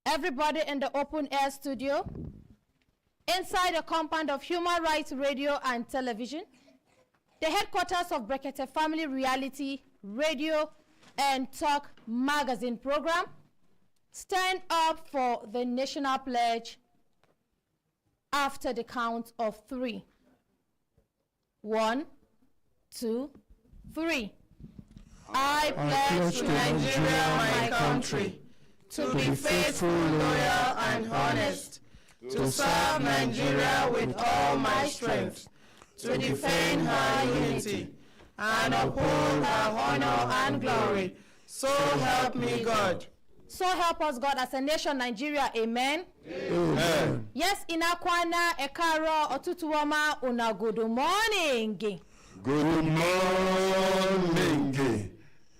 everybody in the open air studio, inside the compound of Human Rights Radio and Television, the headquarters of Brekete Family Reality Radio and Talk magazine program. Stand up for the national pledge after the count of 3. 1, 2, 3. I pledge to Nigeria, my country, to be faithful, loyal, and honest, to serve Nigeria with all my strength, to defend her unity, and uphold her honor and glory. So help me God. So help us God as a nation, Nigeria. Amen. Amen. Yes, inakwana ekaro otutuwama una good morning. Good morning.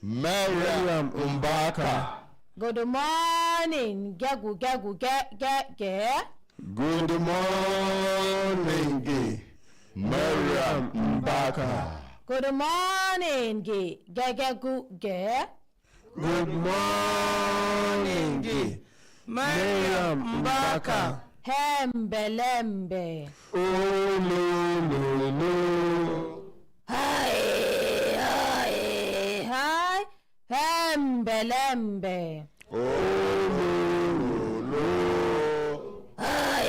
Mariam Umbaka. Good morning. Gegu gegu ge. Good morning. Mariam Umbaka. Good morning. Ge gegu ge. Good morning. Mariam Umbaka. Hembelembe. Oh no no no. Hi. Hembelembe. Oh no no. Hi.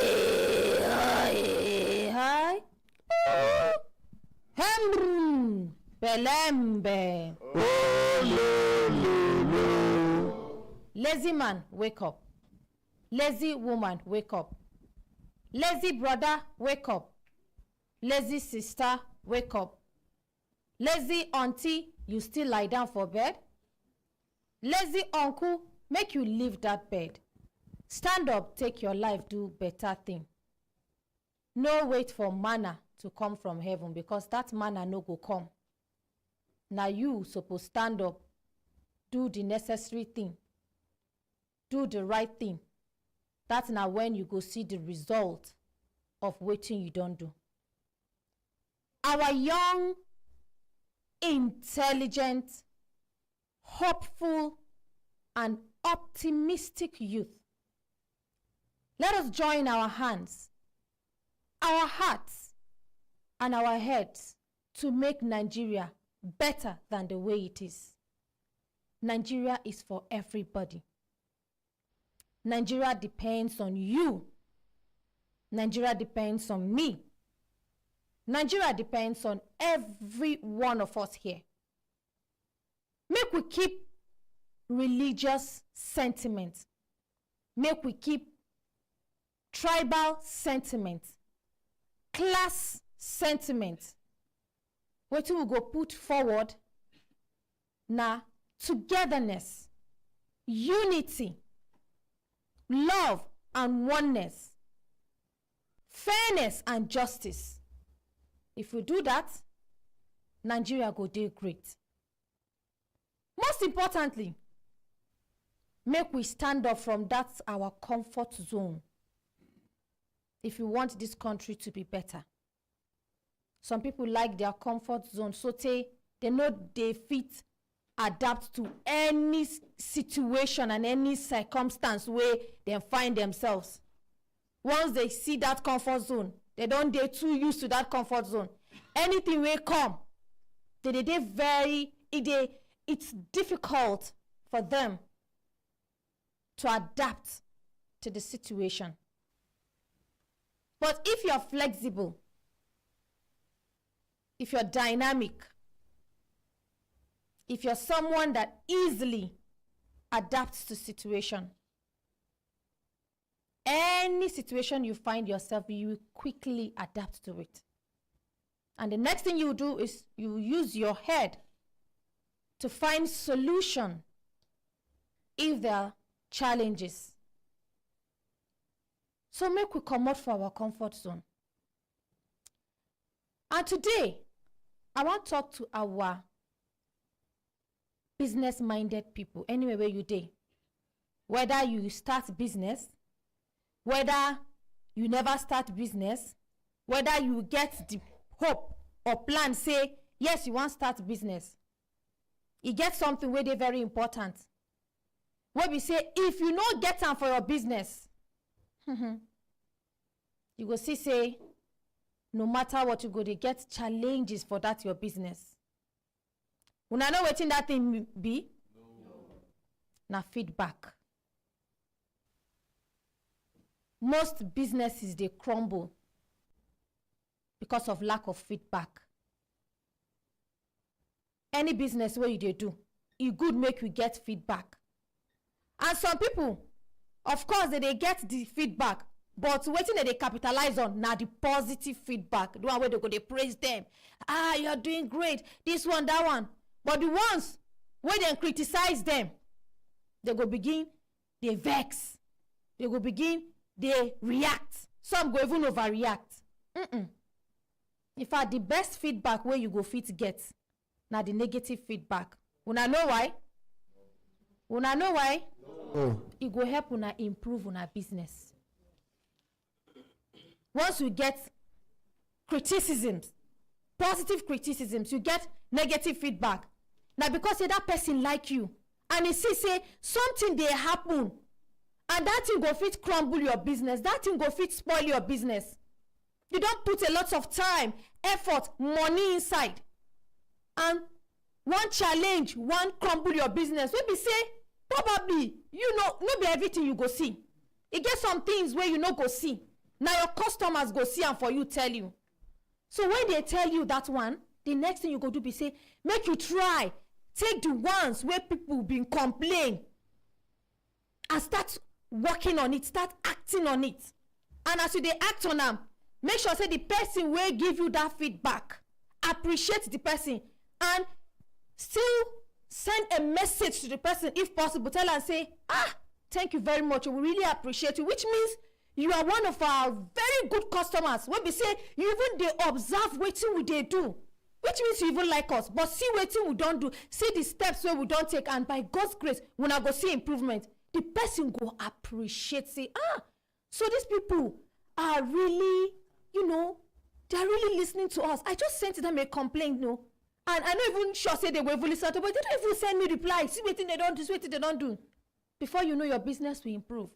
Hembelembe. Oh no no no. Lazy man, wake up. Lazy woman, wake up. Lazy brother, wake up. Lazy sister, wake up. Lazy auntie, you still lie down for bed. Lazy uncle, make you leave that bed. Stand up, take your life, do better thing. No wait for manna to come from heaven, because that manna no go come. Now you suppose stand up, do the necessary thing, do the right thing. That's now when you go see the result of waiting you don't do. Our young, intelligent, hopeful, and optimistic youth, let us join our hands, our hearts, and our heads to make Nigeria better than the way it is. Nigeria is for everybody. Nigeria depends on you. Nigeria depends on me. Nigeria depends on every one of us here. Make we keep religious sentiments. Make we keep tribal sentiments, class sentiments. What we go put forward now: togetherness, unity, love and oneness, fairness and justice. If we do that, Nigeria go do great. Most importantly, make we stand up from that our comfort zone if we want this country to be better. Some people like their comfort zone, so they know they fit adapt to any situation and any circumstance where they find themselves. Once they see that comfort zone, they're too used to that comfort zone. Anything will come. It's difficult for them to adapt to the situation. But if you're flexible, if you're dynamic, if you're someone that easily adapts to situation, any situation you find yourself, you will quickly adapt to it. And the next thing you do is you use your head to find solution if there are challenges. So make we come out from our comfort zone. And today, I want to talk to our business-minded people, anywhere where you dey. Whether you start business, whether you never start business, whether you get the hope or plan, say, yes, you want to start business. You get something where they very important. What we say, if you no get am for your business, you go see say, no matter what you go, they get challenges for that your business. Una know wetin that thing be? No. Na feedback. Most businesses, they crumble because of lack of feedback. Any business where you dey do, it good make you get feedback. And some people, of course, they get the feedback, but wetin they capitalize on na the positive feedback. The one where they go, they praise them. Ah, you're doing great. This one, that one. But the ones where they criticize them, they go begin, they vex. They go begin, they react. Some go even overreact. In fact, the best feedback where you go fit get, now the negative feedback. Una know why? Una know why? No. It go help una improve una business. Once you get criticisms, positive criticisms, you get negative feedback. Now because say that person like you, and he see say something they happen, and that thing go fit crumble your business, that thing go fit spoil your business. You don't put a lot of time, effort, money inside. And one challenge, one crumble your business. When we say, probably, you know, not be everything you go see. It get some things where you no go see. Now your customers go see and for you tell you. So when they tell you that one, the next thing you go do be say, make you try. Take the ones where people been complain and start working on it, start acting on it. And as you they act on them, make sure say the person will give you that feedback. Appreciate the person and still send a message to the person if possible. Tell and say, thank you very much. We really appreciate you. Which means you are one of our very good customers. When we say you even they observe wetin we they do. Which means you even like us. But see wetin we don't do. See the steps where we don't take. And by God's grace, when I go see improvement, the person go appreciate. Say, so these people are really, you know, they're really listening to us. I just sent them a complaint, no. And I don't even sure say they will even listen to, but they don't even send me reply. See what they don't do, see what they don't do. Before you know, your business will improve.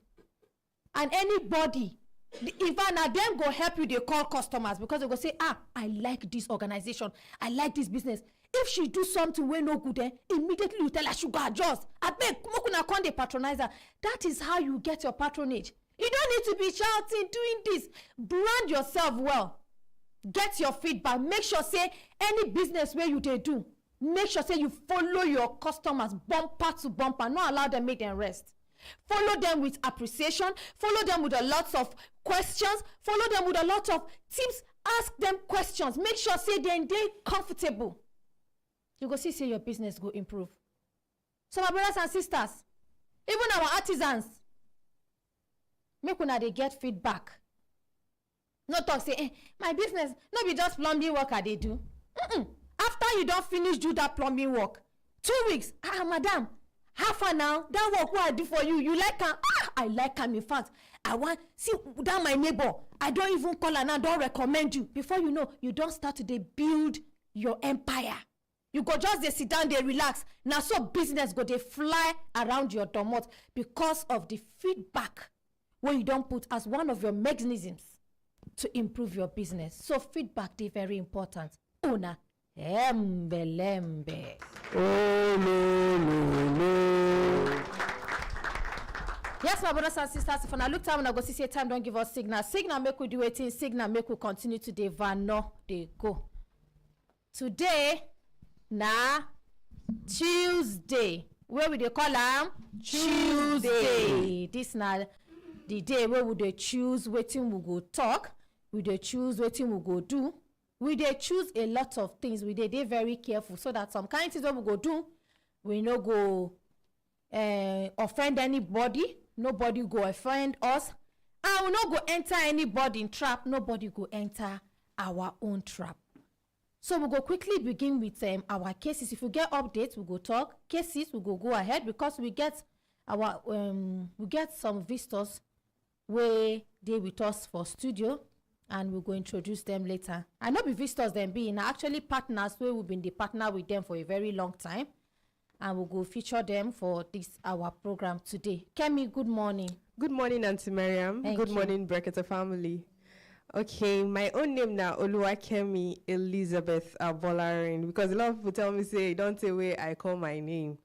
And anybody, even now them go help you, they call customers because they go say, I like this organization. I like this business. If she do something where no good, immediately you tell her she go adjust. I beg, come they patronize her. That is how you get your patronage. You don't need to be shouting, doing this. Brand yourself well. Get your feedback. Make sure say any business where you they do, make sure say you follow your customers bumper to bumper. Not allow them make them rest. Follow them with appreciation. Follow them with a lot of questions. Follow them with a lot of tips. Ask them questions. Make sure say they comfortable. You go see say your business go improve. So my brothers and sisters, even our artisans, make una they get feedback. No talk say, my business, no be just plumbing work they do. After you don't finish do that plumbing work, 2 weeks, madam, how far now? That work what I do for you, you like her? I like her. In fact, I want, see that my neighbor, I don't even call her now, don't recommend you. Before you know, you don't start to build your empire. You go just they sit down, they relax. Now so business go they fly around your domot because of the feedback where you don't put as one of your mechanisms to improve your business. So feedback is very important. Una embelembe. Oh, no. Yes, my brothers and sisters, if I look time when I go see time, don't give us signal. Signal make we do it in, signal make we continue to the vano they go. Today, Tuesday. Where would they call them? Tuesday. This now the day where would they choose waiting we go talk. We they choose waiting we go do. We they choose a lot of things. We they very careful so that some kind of things what we go do, we no go offend anybody. Nobody go offend us. And we no go enter anybody in trap. Nobody go enter our own trap. So we'll go quickly begin with our cases. If we get updates, we'll go talk. Cases, we'll go ahead because we get our we get some visitors where they with us for studio, and we'll go introduce them later. I know be visitors them being actually partners where we've been the partner with them for a very long time, and we'll go feature them for this our program today. Kemi, good morning. Good morning, Auntie Miriam. Good morning, Brekete family. Okay, my own name now, Oluwakemi Elizabeth Abolarin, because a lot of people tell me, say, don't say where I call my name.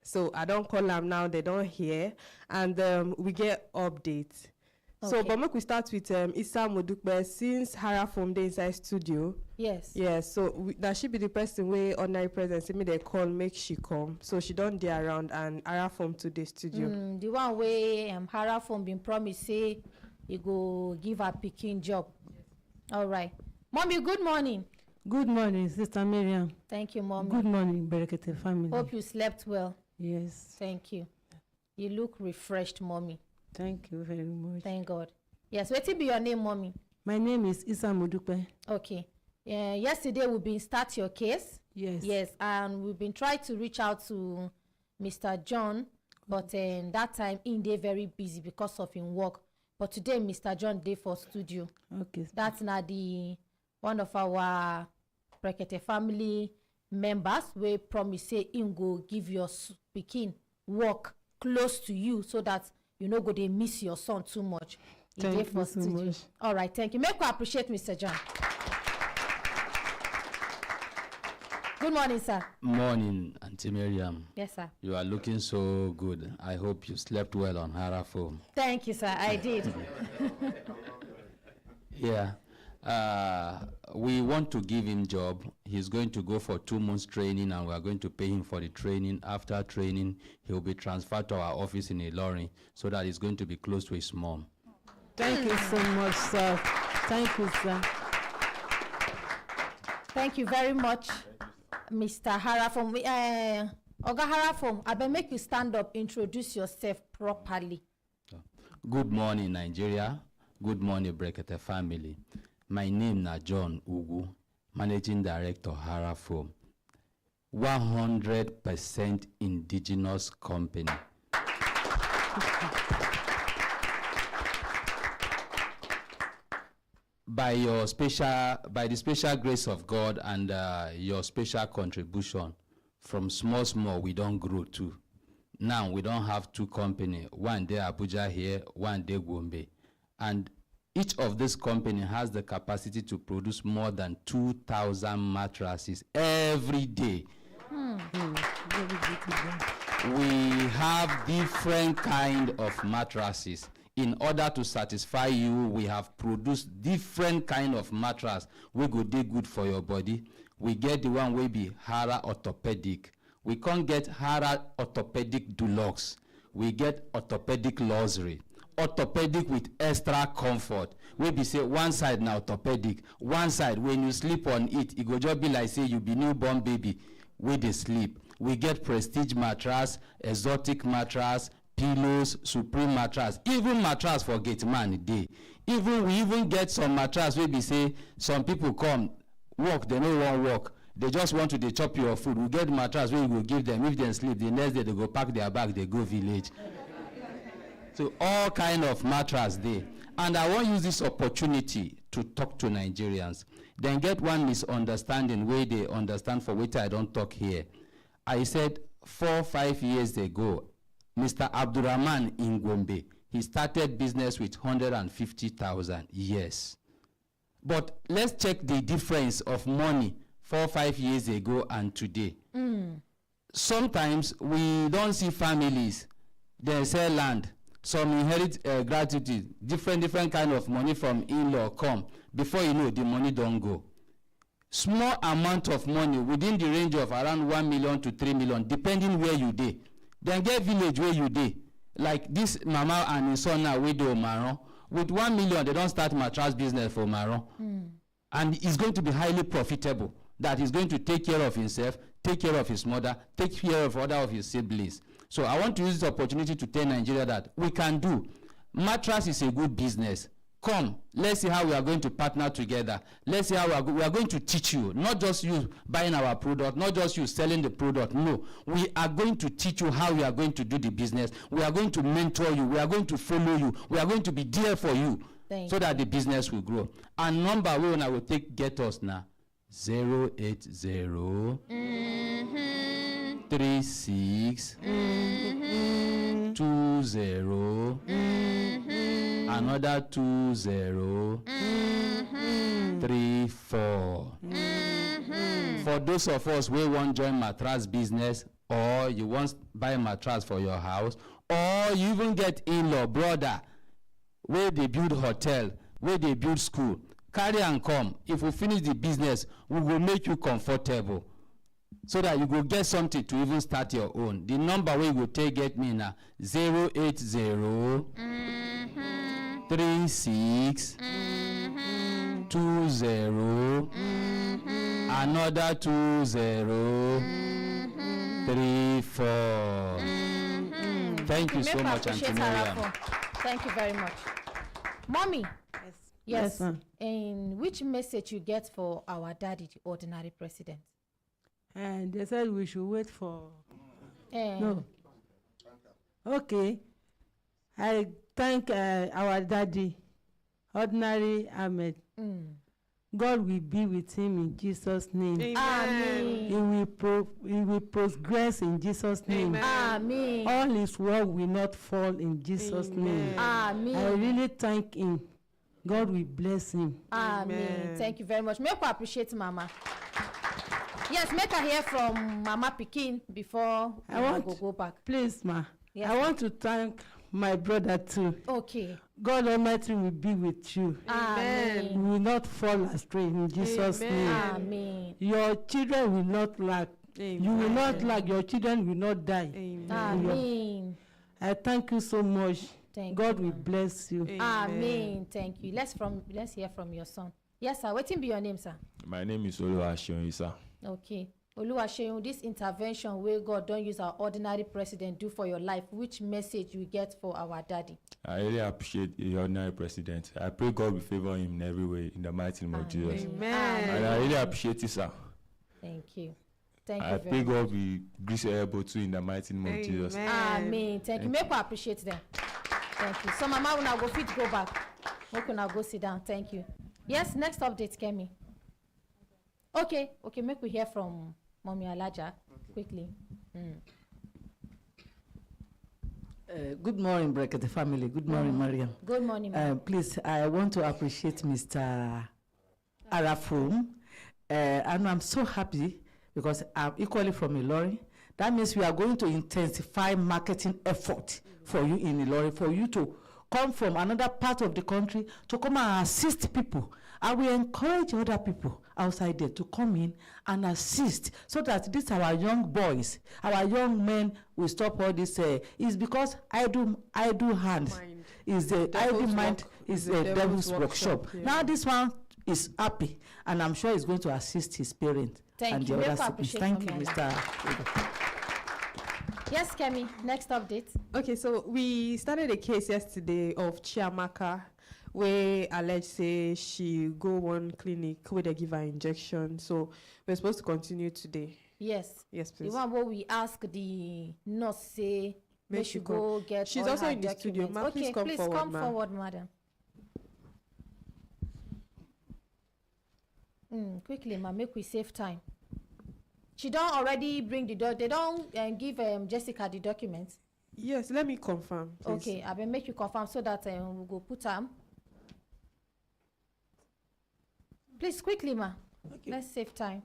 So I don't call them now, they don't hear, and we get updates. Okay. So, but make we start with Issa Modukbe, since Hara from the inside studio. Yes. Yes, so that she be the person where ordinary presence, say me they call, make she come. So she don't dey around and Hara from to the studio. The one where Hara from been promised, say, you go give her picking job. All right. Mommy, good morning. Good morning, Sister Miriam. Thank you, Mommy. Good morning, Brekete family. Hope you slept well. Yes. Thank you. You look refreshed, Mommy. Thank you very much. Thank God. Yes, what be your name, Mommy? My name is Issa Modukbe. Okay. Yesterday we've been start your case. Yes. Yes, and we've been trying to reach out to Mr. John, but that time they very busy because of his work. But today Mr. John day for studio. Okay. That's not the one of our Brekete family members we promise say him go give your speaking work close to you so that you know go they miss your son too much. Thank you so much. All right, thank you. Make we appreciate Mr. John. Good morning, sir. Morning, Auntie Miriam. Yes, sir. You are looking so good. I hope you slept well on Hara foam. Thank you, sir. I did. Yeah. We want to give him job. He's going to go for 2 months training, and we are going to pay him for the training. After training, he will be transferred to our office in Ilorin so that he's going to be close to his mom. Thank you so much, sir. Thank you, sir. Thank you very much, Mr. Harafom. Oga Harafom, I better make you stand up, introduce yourself properly. Good morning, Nigeria. Good morning, Brekete family. My name is John Ugu, Managing Director, Hara Foam. 100% indigenous company. By the special grace of God and your special contribution, from small, we don't grow too. Now we don't have 2 companies, one day Abuja here, one day Gombe. And each of this company has the capacity to produce more than 2,000 mattresses every day. We have different kind of mattresses. In order to satisfy you, we have produced different kind of mattress. We go dey good for your body. We get the one will be Hara orthopedic. We can't get Hara orthopedic deluxe. We get orthopedic luxury. Orthopedic with extra comfort. We be say one side now orthopedic, one side when you sleep on it, it go just be like say you be newborn baby with the sleep. We get prestige mattress, exotic mattress, pillows, supreme mattress, even mattress for gate man day. We even get some mattress where be say some people come work, they no want work. They just want to they chop your food. We get mattress where you go give them. If they sleep, the next day they go pack their bag, they go village. So all kind of mattress there. And I want to use this opportunity to talk to Nigerians. Then get one misunderstanding where they understand for which I don't talk here. I said 4 or 5 years ago, Mr. Abdurrahman in Gombe, he started business with 150,000. Yes. But let's check the difference of money 4 or 5 years ago and today. Sometimes we don't see families, they sell land. Some inherit gratitude, different kind of money from in-law come. Before you know, the money don't go. Small amount of money within the range of around 1 million to 3 million, depending where you dey. Then get village where you dey. Like this mama and his son now, we do Maron. With 1 million, they don't start mattress business for Maron. And it's going to be highly profitable. That he's going to take care of himself, take care of his mother, take care of other of his siblings. So I want to use this opportunity to tell Nigeria that we can do. Mattress is a good business. Come, let's see how we are going to partner together. Let's see how we are going to teach you, not just you buying our product, not just you selling the product. No, we are going to teach you how we are going to do the business. We are going to mentor you. We are going to follow you. We are going to be there for you so that the business will grow. And number one, I will take get us now. 080 36 20 another 20 34. For those of us who want join mattress business, or you want buy mattress for your house, or you even get in-law brother where they build hotel, where they build school, carry and come. If we finish the business, we will make you comfortable so that you go get something to even start your own. The number where you go take get me now 080 36 20 another 20 34. Thank you so Make much, appreciate Auntie her Miriam. rapport. Thank you very much. Mommy. Yes. Yes. Yes, ma'am. And which message you get for our daddy, the ordinary president? And they said we should wait for. Eh, No. Okay. I thank our daddy, Ordinary Ahmed. God will be with him in Jesus' name. Amen. He will progress in Jesus' name. Amen. All his work will not fall in Jesus' name. Amen. I really thank him. God will bless him. Amen. Thank you very much. Make her appreciate Mama. Yes, make her hear from Mama Pikin before I go back. Please, ma. Yes, I want to thank my brother too. Okay. God Almighty will be with you. Amen. You will not fall astray in Jesus' name. Amen. Your children will not lack. You will not lack. Your children will not die. Amen. I thank you so much. Thank God you, will ma'am. bless you. Amen. Thank you. Let's hear from your son. Yes, sir. What be your name, sir? My name is Oluwaseun, sir. Okay. Oluwaseun, this intervention where God don't use our ordinary president do for your life, which message you get for our daddy? I really appreciate the ordinary president. I pray God will favor him in every way in the mighty name of Jesus. Amen. And I really appreciate it, sir. Thank you. Thank I you pray very much. God will grace your elbow too in the mighty name of Jesus. Amen. Thank you. Make we appreciate them. Thank you. So, Mama, when I go fit go back. Okay, now go sit down. Thank you. Yes, next update, Kemi. Okay, make we hear from Mommy Alaja quickly. Good morning, Brekete family. Good morning, Mariam. Good morning, ma'am. Please, I want to appreciate Mr. Arafum. And I'm so happy because I'm equally from Ilorin. That means we are going to intensify marketing effort for you in Ilorin, for you to come from another part of the country to come and assist people. And we encourage other people outside there to come in and assist so that these our young boys, our young men will stop all this. It's because idle hands is the idle mind is a devil's workshop. Yeah. Now this one is happy, and I'm sure he's going to assist his parents Thank and you. the Make other we siblings. appreciate Thank you, Mommy Mr. Yes, Kemi, next update. Okay, so we started a case yesterday of Chiamaka where alleged say she go one clinic where they give her injection. So we're supposed to continue today. Yes. Yes, The please. one where we ask the nurse say Make make she she come. go get She's all also her in the studio. documents. Ma, Okay, please come forward, come ma. forward, madam. Quickly, ma, make we save time. She don't already bring the they don't give Jessica the documents. Yes, let me confirm, please. Okay, I will make you confirm so that we'll go put them. Please, quickly, ma. Okay. Let's save time.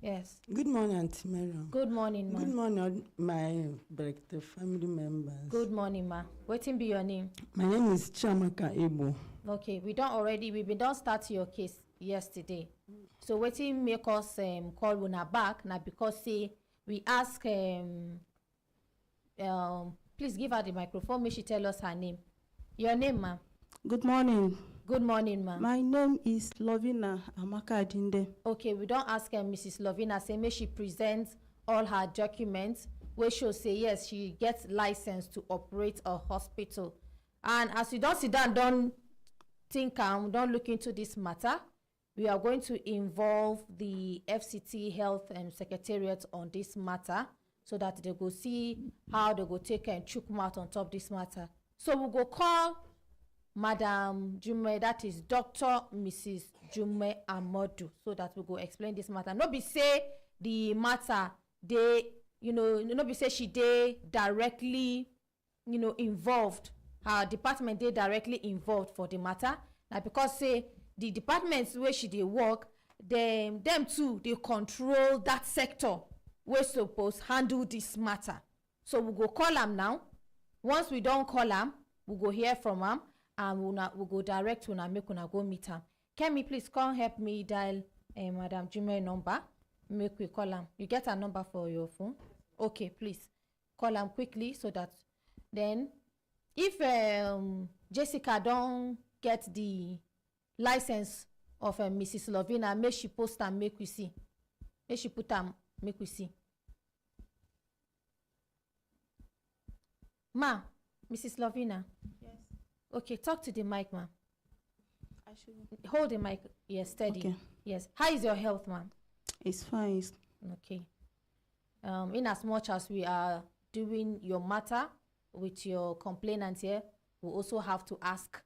Yes. Good morning, Auntie Miriam. Good morning, ma. Good morning, my Brekete family members. Good morning, ma. Waiting be your name. My name is Chiamaka Ebo. Okay, we don't start your case yesterday. So waiting make us call una back now because say we ask please give her the microphone. May she tell us her name. Your name, ma'am. Good morning. Good morning, ma'am. My name is Lovina Amaka Adinde. Okay, we don't ask Mrs. Lovina say may she present all her documents where she'll say yes, she gets license to operate a hospital. And as you don't sit down, don't think don't look into this matter. We are going to involve the FCT Health Secretariat on this matter so that they go see how they go take and chook mouth on top this matter. So we'll go call Madam Jume, that is Dr. Mrs. Jume Amodu, so that we go explain this matter. No be say the matter they be say she dey directly, involved. Her department dey directly involved for the matter. Na because say the departments where she dey work, them too dey control that sector wey suppose handle this matter. So we go call am now. Once we don call am, we go hear from am, and we go direct una make una go meet am. Kemi, please come help me dial Madam Jume number. Make we call am. You get her number for your phone? Okay, please call am quickly so that then if Jessica don get the license of Mrs. Lovina, make she post am, make we see. Make she put am, make we see. Ma, Mrs. Lovina. Yes. Okay, talk to the mic, ma. I should. Hold the mic. Yes, steady. Okay. Yes. How is your health, ma'am? It's fine. Okay. In as much as we are doing your matter with your complainant here, we also have to ask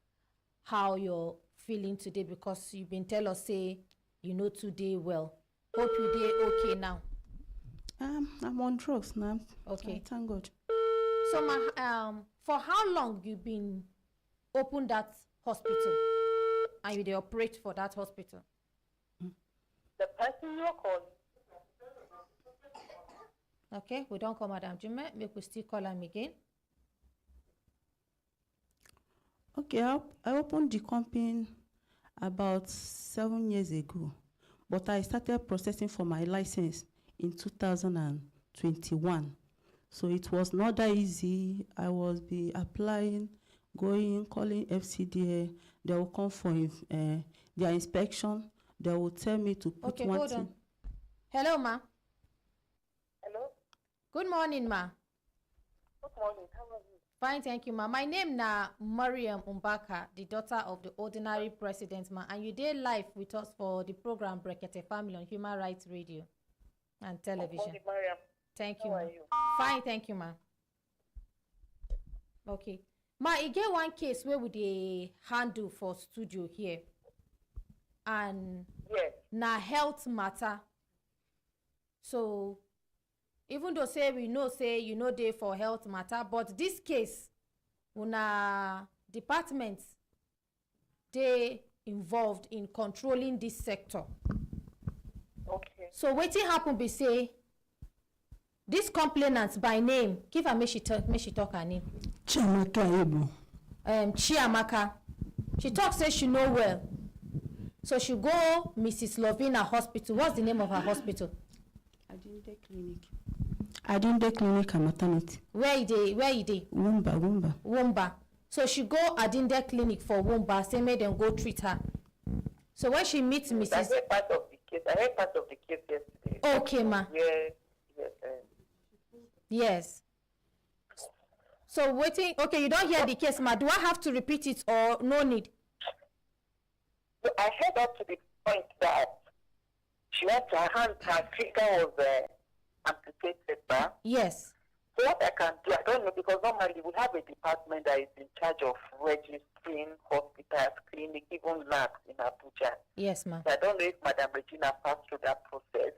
how you're feeling today, because you've been tell us say today well. Hope you dey okay now. I'm on drugs now. Okay. Thank God. So ma, for how long you been open that hospital and you dey operate for that hospital? The person you're calling. Okay, we don't call Madam Jume. Make we still call him again. Okay, I opened the company about 7 years ago, but I started processing for my license in 2021. So it was not that easy. I was applying, going, calling FCDA. They will come for their inspection. They will tell me to put okay, one hold thing. on. Hello, ma. Hello? Good morning, ma. Good morning. How are you? Fine, thank you, ma. My name na Mariam Umbaka, the daughter of the ordinary president, ma. And you did live with us for the program Brekete Family on Human Rights Radio and Television. Good morning, Mariam. Thank you, How ma. are you? Fine, thank you, ma. Okay. Ma, you get one case where we dey handle for studio here. And Yes. na health matter. So even though say we know say dey for health matter, but this case una department dey involved in controlling this sector. Okay. So wetin happen be say this complainant by name, give her make she talk her name. Chiamaka Ebo. Chiamaka. She talk say she no well. So she go Mrs. Lovina Hospital. What's the name of her hospital? Adinde Clinic. Adinde Clinic and Maternity. Where you dey? Womba. So she go Adinde Clinic for Womba, say make them go treat her. So when she meets Mrs. I heard part of the case. I heard part of the case yesterday. Okay, ma. Yes. Yes. So waiting. Okay, you don't hear the case, ma. Do I have to repeat it or no need? So I heard up to the point that she had her finger was amputated, ma. Yes. So what I can do, I don't know, because normally we have a department that is in charge of registering hospitals, clinics, even labs in Abuja. Yes, ma. So I don't know if Madam Regina passed through that process.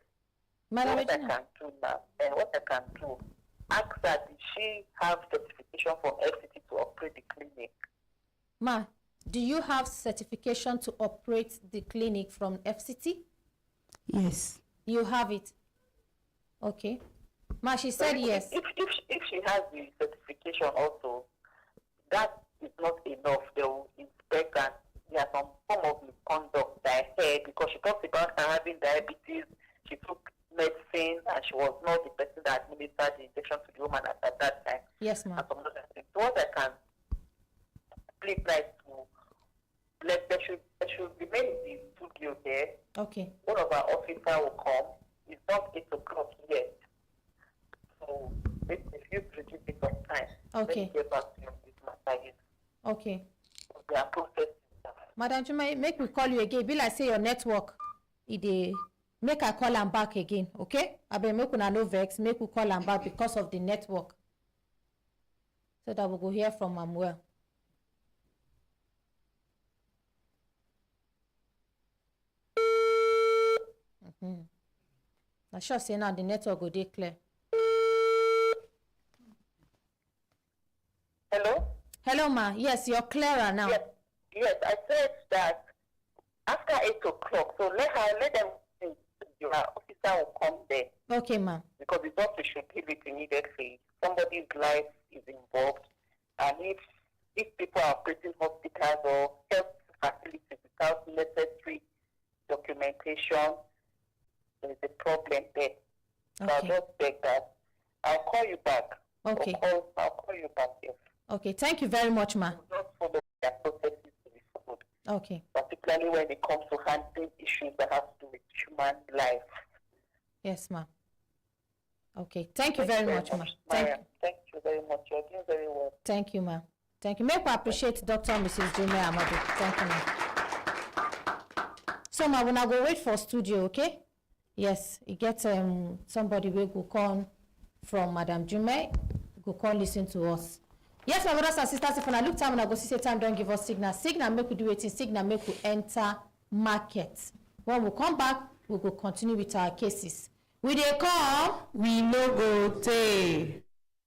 Madam What Regina. I can do now, and what I can do, ask her, did she have certification from FCT to operate the clinic? Ma, do you have certification to operate the clinic from FCT? Yes. You have it. Okay. Ma, she said yes. If she has the certification also, that is not enough. They will inspect, and there are some form of misconduct that I heard, because she talks about her having diabetes. She took medicine, and she was not the person that administered the injection to the woman at that time. Yes, ma. And some other things. So what I can please like to let there should remain in the studio there. Okay. One of our officers will come. It's not 8 o'clock yet. So if you reduce it some time, Okay. let me get back to you on this matter. Yes. Okay. They are processing stuff. Madam Chuma, make me call you again. Be like say your network, make I call am back again, okay? I be make una no vex, make we call am back because of the network. So that we go hear from am well. I sure say now the network go dey clear. Hello, ma. Yes, you're clearer now. Yes, I said that after 8 o'clock, so let them, your officer will come there. Okay, ma. Because the doctor should give it immediately. Somebody's life is involved, and if people are operating hospitals or health facilities without necessary documentation, there is a problem there. So I'll just beg that. I'll call you back. Okay. I'll call you back, yes. Okay, thank you very much, ma. Just follow their processes to be followed. Okay. Particularly when it comes to handling issues that have to do with human life. Yes, ma. Okay, thank you very much, ma. Thank you very much. You're doing very well. Thank you, ma. Thank you. Make we appreciate Dr. and Mrs. Jume Amadu. Thank you, ma. So, ma, we're go wait for studio, okay? Yes, you get somebody will go call from Madam Jume, go call listen to us. Yes, my brothers and sisters, if I look time and I go see time, don't give us signal. Signal make we do it, signal make we enter market. When we come back, we will continue with our cases. We dey come, We no go take.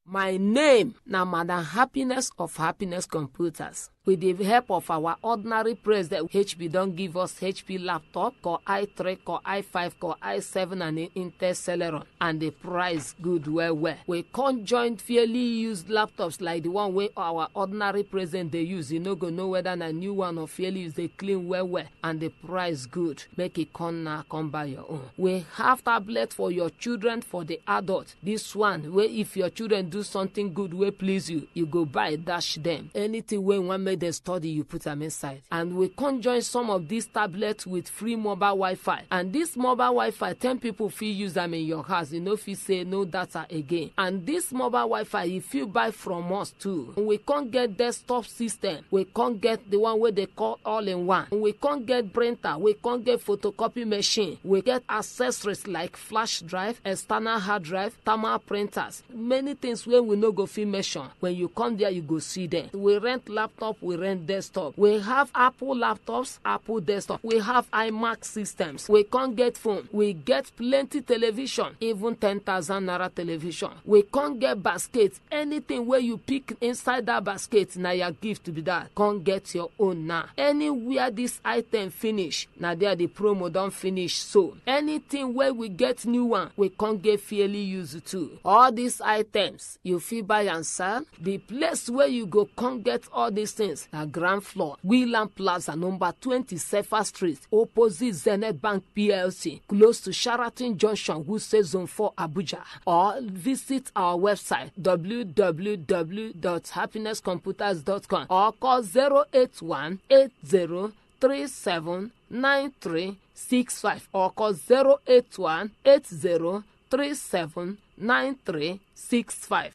My name na Madam Happiness of Happiness Computers. With the help of our ordinary president, HP don't give us HP laptop, Core i3, Core i5, Core i7, and Intel Celeron, and the price good well. We can't join fairly used laptops like the one where our ordinary president they use. You no go know whether a new one or fairly used. They clean well, and the price good. Make it come buy your own. We have tablet for your children, for the adult. This one where if your children do something good will please you, you go buy dash them. Anything where one make the study, you put them inside. And we conjoin some of these tablets with free mobile Wi-Fi. And this mobile Wi-Fi, 10 people feel use them in your house. You know if you say no data again. And this mobile Wi-Fi, if you buy from us too, we can't get desktop system. We can't get the one where they call all-in-one. We can't get printer. We can't get photocopy machine. We get accessories like flash drive, external hard drive, thermal printers. Many things where we no go feel mention. When you come there, you go see them. We rent laptop, we rent desktop. We have Apple laptops, Apple desktop. We have iMac systems. We can't get phone. We get plenty television, even 10,000 naira television. We can't get baskets. Anything where you pick inside that basket, now your gift to be that. Can't get your own now. Anywhere this item finish, now there the promo don't finish. So anything where we get new one, we can't get fairly used to. All these items you feel buy and sell. The place where you go can't get all these things. The ground floor, Wheeland Plaza, number 20 Sefa Street, opposite Zenith Bank PLC, close to Sheraton Junction, Wuse Zone 4, Abuja. Or visit our website www.happinesscomputers.com or call 081-8037-9365 or call 081-8037-9365.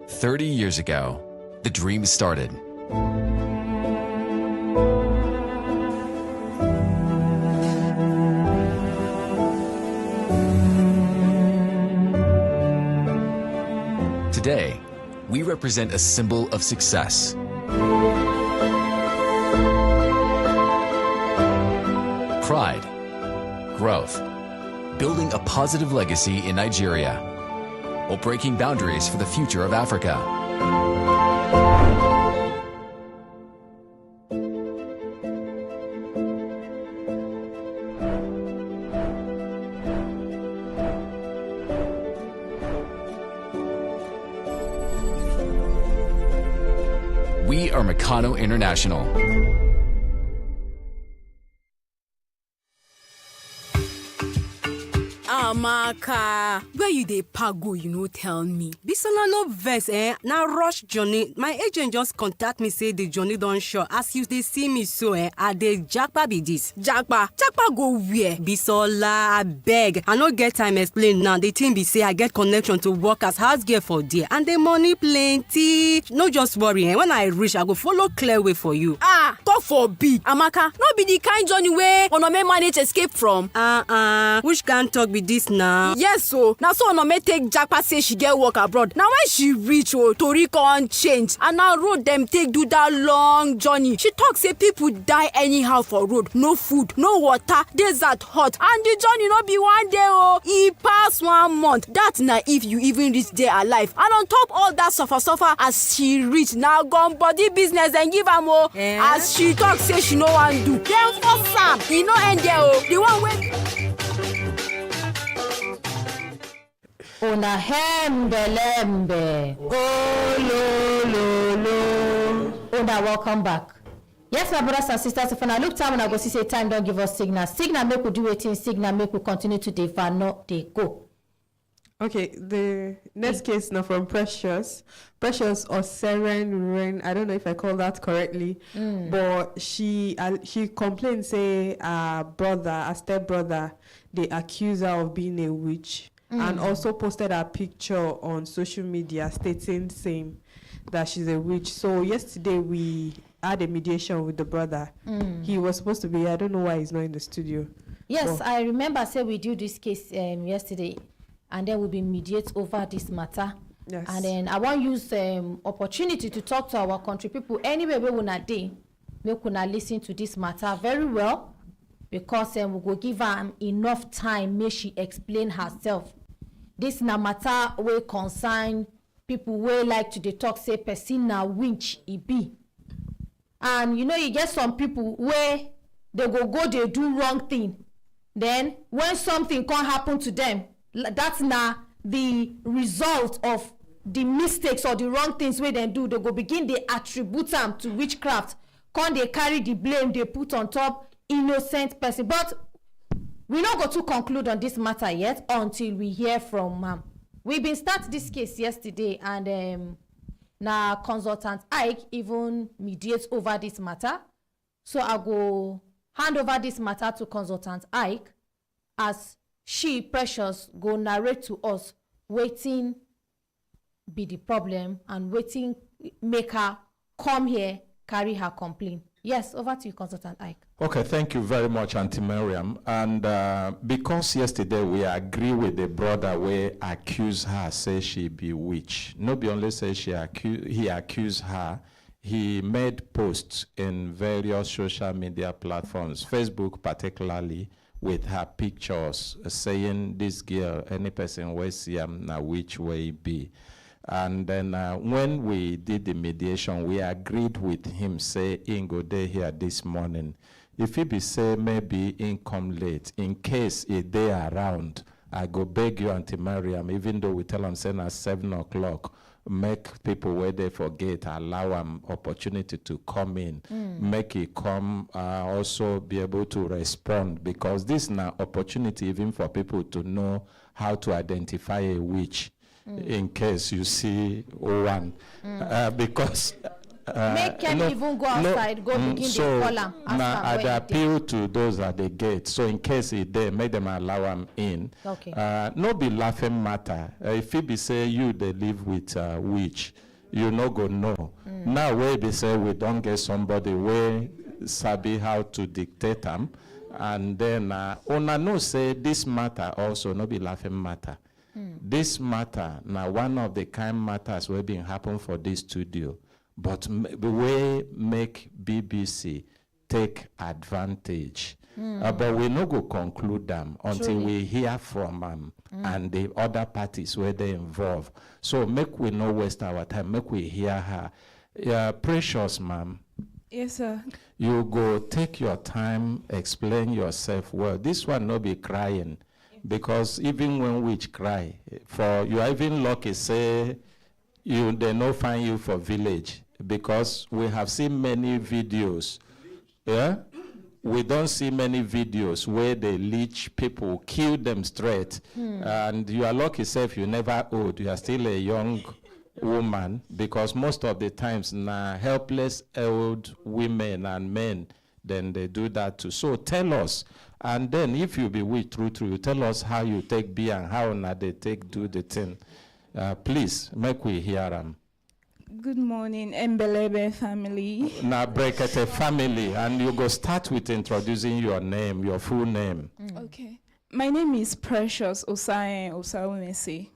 30 years ago, the dream started. Today, we represent a symbol of success. Pride, growth, building a positive legacy in Nigeria, while breaking boundaries for the future of Africa. We are Mercado International. Amaka, where you dey pago, you no tell me. Bisola no vex, na rush journey. My agent just contact me say the journey don sure. As you dey see me so, I dey japa be this. Japa go where? Bisola, abeg. I no get time explain now. The thing be say I get connection to work as house girl for there, and the money plenty. No just worry, when I reach, I go follow clear way for you. Talk for big. Amaka, no be the kind journey where Onome manage escape from. Which kind talk be this now. Yes, so now so no may take Jackpot say she get work abroad. Now when she reach Tori con change and now road them take do that long journey. She talk say people die anyhow for road. No food, no water, desert hot, and the journey not be one day e pass 1 month. That na if you even reach there alive. And on top all that suffer as she reach now gone body business and give am as she talk say she no wan do. Then for Sam, e no end there the one way. Una hembelembe. Oh, lo. Una, welcome back. Yes, my brothers and sisters, if I look time and I go see say time don't give us signal. Signal make we do it in signal make we continue to defer, not they go. Okay, the next case now from Precious or Seren Rain. I don't know if I call that correctly, but she complained say a stepbrother, they accuse her of being a witch, and also posted a picture on social media stating same that she's a witch. So yesterday we had a mediation with the brother. He was supposed to be. I don't know why he's not in the studio. Yes, I remember. Say we do this case yesterday. And then we'll be mediate over this matter. Yes. And then I want to use opportunity to talk to our country people. Anyway, we will not listen to this matter very well, because we will give her enough time. May she explain herself. This na matter will concern people will like to talk say person na winch e be. And you get some people where they they do wrong thing. Then when something can't happen to them, that's now the result of the mistakes or the wrong things where they do. They go begin they attribute them to witchcraft. Can they carry the blame they put on top innocent person? But we not go to conclude on this matter yet until we hear from we've been start this case yesterday, and now consultant Ike even mediates over this matter. So I go hand over this matter to consultant Ike as she, Precious, go narrate to us waiting be the problem and waiting make her come here, carry her complaint. Yes, over to you, Consultant Ike. Okay, thank you very much, Auntie Miriam. And because yesterday we agree with the brother where accuse her, say she be witch. Nobody only say he accused her. He made posts in various social media platforms, Facebook particularly, with her pictures saying this girl, any person will see now which way be. And then when we did the mediation, we agreed with him, say, in go day here this morning. If he be say maybe in come late, in case a day around, I go beg you, Auntie Mariam, even though we tell him saying at 7 o'clock, make people where they forget, allow them opportunity to come in, make it come, also be able to respond, because this is an opportunity even for people to know how to identify a witch in case you see one, because make them even go outside, go begin the column. Now I appeal to those at the gate. So in case it there, make them allow them in. Okay. No be laughing matter. If it be say you they live with witch, you no go know. Now where be say we don't get somebody where sabi how to dictate them, and then una no say this matter also no be laughing matter. This matter now one of the kind matters where been happen for this studio. But the way make BBC take advantage. But we no go conclude them until we hear from them and the other parties where they involve. So make we no waste our time. Make we hear her. Precious, ma'am. Yes, sir. You go take your time, explain yourself well. This one no be crying, because even when witch cry, for you are even lucky say they no find you for village. Because we have seen many videos, we don't see many videos where they leech people, kill them straight, and you are lucky self you never old, you are still a young woman, because most of the times now helpless old women and men, then they do that too. So tell us, and then if you be with true, you tell us how you take be and how now they take do the thing. Please make we hear them. Good morning, Mbelebe family. Now, Brekete family, and you go start with introducing your name, your full name. Okay. My name is Precious Osae Osawumese.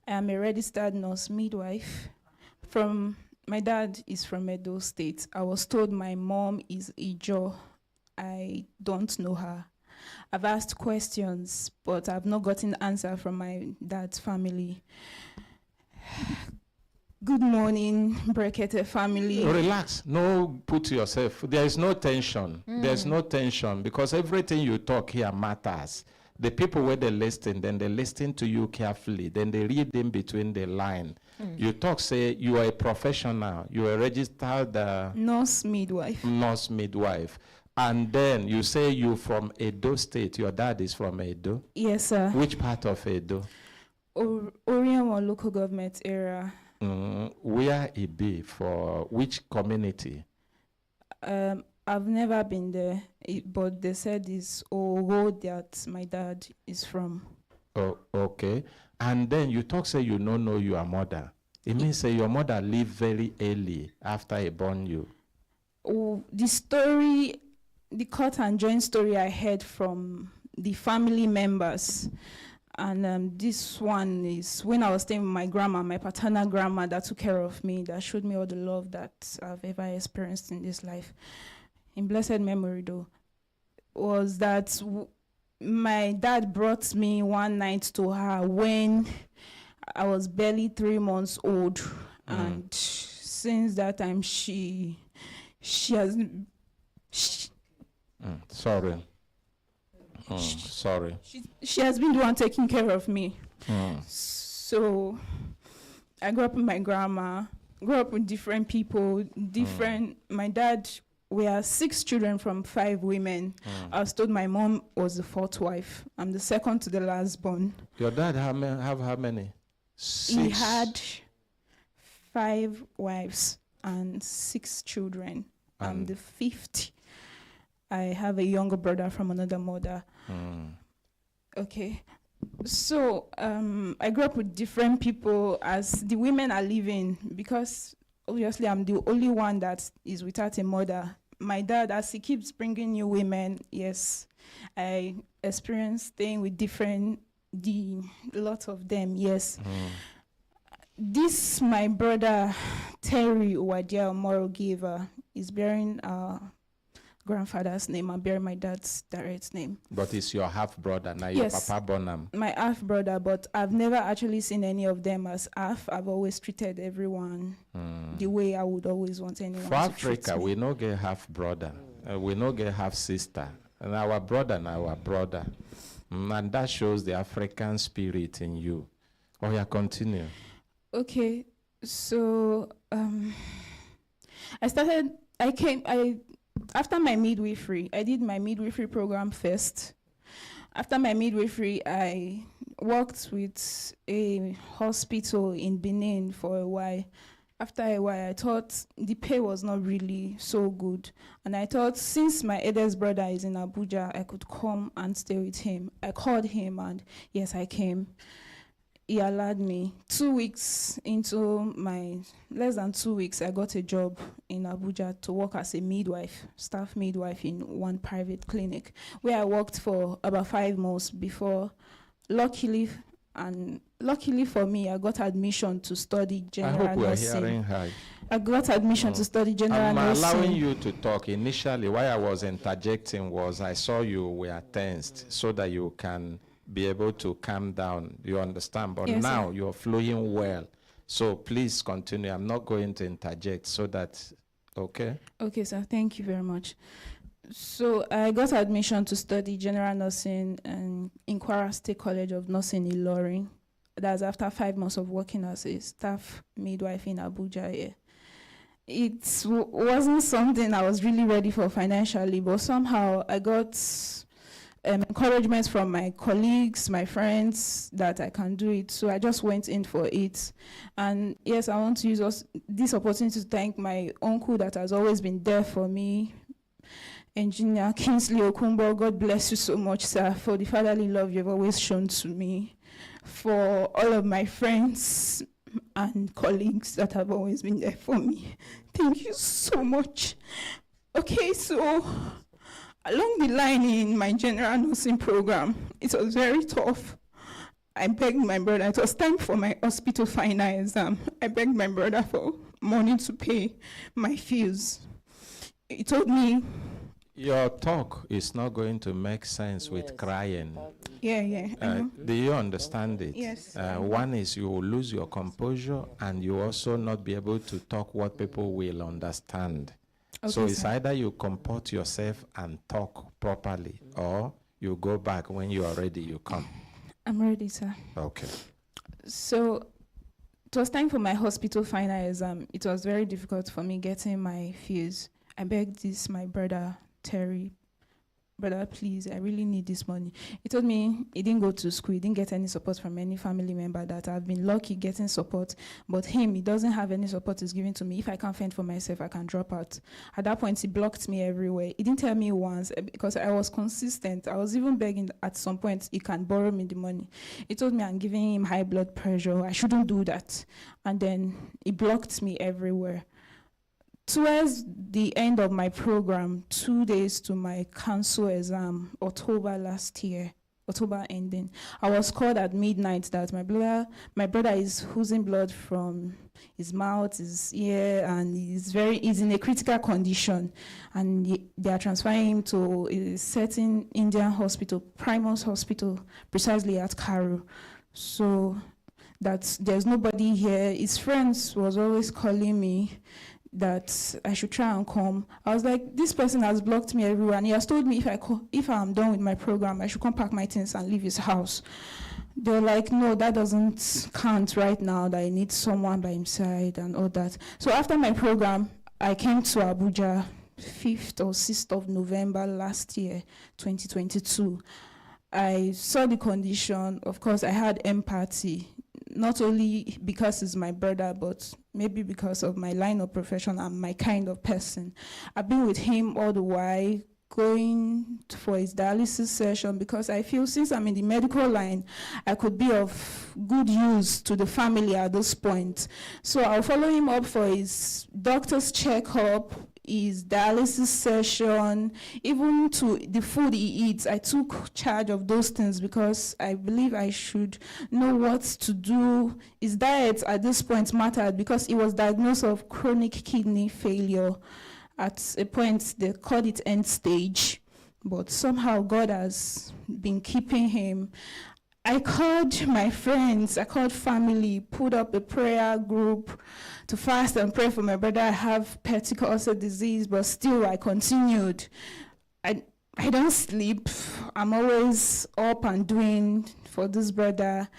I am a registered nurse midwife. My dad is from Edo State. I was told my mom is Ijo. I don't know her. I've asked questions, but I've not gotten answer from my dad's family. Good morning, Brekete family. Relax. No, put yourself. There is no tension. There's no tension because everything you talk here matters. The people where they listen, then they listen to you carefully. Then they read in between the line. You talk, say you are a professional. You are registered nurse midwife. Nurse midwife. And then you say you from Edo State. Your dad is from Edo? Yes, sir. Which part of Edo? Oriental local government area. Where it be? For which community? I've never been there, but they said it's Owo that my dad is from. Oh, okay. And then you talk, say you don't know your mother. It means say your mother lived very early after he born you. Oh, the cut and join story I heard from the family members. And this one is when I was staying with my grandma, my paternal grandma that took care of me, that showed me all the love that I've ever experienced in this life. In blessed memory, though, was that my dad brought me one night to her when I was barely 3 months old. And since that time, she has... Sorry. Sorry. She has been the one taking care of me. So I grew up with my grandma, grew up with different people, my dad, we are 6 children from 5 women. I was told my mom was the 4th wife. I'm the second to the last born. Your dad have how many? 6? He had 5 wives and 6 children. I'm the 5th. I have a younger brother from another mother. Okay. So I grew up with different people as the women are living, because obviously I'm the only one that is without a mother. My dad, as he keeps bringing new women, yes, I experienced staying with lot of them, yes. This, my brother, Terry Uwadia Moro Giver, is bearing grandfather's name and bear my dad's direct name. But it's your half brother now. Yes, your papa born him. My half brother, but I've never actually seen any of them as half. I've always treated everyone the way I would always want anyone for to Africa, treat me. we no get half brother. We no get half sister. And our brother and our brother. And that shows the African spirit in you. Oh yeah, continue. Okay, so after my midwifery, I did my midwifery program first. After my midwifery, I worked with a hospital in Benin for a while. After a while, I thought the pay was not really so good. And I thought since my eldest brother is in Abuja, I could come and stay with him. I called him and yes, I came. He allowed me. 2 weeks into less than 2 weeks, I got a job in Abuja to work as a midwife, staff midwife in one private clinic, where I worked for about 5 months before, luckily for me, I got admission to study general nursing. I hope we are hearing her. I got admission to study general nursing. I'm allowing you to talk. Initially, why I was interjecting was I saw you were tensed so that you can be able to calm down, you understand? But yes, now you're flowing well. So please continue. I'm not going to interject so that, okay? Okay, sir. Thank you very much. So I got admission to study general nursing in Kwara State College of Nursing in Ilorin. That's after 5 months of working as a staff midwife in Abuja. Yeah. It wasn't something I was really ready for financially, but somehow I got encouragement from my colleagues, my friends, that I can do it. So I just went in for it. And yes, I want to use this opportunity to thank my uncle that has always been there for me, Engineer Kingsley Okumbo. God bless you so much, sir, for the fatherly love you've always shown to me, for all of my friends and colleagues that have always been there for me. Thank you so much. Okay, so Along the line in my general nursing program, it was very tough. I begged my brother. It was time for my hospital final exam. I begged my brother for money to pay my fees. He told me, your talk is not going to make sense with crying. Yeah. Do you understand it? Yes. One is you will lose your composure, and you also not be able to talk what people will understand. Okay, so it's sir. either you comport yourself and talk properly, or you go back when you are ready, you come. I'm ready, sir. Okay. So it was time for my hospital final exam. It was very difficult for me getting my fees. I begged my brother, Terry, brother, please, I really need this money. He told me he didn't go to school, he didn't get any support from any family member, that I've been lucky getting support, but he doesn't have any support he's giving to me. If I can't fend for myself, I can drop out. At that point, he blocked me everywhere. He didn't tell me once, because I was consistent. I was even begging at some point, he can borrow me the money. He told me I'm giving him high blood pressure, I shouldn't do that. And then he blocked me everywhere. Towards the end of my program, 2 days to my council exam, October last year, October ending, I was called at midnight that my brother is oozing blood from his mouth, his ear, and he's in a critical condition, and they are transferring him to a certain Indian hospital, Primus Hospital, precisely at Cairo. So that there's nobody here. His friends was always calling me that I should try and come. I was like, this person has blocked me everywhere, and he has told me if I'm done with my program, I should come pack my things and leave his house. They're like, no, that doesn't count right now, that I need someone by his side and all that. So after my program, I came to Abuja 5th or 6th of November last year, 2022. I saw the condition. Of course, I had empathy, not only because he's my brother, but maybe because of my line of profession and my kind of person. I've been with him all the while, going for his dialysis session, because I feel since I'm in the medical line, I could be of good use to the family at this point. So I'll follow him up for his doctor's checkup, his dialysis session, even to the food he eats. I took charge of those things because I believe I should know what to do. His diet at this point mattered because he was diagnosed of chronic kidney failure. At a point, they called it end stage, but somehow God has been keeping him. I called my friends, I called family, put up a prayer group to fast and pray for my brother. I have peptic ulcer disease, but still I continued. I don't sleep. I'm always up and doing for this brother.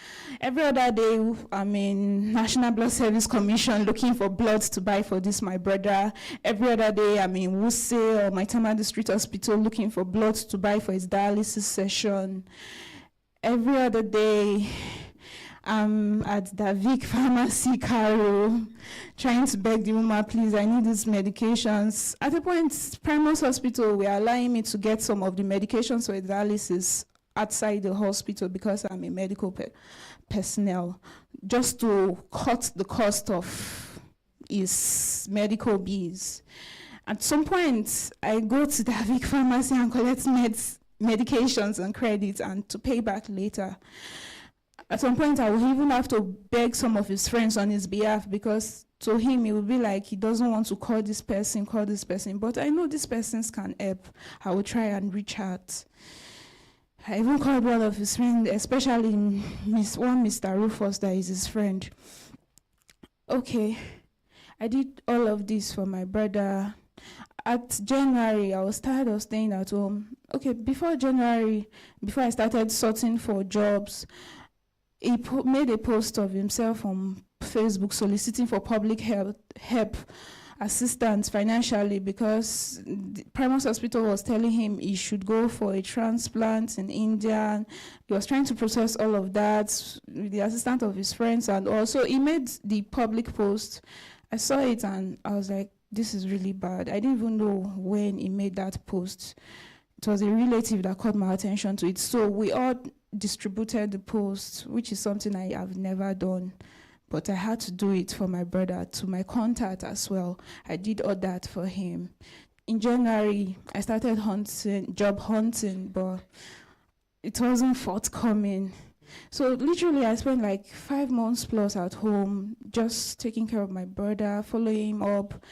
Every other day, I'm in National Blood Service Commission looking for blood to buy for this my brother. Every other day, I'm in Wuse or Maitama District Hospital looking for blood to buy for his dialysis session. Every other day, I'm at Davik Pharmacy, Cairo, trying to beg the woman, please, I need these medications. At a point, Primus Hospital were allowing me to get some of the medications for dialysis outside the hospital because I'm a medical personnel, just to cut the cost of his medical bills. At some point, I go to Davik Pharmacy and collect medications and credits and to pay back later. At some point, I will even have to beg some of his friends on his behalf because to him, it will be like he doesn't want to call this person. But I know these persons can help. I will try and reach out. I even called one of his friends, especially Mr. Rufus, that is his friend. Okay, I did all of this for my brother. At January, I was tired of staying at home. Okay, before January, before I started sorting for jobs, he made a post of himself on Facebook soliciting for public help assistance financially because the Primus Hospital was telling him he should go for a transplant in India. He was trying to process all of that with the assistance of his friends, and also he made the public post. I saw it and I was like, this is really bad. I didn't even know when he made that post. It was a relative that caught my attention to it. So we all distributed the post, which is something I have never done. But I had to do it for my brother, to my contact as well. I did all that for him. in January, I started job hunting, but it wasn't forthcoming. So literally, I spent like 5 months plus at home, just taking care of my brother, following him up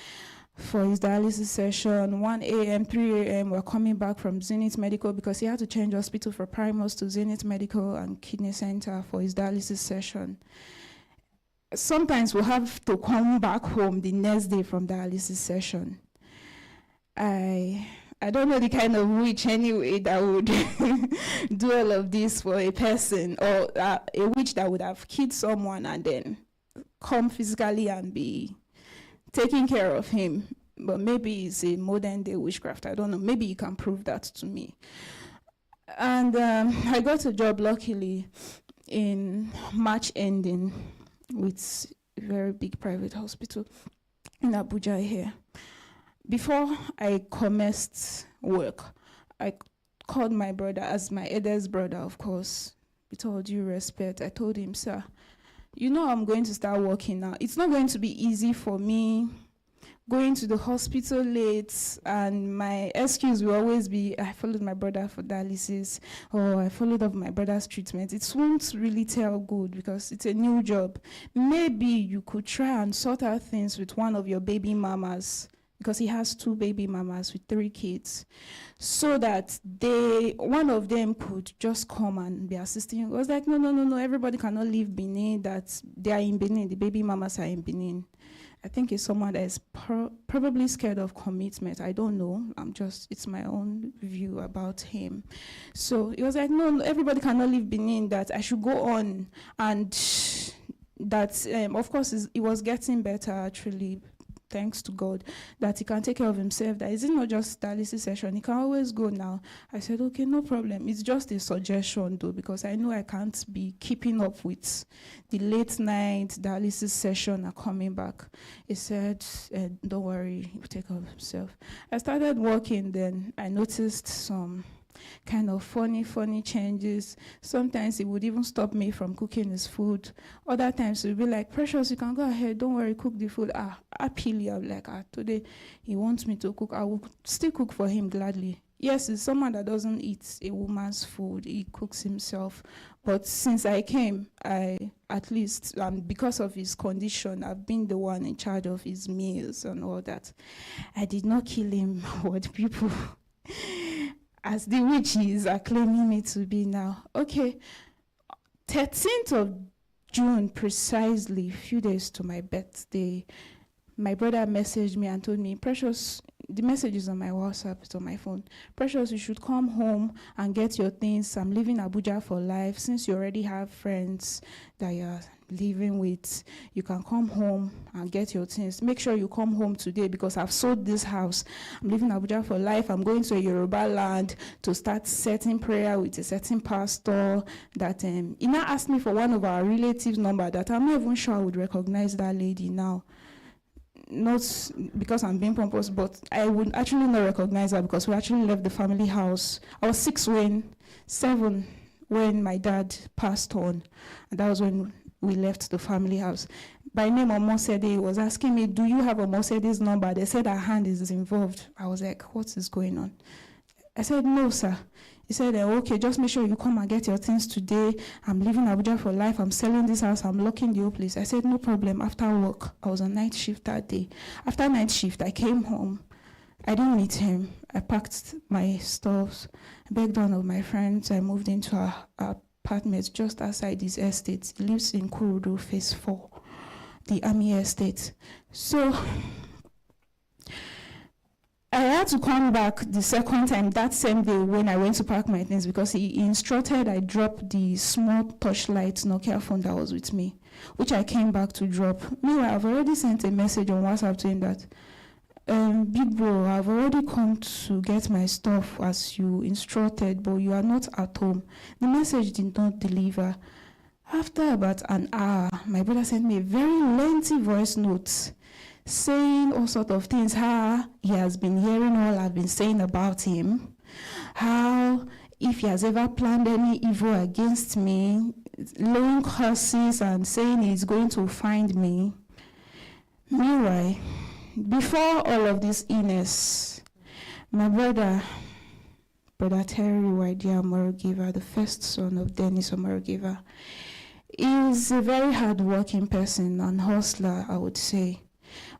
for his dialysis session. 1 a.m., 3 a.m., we're coming back from Zenith Medical because he had to change hospital from Primus to Zenith Medical and Kidney Center for his dialysis session. Sometimes we'll have to come back home the next day from dialysis session. I don't know the kind of witch anyway that would do all of this for a person, or a witch that would have killed someone and then come physically and be taking care of him. But maybe it's a modern day witchcraft. I don't know. Maybe you can prove that to me. And I got a job luckily in March ending with a very big private hospital in Abuja here. Before I commenced work, I called my brother, as my eldest brother, of course, with all due respect. I told him, sir, you know I'm going to start working now. It's not going to be easy for me going to the hospital late, and my excuse will always be, I followed my brother for dialysis, or I followed up my brother's treatment. It won't really tell good because it's a new job. Maybe you could try and sort out things with one of your baby mamas, because he has 2 baby mamas with 3 kids, so that one of them could just come and be assisting you. I was like, no, everybody cannot leave Benin, that they are in Benin, the baby mamas are in Benin. I think it's someone that is probably scared of commitment. I don't know. It's my own view about him. So it was like, no, everybody cannot leave Benin, that I should go on. And that, of course, it was getting better, actually, thanks to God, that he can take care of himself, that it's not just dialysis session, he can always go now. I said, okay, no problem. It's just a suggestion though, because I know I can't be keeping up with the late night dialysis session and coming back. He said, don't worry, he'll take care of himself. I started working, then I noticed some kind of funny changes. Sometimes he would even stop me from cooking his food. Other times he would be like, Precious, you can go ahead, don't worry, cook the food. Happily, I'm like, today he wants me to cook. I will still cook for him gladly. Yes, it's someone that doesn't eat a woman's food. He cooks himself. But since I came, at least because of his condition, I've been the one in charge of his meals and all that. I did not kill him, what people as the witches are claiming me to be now. Okay, 13th of June, precisely, a few days to my birthday, my brother messaged me and told me, Precious, the message is on my WhatsApp, it's on my phone. Precious, you should come home and get your things. I'm leaving Abuja for life. Since you already have friends that you're living with, you can come home and get your things. Make sure you come home today because I've sold this house. I'm leaving Abuja for life. I'm going to a Yoruba land to start setting prayer with a certain pastor that he now asked me for one of our relatives' number that I'm not even sure I would recognize that lady now. Not because I'm being pompous, but I would actually not recognize her because we actually left the family house. I was 7 when my dad passed on, and that was when we left the family house. By name Omosede was asking me, do you have Omosede's number? They said her hand is involved. I was like, what is going on? I said, no, sir. He said, okay, just make sure you come and get your things today. I'm leaving Abuja for life. I'm selling this house. I'm locking the whole place. I said, no problem. After work, I was on night shift that day. After night shift, I came home. I didn't meet him. I packed my stuff, begged one of my friends. I moved into our apartment just outside his estate. He lives in Kurudu, phase 4, the army estate. So I had to come back the second time that same day when I went to pack my things because he instructed I drop the small touchlight Nokia phone that was with me, which I came back to drop. Meanwhile, I've already sent a message on WhatsApp to him that, big bro, I've already come to get my stuff as you instructed, but you are not at home. The message did not deliver. After about an hour, my brother sent me a very lengthy voice note saying all sorts of things, how he has been hearing all I've been saying about him, how if he has ever planned any evil against me, laying curses and saying he's going to find me. Meanwhile, before all of this illness, My brother Terry Waidia Omorogiva, the first son of Dennis Omorogiva, is a very hard-working person and hustler, I would say.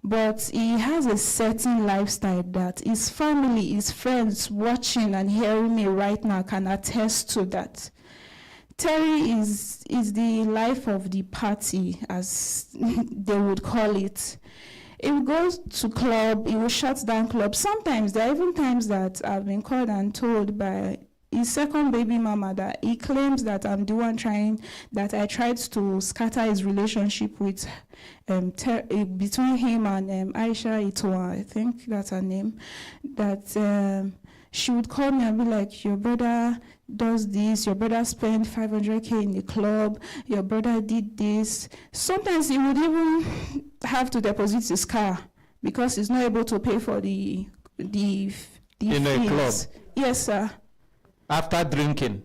But he has a certain lifestyle that his family, his friends watching and hearing me right now can attest to that. Terry is the life of the party, as they would call it. He will go to club, he will shut down clubs. Sometimes, there are even times that I've been called and told by his second baby mama that he claims that I'm the one that I tried to scatter his relationship with between him and Aisha Itoa, I think that's her name, that she would call me and be like, your brother does this, your brother spent 500K in the club, your brother did this. Sometimes he would even have to deposit his car because he's not able to pay for the in fees. A club? Yes, sir. After drinking?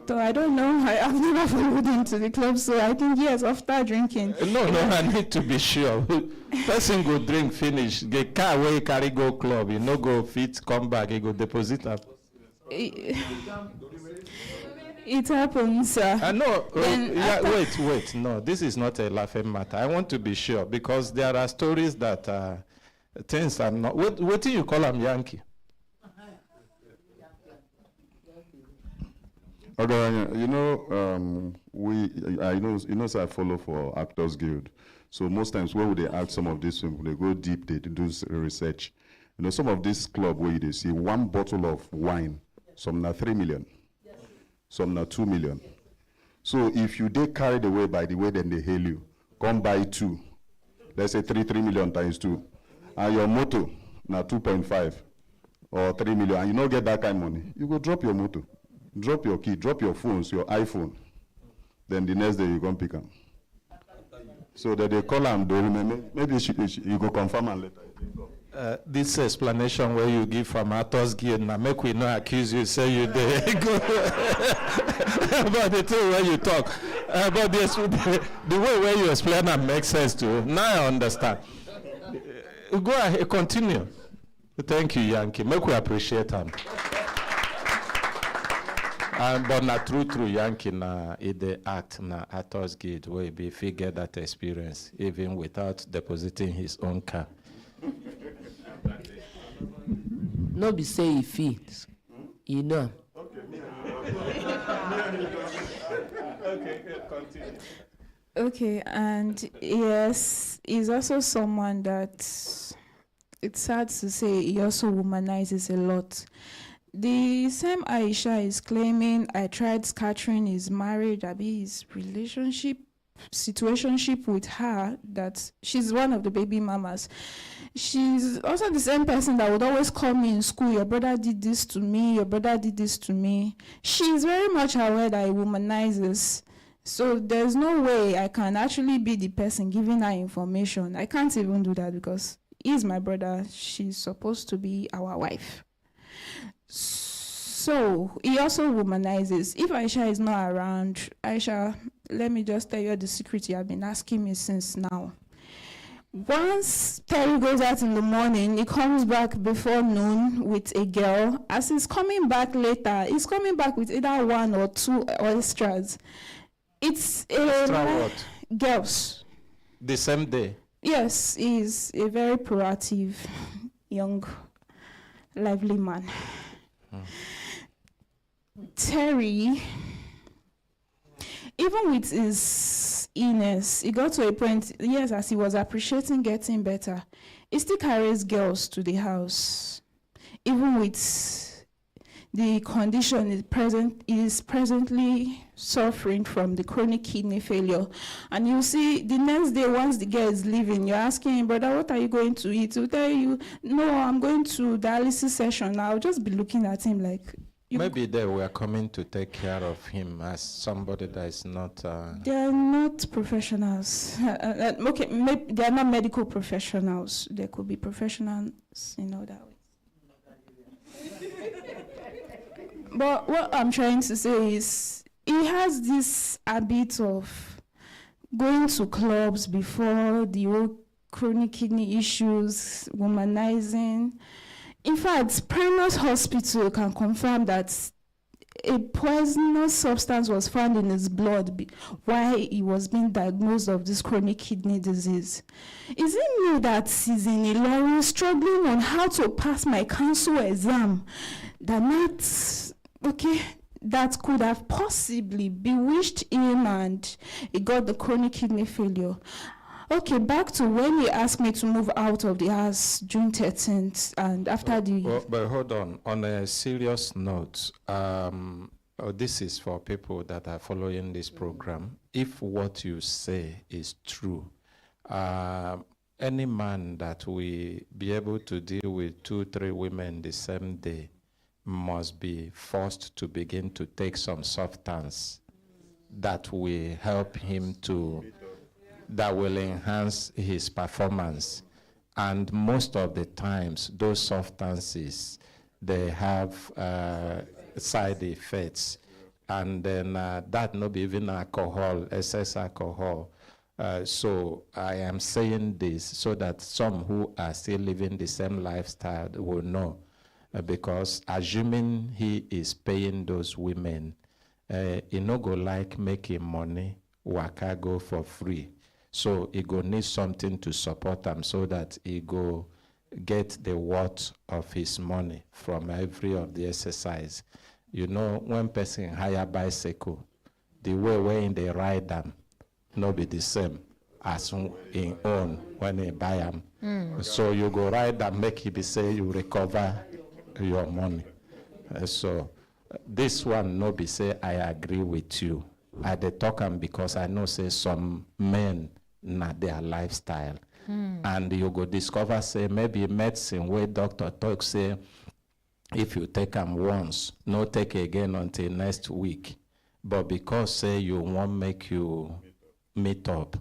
So I don't know. I've never followed him to the club, so I think yes, after drinking. No, I need to be sure. Person go drink, finish. The car where he carry go club, he no go fit, come back, he go deposit up. It happens, sir. No, wait. No, this is not a laughing matter. I want to be sure because there are stories that things are not. What do you call them, Yankee? You know, so I follow for Actors Guild. So most times when they act some of these things, they go deep, they do research. You know, some of this club where they see one bottle of wine, some na 3 million, some na 2 million. So if you get carried away by the way then they hail you, come buy 2. Let's say 3 million times 2. And your motor na 2.5 or 3 million, and you don't get that kind of money, you go drop your motor. Drop your key, drop your phones, your iPhone. Then the next day you come pick them. So that they call them, maybe you go confirm and later. This explanation where you give from Actors Guild, now make we not accuse you, say you there. But the thing where you talk, but the way where you explain that makes sense too. Now I understand. Go ahead, continue. Thank you, Yankee. Make we appreciate them. But na true Yankee na the act na Actors Guild where be figure that experience even without depositing his own car. No be say he feels, you know. Okay, continue. Okay, and yes, he's also someone that it's sad to say he also womanizes a lot. The same Aisha is claiming I tried scattering his marriage, his situationship with her, that she's one of the baby mamas. She's also the same person that would always call me in school, your brother did this to me, your brother did this to me. She's very much aware that he womanizes. So there's no way I can actually be the person giving her information. I can't even do that because he's my brother. She's supposed to be our wife. So he also womanizes. If Aisha is not around, Aisha, let me just tell you the secret you have been asking me since now. Once Terry goes out in the morning, he comes back before noon with a girl. As he's coming back later, he's coming back with either 1 or 2 extras. It's what? Girls. The same day? Yes, he's a very proactive, young, lively man. Terry, even with his illness, he got to a point, yes, as he was appreciating getting better, he still carries girls to the house. Even with the condition is presently suffering from the chronic kidney failure. And you see, the next day, once the girl is leaving, you're asking him, brother, what are you going to eat? He'll tell you, no, I'm going to dialysis session. I'll just be looking at him like, maybe they were coming to take care of him as somebody that is not... They're not professionals. Okay, maybe they're not medical professionals. They could be professionals in other ways. But what I'm trying to say is, he has this habit of going to clubs before the whole chronic kidney issues, womanizing. In fact, Primus Hospital can confirm that a poisonous substance was found in his blood while he was being diagnosed of this chronic kidney disease. Is it me that is in a lorry struggling on how to pass my council exam that could have possibly bewitched him and he got the chronic kidney failure? Okay, back to when he asked me to move out of the house June 13th and after But hold on. On a serious note, this is for people that are following this program. If what you say is true, any man that will be able to deal with 2-3 women the same day must be forced to begin to take some substance that will help him that will enhance his performance. And most of the times, those substances, they have side effects. And then that not be even alcohol, excess alcohol. So I am saying this so that some who are still living the same lifestyle will know. Because assuming he is paying those women, he no go like making money, waka go for free. So he go need something to support them so that he go get the worth of his money from every of the exercise. You know, when person hire bicycle, the way when they ride them no be the same as in own when they buy them. So you go ride them, make it be say you recover your money. So this one no be say I agree with you. I dey talk am because I know say some men na their lifestyle. And you go discover say maybe medicine where doctor talk say if you take them once, no take again until next week. But because say you want make you meet up,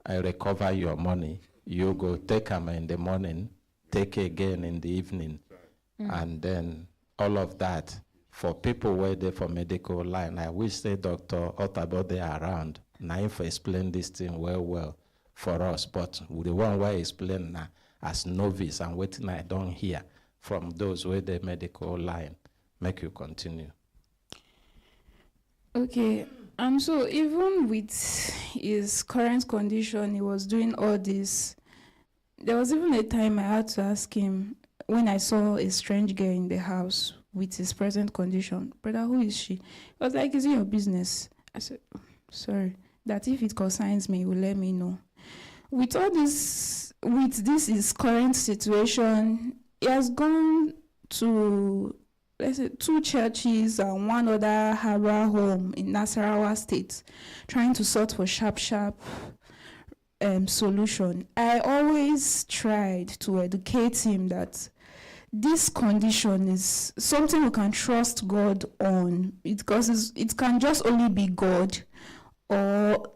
I recover your money, you go take them in the morning, take again in the evening. And then all of that for people where they for medical line. I wish say Dr. Otabo they around. Now if I explain this thing well for us, but the one where I explain now as novice and waiting I don't hear from those where the medical line. Make you continue. Okay, so even with his current condition, he was doing all this. There was even a time I had to ask him when I saw a strange girl in the house with his present condition. Brother, who is she? He was like, is it your business? I said, sorry, that if it concerns me, you will let me know. With all this, his current situation, he has gone to, let's say, 2 churches and 1 other harbor home in Nasarawa State, trying to sort for sharp solution. I always tried to educate him that this condition is something we can trust God on, because it can just only be God, or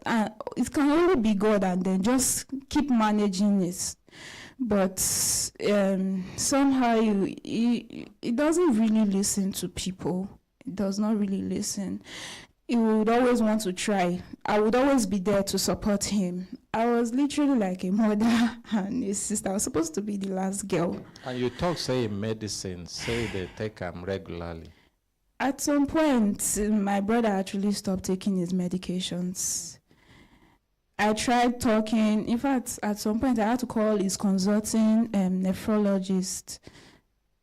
it can only be God and then just keep managing it. But somehow he doesn't really listen to people. He does not really listen. He would always want to try. I would always be there to support him. I was literally like a mother and a sister. I was supposed to be the last girl. And you talk, say, medicine, say they take them regularly. At some point, my brother actually stopped taking his medications. I tried talking. In fact, at some point, I had to call his consulting nephrologist.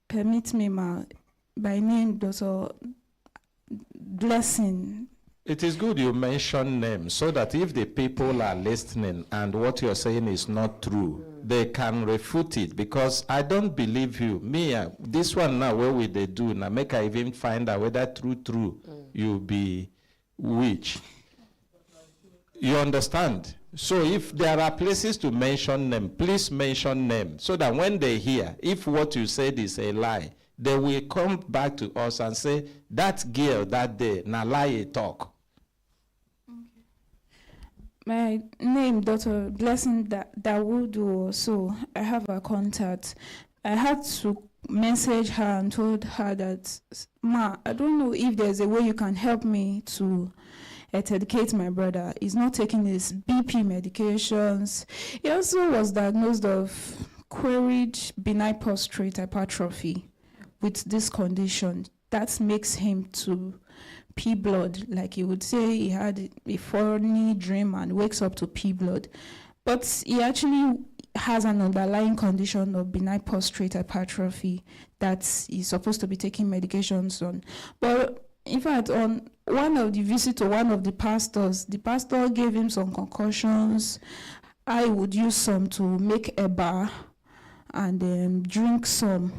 Permit me, ma, by name, Dr. Blessing. It is good you mention names so that if the people are listening and what you're saying is not true, they can refute it, because I don't believe you. Me, this one now, where will they do? Now make I even find out whether true, you be witch. You understand? So if there are places to mention them, please mention them so that when they hear, if what you said is a lie, they will come back to us and say, that girl that day, na lie talk. My name, Dr. Blessing Dawudu, so I have a contact. I had to message her and told her that, ma, I don't know if there's a way you can help me to educate my brother. He's not taking his BP medications. He also was diagnosed of queried benign prostrate hypertrophy with this condition. That makes him to pee blood. Like he would say he had a funny dream and wakes up to pee blood. But he actually has an underlying condition of benign prostrate hypertrophy that he's supposed to be taking medications on. But in fact, on one of the visits to one of the pastors, the pastor gave him some concoctions. I would use some to make a bar and drink some.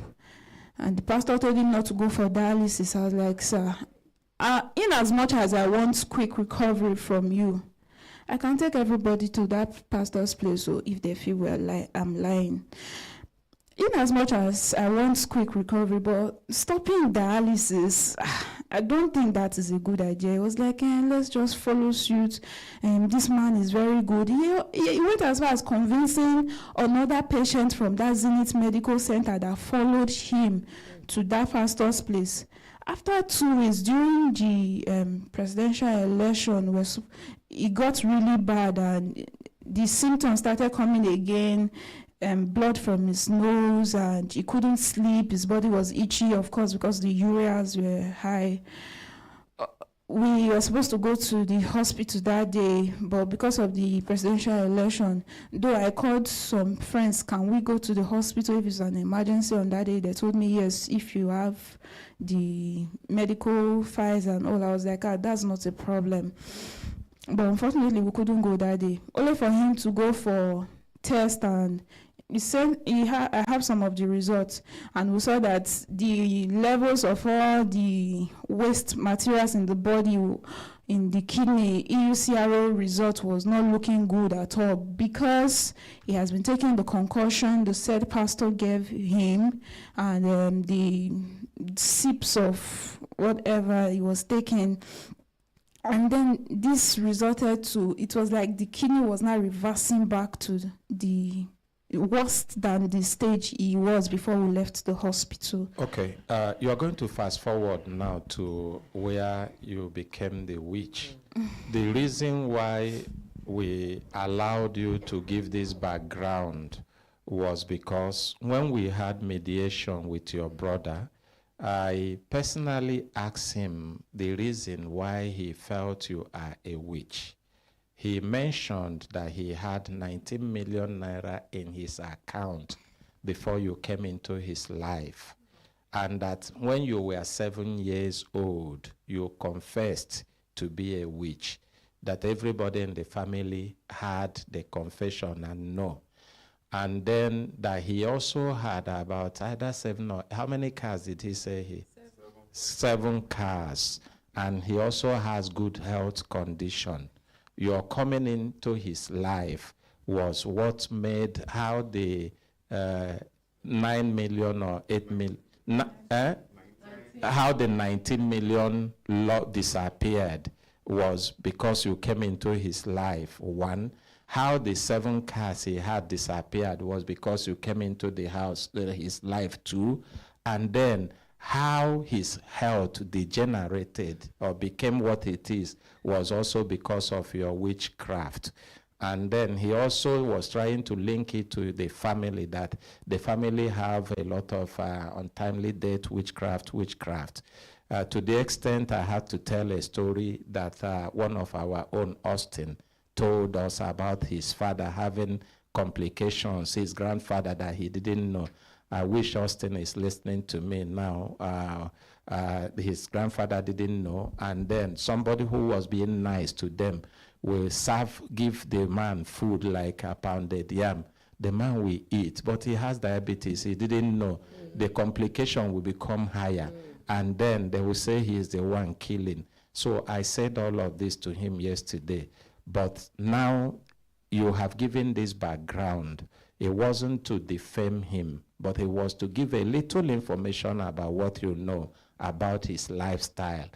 And the pastor told him not to go for dialysis. I was like, sir, in as much as I want quick recovery from you, I can take everybody to that pastor's place, so if they feel I'm lying. In as much as I want quick recovery, but stopping dialysis, I don't think that is a good idea. It was like, let's just follow suit. This man is very good. He went as far as convincing another patient from that Zenith Medical Center that followed him to that pastor's place. After 2 weeks, during the presidential election, it got really bad and the symptoms started coming again. Blood from his nose, and he couldn't sleep. His body was itchy, of course, because the ureas were high. We were supposed to go to the hospital that day, but because of the presidential election, though I called some friends, can we go to the hospital if it's an emergency on that day? They told me, yes, if you have the medical files and all. I was like, that's not a problem. But unfortunately, we couldn't go that day. Only for him to go for test, and he said I have some of the results, and we saw that the levels of all the waste materials in the body, in the kidney, EUCRO result was not looking good at all, because he has been taking the concussion the said pastor gave him, and the sips of whatever he was taking. And then this resulted to, it was like the kidney was now reversing back to the worse than the stage he was before we left the hospital. Okay, you are going to fast forward now to where you became the witch. The reason why we allowed you to give this background was because when we had mediation with your brother, I personally asked him the reason why he felt you are a witch. He mentioned that he had 19 million naira in his account before you came into his life, and that when you were 7 years old, you confessed to be a witch, that everybody in the family had the confession and no. And then that he also had about either 7 or, how many cars did he say he? 7 cars. And he also has good health condition. Your coming into his life was what made how the 9 million or 8 million, how the 19 million disappeared was because you came into his life, one. How the 7 cars he had disappeared was because you came into the house, his life too. And then how his health degenerated or became what it is was also because of your witchcraft. And then he also was trying to link it to the family, that the family have a lot of untimely death, witchcraft. To the extent I had to tell a story that one of our own, Austin, told us about his father having complications, his grandfather that he didn't know. I wish Austin is listening to me now. His grandfather didn't know, and then somebody who was being nice to them will give the man food like a pounded yam. The man will eat, but he has diabetes. He didn't know. The complication will become higher, and then they will say he is the one killing. So I said all of this to him yesterday. But now you have given this background. It wasn't to defame him, but it was to give a little information about what you know about his lifestyle.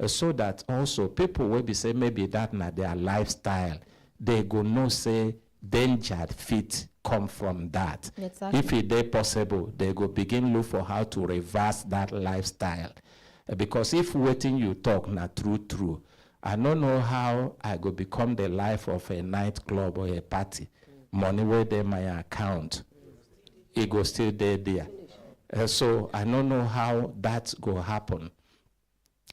So that also people will be saying maybe that not their lifestyle. They go no say danger fit come from that. Exactly. If it is possible, they go begin look for how to reverse that lifestyle. Because if waiting you talk not true, I don't know how I go become the life of a nightclub or a party. Money where they my account. it go still there. So I don't know how that go happen.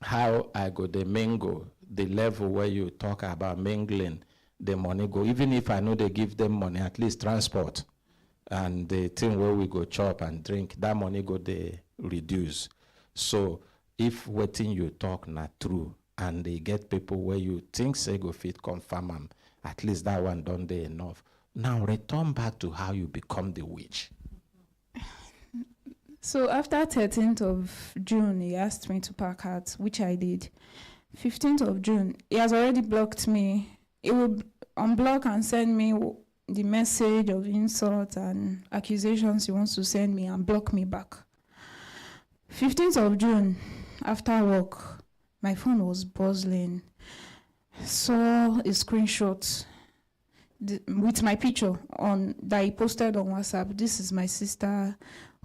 How I go the mingle, the level where you talk about mingling, the money go. Even if I know they give them money, at least transport, and the thing where we go chop and drink, that money go they reduce. So if waiting you talk not true, and they get people where you think say go fit confirm them, at least that one done there enough. Now return back to how you become the witch. So after 13th of June, he asked me to pack out, which I did. 15th of June, he has already blocked me. He will unblock and send me the message of insult and accusations he wants to send me and block me back. 15th of June, after work, my phone was buzzing. Saw a screenshot with my picture on that he posted on WhatsApp. This is my sister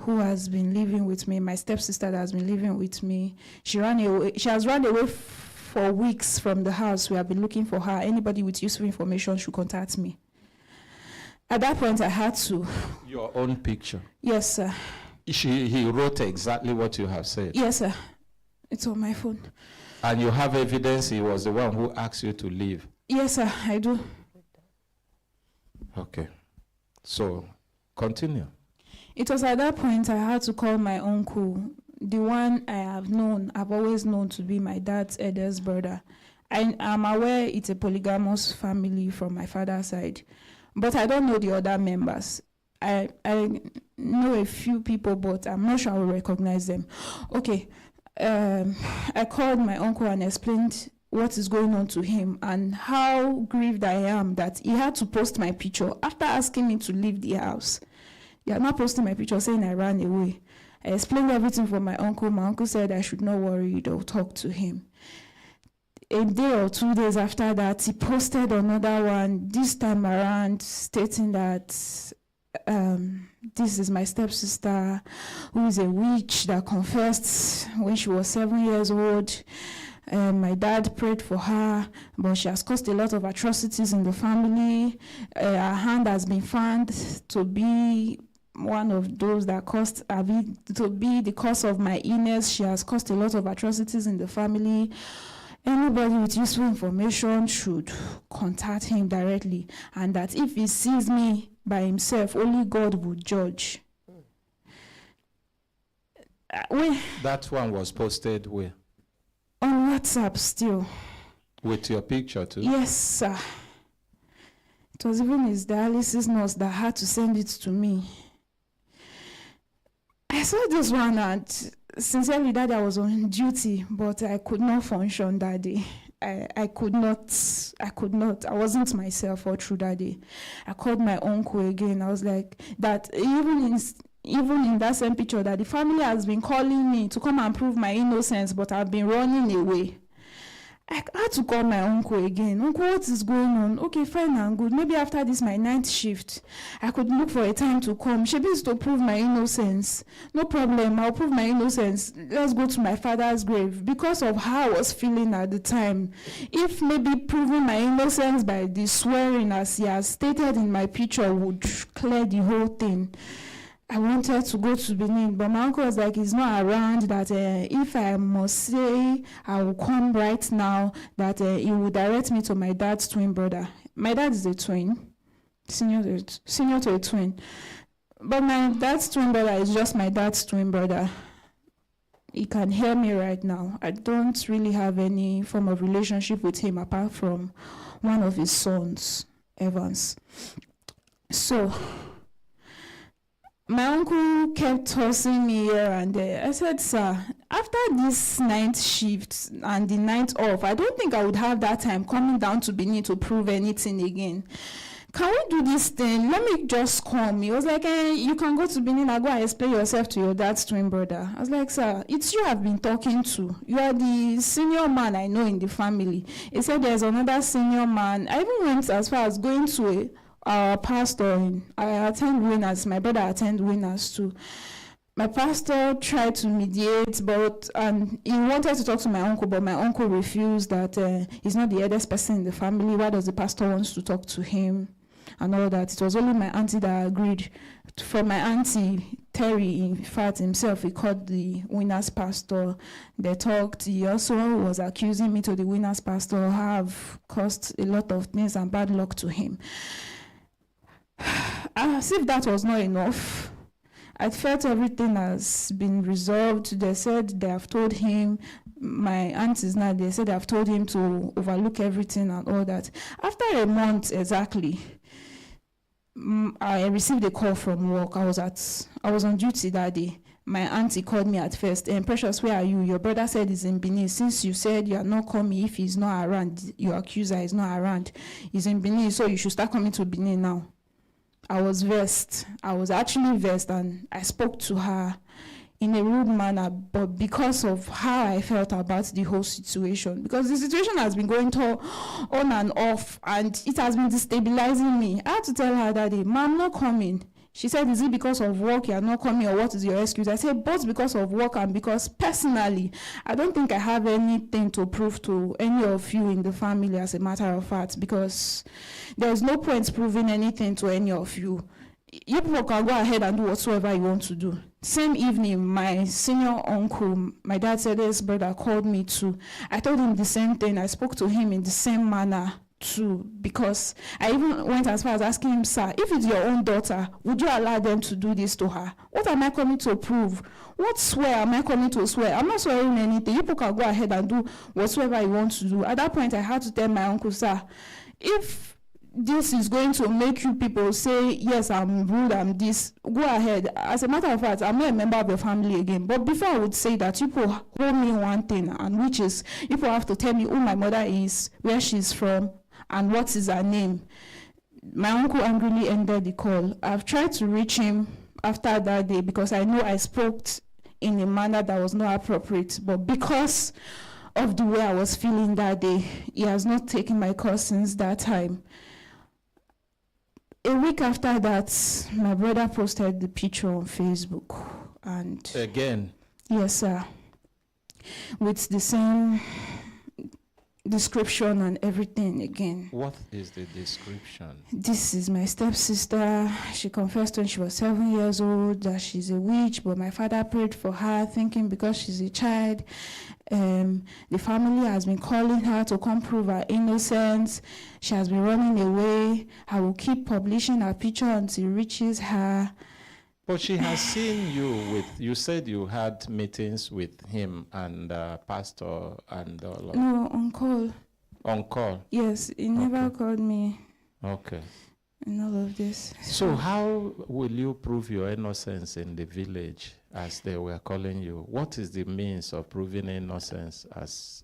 who has been living with me, my stepsister that has been living with me. She has run away for weeks from the house. We have been looking for her. Anybody with useful information should contact me. At that point, I had to. Your own picture? Yes, sir. He wrote exactly what you have said? Yes, sir. It's on my phone. And you have evidence he was the one who asked you to leave? Yes, sir, I do. Okay. So, continue. It was at that point I had to call my uncle, the one I've always known to be my dad's eldest brother. I'm aware it's a polygamous family from my father's side, but I don't know the other members. I know a few people, but I'm not sure I will recognize them. Okay, I called my uncle and explained what is going on to him and how grieved I am that he had to post my picture after asking me to leave the house. He had not posted my picture saying I ran away. I explained everything for my uncle. My uncle said I should not worry, they'll talk to him. A day or 2 days after that, he posted another one, this time around, stating that this is my stepsister who is a witch that confessed when she was 7 years old. My dad prayed for her, but she has caused a lot of atrocities in the family. Her hand has been found to be one of those that to be the cause of my illness. She has caused a lot of atrocities in the family. Anybody with useful information should contact him directly, and that if he sees me by himself, only God will judge. That one was posted where? On WhatsApp still. With your picture too? Yes, sir. It was even his dialysis nurse that had to send it to me. I saw this one and sincerely that I was on duty, but I could not function that day. I could not. I wasn't myself all through that day. I called my uncle again. I was like, that even in that same picture, that the family has been calling me to come and prove my innocence, but I've been running away. I had to call my uncle again. Uncle, what is going on? Okay, fine and good. Maybe after this, my night shift, I could look for a time to come. She needs to prove my innocence. No problem, I'll prove my innocence. Let's go to my father's grave. Because of how I was feeling at the time, if maybe proving my innocence by the swearing as he has stated in my picture would clear the whole thing, I wanted to go to Benin, but my uncle was like, he's not around, that if I must say I will come right now, that he will direct me to my dad's twin brother. My dad is a twin, senior to a twin. But my dad's twin brother is just my dad's twin brother. He can hear me right now. I don't really have any form of relationship with him apart from one of his sons, Evans. So my uncle kept tossing me here and there. I said, sir, after this night shift and the night off, I don't think I would have that time coming down to Benin to prove anything again. Can we do this thing? Let me just come. He was like, you can go to Benin and go and explain yourself to your dad's twin brother. I was like, sir, it's you I've been talking to. You are the senior man I know in the family. He said there's another senior man. I even went as far as going to our pastor. I attend winners. My brother attend winners too. My pastor tried to mediate, and he wanted to talk to my uncle, but my uncle refused, that he's not the eldest person in the family. Why does the pastor want to talk to him? and all that. It was only my auntie that agreed. From my auntie, Terry, in fact, himself, he called the winner's pastor. They talked. He also was accusing me to the winner's pastor have caused a lot of things and bad luck to him. As if that was not enough, I felt everything has been resolved. They said they have told him, my aunties now, they said they have told him to overlook everything and all that. After a month exactly, I received a call from work. I was on duty that day. My auntie called me at first. And Precious, where are you? Your brother said he's in Benin. Since you said you are not coming, if he's not around, your accuser is not around. He's in Benin, so you should start coming to Benin now. I was vexed. I was actually vexed, and I spoke to her in a rude manner, but because of how I felt about the whole situation, because the situation has been going on and off, and it has been destabilizing me. I had to tell her that day, "Ma, I'm not coming." She said, "Is it because of work you're not coming, or what is your excuse?" I said, "Both because of work and because personally, I don't think I have anything to prove to any of you in the family, as a matter of fact, because there's no point proving anything to any of you. You people can go ahead and do whatsoever you want to do." Same evening, my senior uncle, my dad's eldest brother, called me too. I told him the same thing. I spoke to him in the same manner too, because I even went as far as asking him, "Sir, if it's your own daughter, would you allow them to do this to her? What am I coming to prove? What swear am I coming to swear? I'm not swearing anything. You people can go ahead and do whatsoever you want to do." At that point, I had to tell my uncle, "Sir, if this is going to make you people say, yes, I'm rude, I'm this, go ahead. As a matter of fact, I'm not a member of your family again. But before I would say that, you people hold me one thing, and which is, you people have to tell me who my mother is, where she's from, and what is her name." My uncle angrily ended the call. I've tried to reach him after that day because I know I spoke in a manner that was not appropriate. But because of the way I was feeling that day, he has not taken my call since that time. A week after that, my brother posted the picture on Facebook. And again? Yes, sir. With the same description and everything again. What is the description? "This is my stepsister. She confessed when she was 7 years old that she's a witch, but my father prayed for her, thinking because she's a child, the family has been calling her to come prove her innocence. She has been running away. I will keep publishing her picture until it reaches her." But she has seen you with, you said you had meetings with him and pastor and all of. No, on call. On call? Yes, he never called me. Okay. In all of this. So how will you prove your innocence in the village as they were calling you? What is the means of proving innocence as?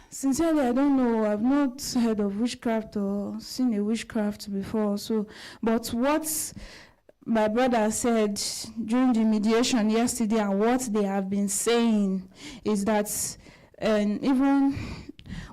Sincerely, I don't know. I've not heard of witchcraft or seen a witchcraft before. So, but what my brother said during the mediation yesterday, and what they have been saying, is that even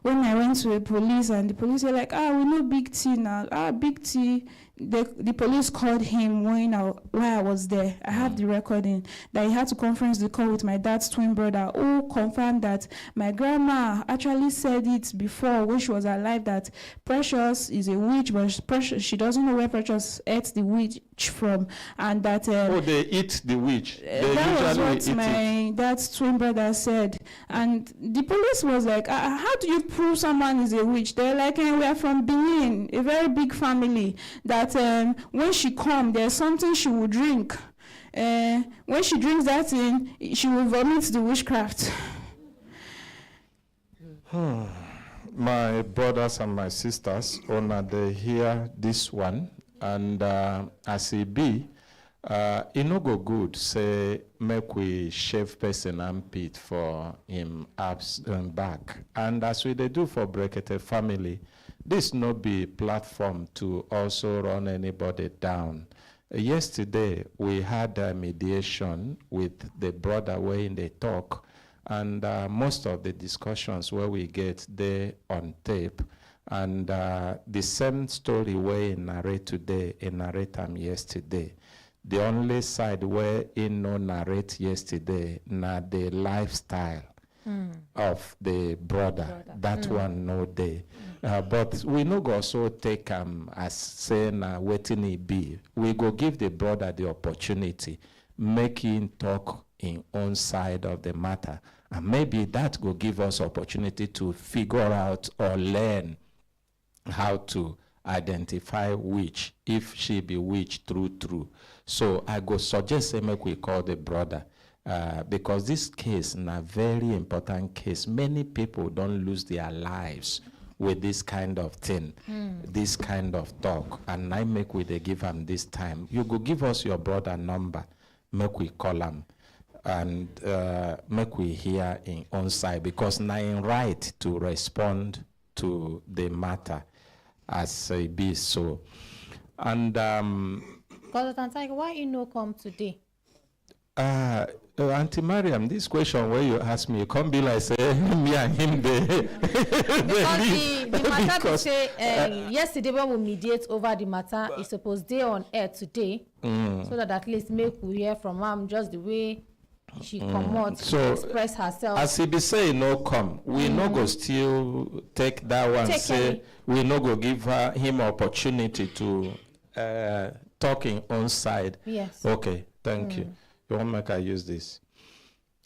when I went to the police, and the police were like, "We know Big T now. Big T." The police called him while I was there. I have the recording that he had to conference the call with my dad's twin brother, who confirmed that my grandma actually said it before when she was alive, that Precious is a witch, but she doesn't know where Precious ate the witch from, and that they eat the witch. That was what my dad's twin brother said. And the police was like, "How do you prove someone is a witch?" They're like, "We are from Benin, a very big family, that when she comes, there's something she will drink. When she drinks that thing, she will vomit the witchcraft." My brothers and my sisters, they hear this one, and as it be, it no go good say make we shave person armpit for him abs and back. And as we they do for Brekete family, this no be platform to also run anybody down. Yesterday we had a mediation with the brother where in the talk, and most of the discussions where we get there on tape, and the same story where he narrate today, he narrate them yesterday. The only side where he no narrate yesterday, na the lifestyle. of the brother. That one no day. But we no go also take as saying waiting it be. We go give the brother the opportunity, make him talk in own side of the matter. And maybe that will give us opportunity to figure out or learn how to identify which, if she be which true. So I go suggest make we call the brother. Because this case is a very important case. Many people don't lose their lives with this kind of thing, this kind of talk. And I make we they give him this time. You go give us your brother number, make we call him, and make we hear in on side, because now in right to respond to the matter as it be so. And Consultant, why you no come today? Auntie Mariam, this question where you ask me, come be like say me and him there. Because the matter to say yesterday when we mediate over the matter, it's supposed to be on air today, so that at least make we hear from him just the way she come out to express herself. As he be say no come, we no go still take that one. Say we no go give him opportunity to talking on side. Yes. Okay, thank you. You want make I use this?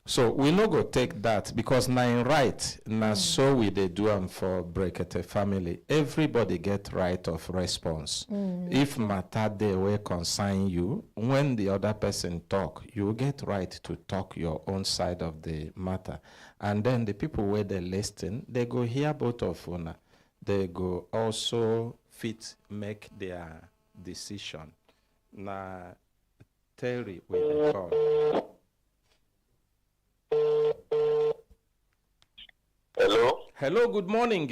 So we no go take that, because now in right, now so we they do them for Brekete family. Everybody get right of response. If matter they will consign you, when the other person talk, you get right to talk your own side of the matter. And then the people where they listen, they go hear both of una. They go also fit make their decision. Now Terry will they call. Hello? Hello, good morning.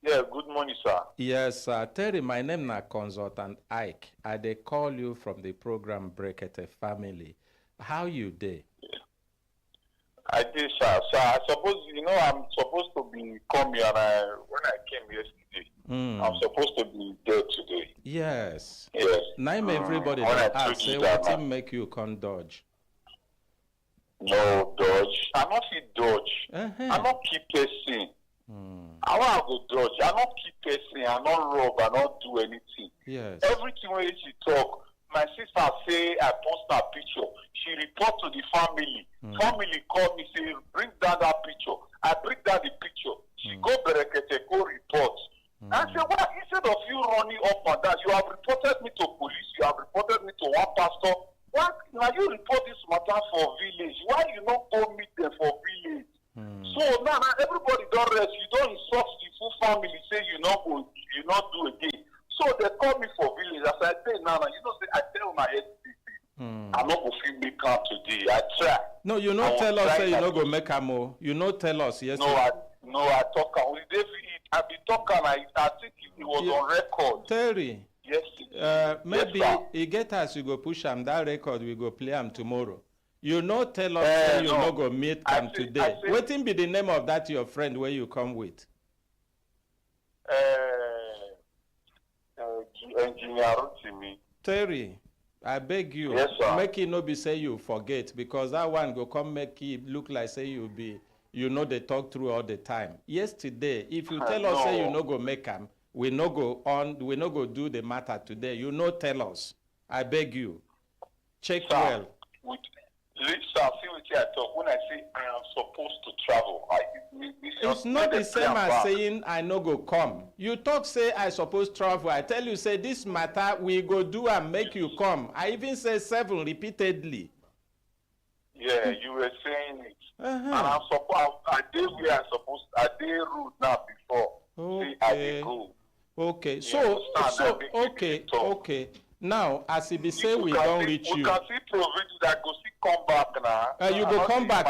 Yeah, good morning, sir. Yes, Terry, my name is Consultant Ike. I they call you from the program Brekete Family. How you day? I did, sir. Sir, I suppose, I'm supposed to be coming, and when I came yesterday, I'm supposed to be there today. Yes. Yes. Name everybody when that I ask, say that, what make you come dodge? No, dodge. I not fit dodge. I not keep person. I want to go dodge. I not keep person. I not rob. I not do anything. Yes. Everything where she talk, my sister say I post her picture. She report to the family. Family call me, say bring down that picture. I bring down the picture. She go Brekete, go report. I say, well, instead of you running up and down, you have reported me to police. You have reported me to one pastor. Why now you report this matter for village? Why you not go meet them for village? So now everybody don't rest. You don't insult the full family. Say you not go, you not do again. So they call me for village. As I say now, say I tell my head. I'm not going to make out today. I try. No, you not tell us say you not go make a more. You not tell us yes. No, I talk. I be talking. I think it was on record. Terry. Yes. Maybe he get us, you go push him that record, we go play him tomorrow. You no tell us say you no go meet him today. What be the name of that your friend where you come with? Engineer Rotimi. Terry, I beg you, make it no be say you forget, because that one go come make it look like say you be, they talk through all the time. Yesterday, if you tell us say you no go make him, we no go do the matter today. You no tell us. I beg you. Check well. Listen, see what I talk. When I say I am supposed to travel, it's not the same as saying I no go come. You talk say I suppose travel. I tell you say this matter we go do and make you come. I even say 7 repeatedly. Yeah, you were saying it. And I'm supposed. I did where I supposed. I did route now before. Okay. See, I did go. Okay. So okay. Now, as it be say we don't reach you. We can see provision that go see come back now. You go come back.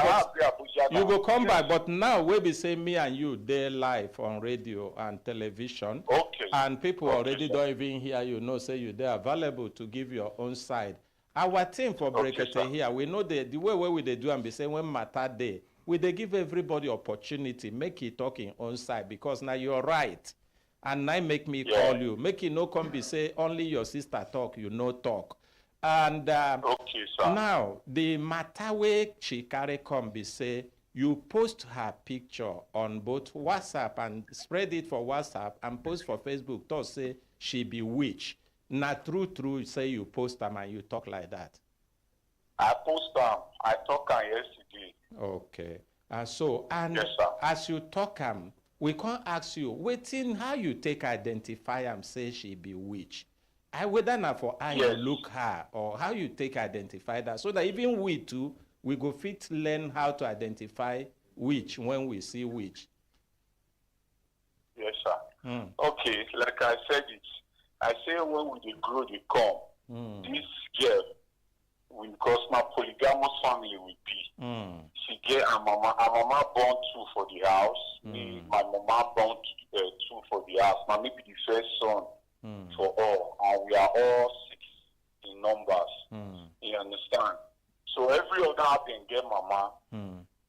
You go come back. But now we be say me and you they live on radio and television. Okay. And people already don't even hear you. Say you they are available to give your own side. Our team for Brekete here, we know the way we they do and be saying when matter day, we they give everybody opportunity, make it talking on side, because now you're right. And now make me call you. Make it no come be say only your sister talk, you no talk. And okay, sir. Now the matter way she carry come be say you post her picture on both WhatsApp and spread it for WhatsApp and post for Facebook to say she be witch. Not true, say you post them and you talk like that. I post them. I talk them yesterday. Okay. So, and yes, sir. As you talk we can't ask you, waiting how you take identify and say she be witch. I whether not for how you look her or how you take identify that, so that even we too, we go fit learn how to identify witch when we see witch. Yes, sir. Okay, like I said it, I say when we grow, they come. This girl, because my polygamous family will be. She get her mama born 2 for the house. Me, my mama born 2 for the house. Now maybe the first son for all, and we are all 6 in numbers. You understand? So every other house can get mama.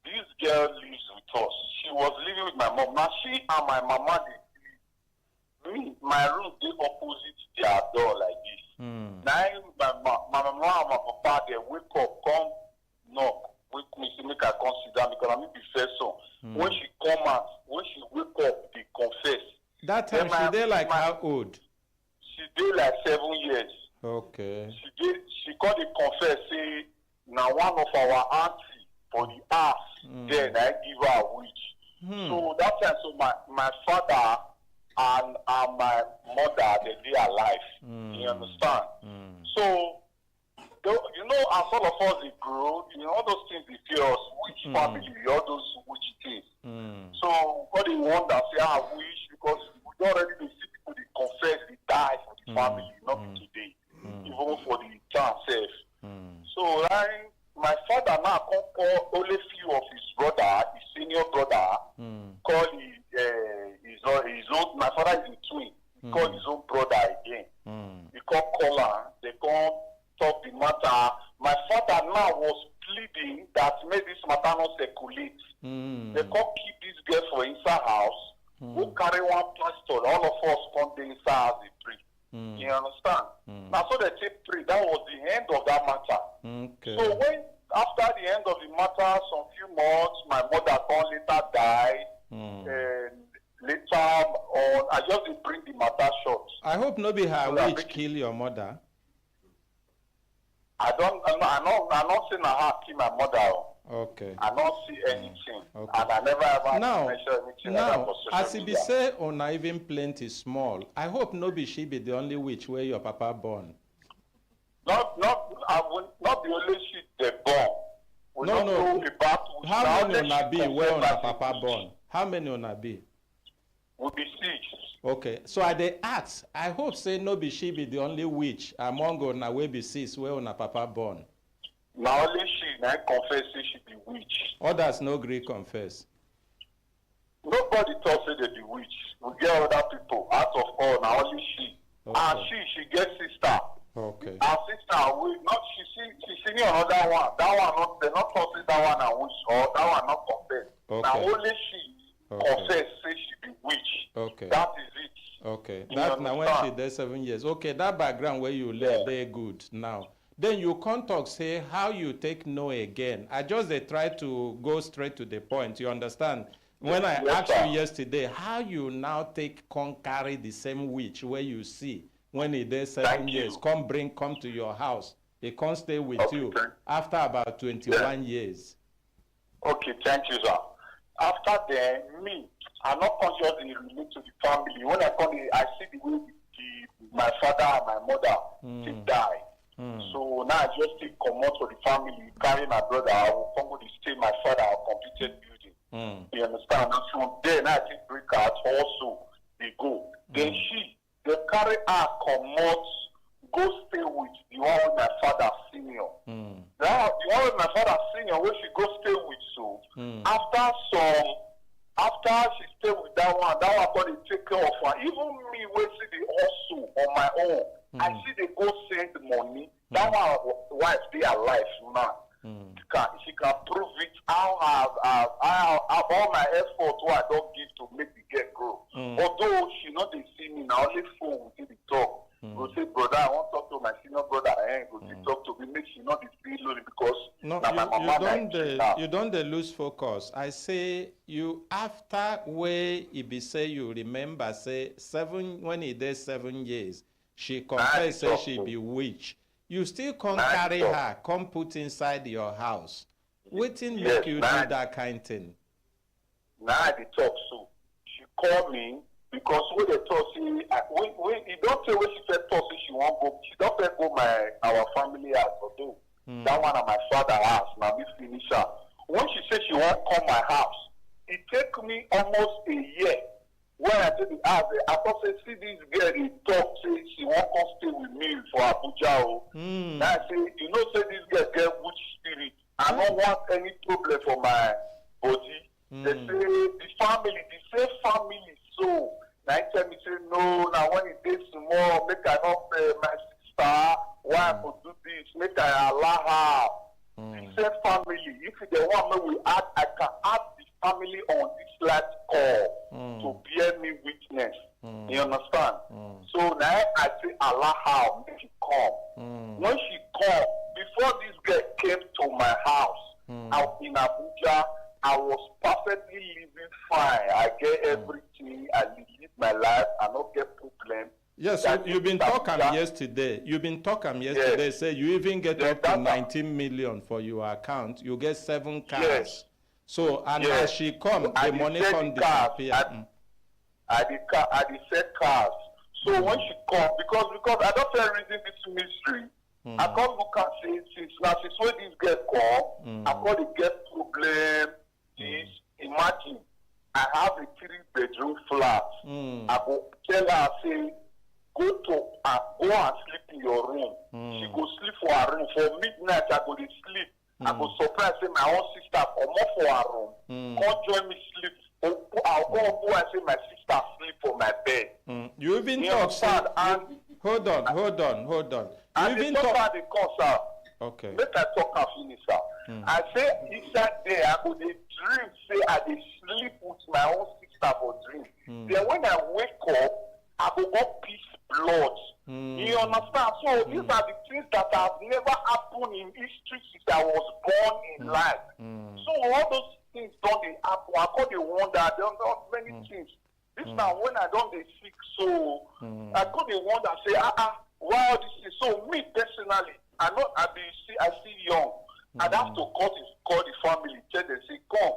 This girl lives with us. She was living with my mom. Now she and my mama, me, my room, they opposite their door like this. Now my mama and my papa, they wake up, come knock, wake me, say make I consider because I'm the first son. When she come out, when she wake up, they confess. That time she did like how old? She did like 7 years. Okay. She called it confess, say now one of our auntie for the house, then I give her a witch. So that time, so my father and my mother, they alive. You understand? So, you know, as all of us they grow, you know, all those things they fear us, which family, all those witch things. So, what they wonder, say, wish, because we don't already see people they confess, they die for the family, not today, even for the town self. So, my father now can call only few of his brother, his senior brother, call his own, my father is a twin, call his own brother again. He call her, they come talk the matter. My father now was pleading that made this matter not circulate. They come keep this girl for inside house, who carry one pastor, all of us come there inside house and pray. You understand? Now so they take pray, that was the end of that matter. Okay. So when after the end of the matter, some few months, my mother come later die. And later on, I just didn't bring the matter short. I hope nobody her witch kill your mother. I'm not saying I have kill my mother. Okay. I don't see anything. Okay. And I never ever mention anything like that now, for as social it be media. say on even plenty small, I hope nobody she be the only witch where your papa born. Not the only shit they born. We No. know about How many now on be where on papa born? How many on be? will be 6. Okay, so I dey ask. I hope say no be she be the only witch among una wey be 6 where una papa born. Now only she now confess say she be witch. Others no gree confess. Nobody thought say they be witch. We get other people out of all. Now only she. Okay. And she get sister. Okay. Our sister, we not she senior another one. That one not they not talk say that one and witch or that one not confess. Okay. Now only she confess say she be witch. Okay. That is it. Okay. You That now when she understand? dey 7 years. Okay, that background where you left dey good now. Then you can't talk say how you take no again. I just dey try to go straight to the point. You understand? When I asked you yesterday, how you now take carry the same witch where you see when he dey 7 years, come to your house. He can't stay with you after about 21 years. Okay, thank you, sir. After then, me, I'm not consciously relate to the family. When I come here, I see the way my father and my mother they die. So now I just take command for the family, carry my brother, I will come with the stay my father, I completed building. You understand? And from there, now I take break out also, they go. Then they carry her command, go stay with the one with my father senior. Now, the one with my father senior, where she go stay with, so after she stay with that one going to take care of her. Even me, we see the also on my own. I see they go send money. That one wife they alive now. She can prove it. How all my effort what I don't give to make the girl grow. Although she not they see me now, only phone we the talk. Go say, brother, I want to talk to my senior brother. Go say, talk to me, make she not be feel lonely because you don't lose focus. I say you after where he be say you remember say when he did 7 years, she confess say she be witch. You still can't carry her, come put inside your house. Waiting make you do that kind thing. Now I talk so. She called me because when they talk, see, when you don't say when she said talk, she won't go. She don't let go our family house or do. That one at my father's house. Now we finish her. When she said she won't come my house, it take me almost a year. When I did the house, I thought say see this girl he talk say she won't come stay with me for Abuja. Now I say you know say this girl get witch spirit. I don't want any problem for my body. They say the same family. So now I tell me say no. Now when it is small, make I not pay my sister. Why I could do this? Make I allow her. The same family. If they want me, I can add the family on this last call to bear me witness. You understand? So now I say allow her, make she come. When she come, before this girl came to my house out in Abuja, I was perfectly living fine. I get everything. I live my life. I don't get problem. Yes, you've been talking yesterday. Yes. Say you even get up to 19 million for your account. You get 7 cars. Yes. So as she come, the money can disappear. I said cars. So when she come, because I don't feel reading this mystery. I can't look and say since when this girl come, I call it get problem. Imagine I have a 3-bedroom flat. I go tell her say go and sleep in your room. She go sleep for her room. For midnight I go to sleep. I go surprise say my own sister come up for her room. Come join me sleep. I'll go and say my sister sleep for my bed. You even talk say hold on. You even talk the concert. Okay. Make I talk and finish her. I say inside there I go dey dream say I dey sleep with my own sister for dream. Then when I wake up, I go go piss blood. You understand? So these are the things that have never happened in history since I was born in life. So all those things don't dey happen. I go dey wonder. There are many things. This now when I don't dey sick, so I go dey wonder. Say why all this is so me personally. I see young. I'd have to call the family, tell them, say, come.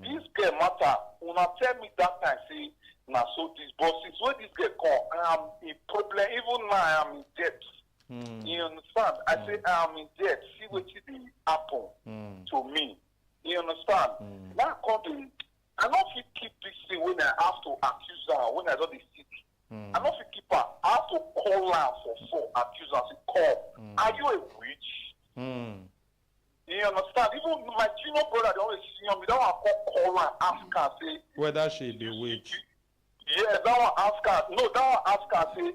This girl matter. When I tell me that time, say, now so this boss is when this girl come, I am in problem. Even now I am in debt. You understand? I say I am in debt. See what it happen to me. You understand? Now I don't feel keep this thing when I have to accuse her, when I don't sick. I don't feel keep her. I have to call her for accuse her. Say, come. Are you a witch? You understand? Even my junior brother, they always see me. That one call her, ask her, say whether she be witch. Yeah, that one ask her. No, that one ask her, say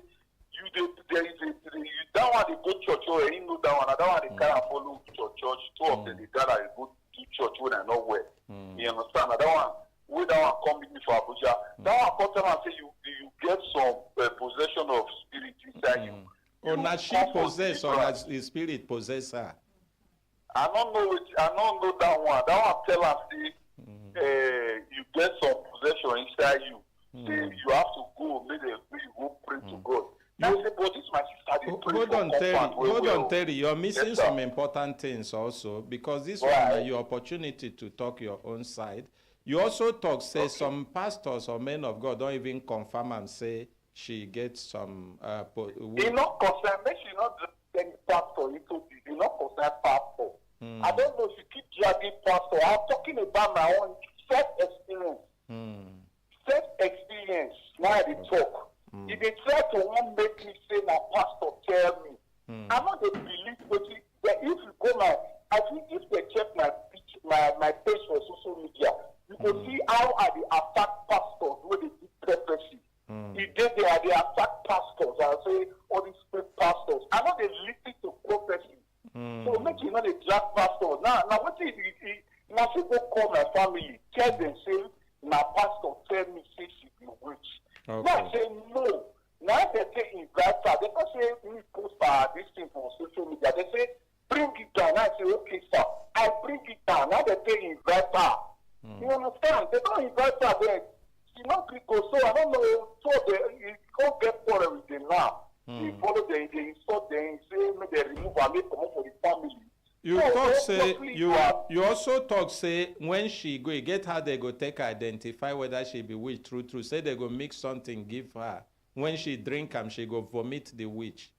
that one they go church. Oh, he know that one. That one they carry follow church. 2 of them they gather they go to church when I know where. You understand? That one. When that one come with me for Abuja, that one come tell me and say you get some possession of spirit inside you. Or now she possess or as the spirit possess her. I don't know that one. That one tell us you get some possession inside you. Say you have to go, maybe you go pray to God. But this my sister. Hold on, Terry. You're missing some important things also because this one is your opportunity to talk your own side. You also talk, say some pastors or men of God don't even confirm and say she gets some. It's not concerned. Make she not any pastor into this. It's not concerned pastor. I don't know if you keep dragging pastor. I'm talking about my own self-experience. Self-experience. Now they talk. If they try to make me say my pastor tell me, I'm not a belief. But if you go now, I think if they check my page for social media, you can see how I attack pastors when they do prophecy. If they attack pastors, I say all these pastors. I know they listen to prophecy. So make you know they drag pastors. Now what if now people call my family, tell them say my pastor tell me say she be witch. Okay. Now I say no. Now they say invite her. They don't say me post this thing for social media. They say bring it down. I say okay sir. I they pay invite her. You understand? They don't invite her then. She not go. So I don't know. So they can't get quarrel with them now. They follow them, they insult them, say they remove her, make come for the family. You so talk say you also talk say when she go get her they go take her identify whether she be witch true. Say they go mix something give her. When she drink am she go vomit the witch.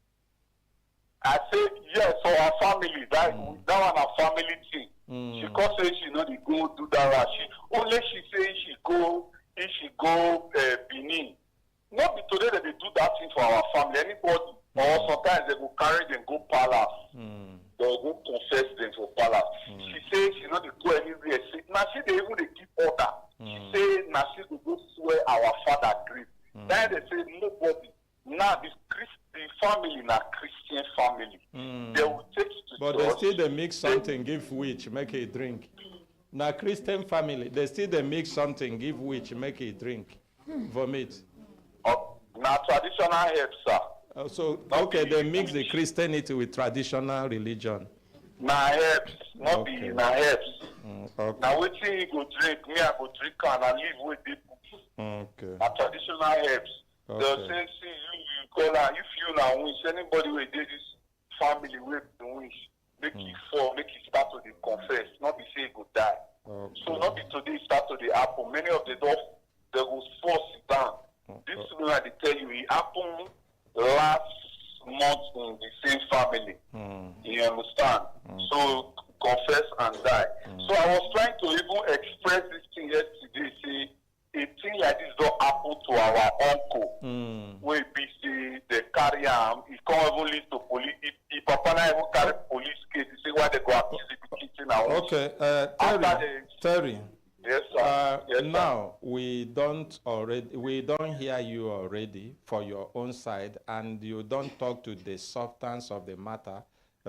I said yes, so her family that one her family thing. She come say she know they go do that. She say she go Benin. Not be today that they do that thing for our family. Anybody or sometimes they go carry them go palace. They go confess them for palace. She say she know they go anywhere. Now she they even they give order. She say now she go swear our father grief. Then they say nobody. Now the family na Christian family. They will take it to but church. They still they mix something, give witch, make it drink. Now Christian family, they still they mix something, give witch, make it drink. Vomit. Now traditional herbs, sir. So okay, they mix the Christianity with traditional religion. Na herbs, not be na herbs. Okay. Now wetin you go drink, me I go drink and I live with people. Okay. Na traditional herbs. Okay. They'll say, see, you call her, if you now wish, anybody will do this family will wish. Make it fall, make it start to the confess, not be say it go die. Okay. So not be today start to the happen. Many of the dogs, they will force it down. This thing I tell you, it happened last month in the same family. You understand? So confess and die. So I was trying to even express this thing yesterday, say, a thing like this don't happen to our uncle. Where be say they carry him, he can't even lead to police. If Papa na even carry police case, he say why they go accuse the kitchen now. Okay, Terry. Yes, sir. Yes, now we don't hear you already for your own side, and you don't talk to the substance of the matter.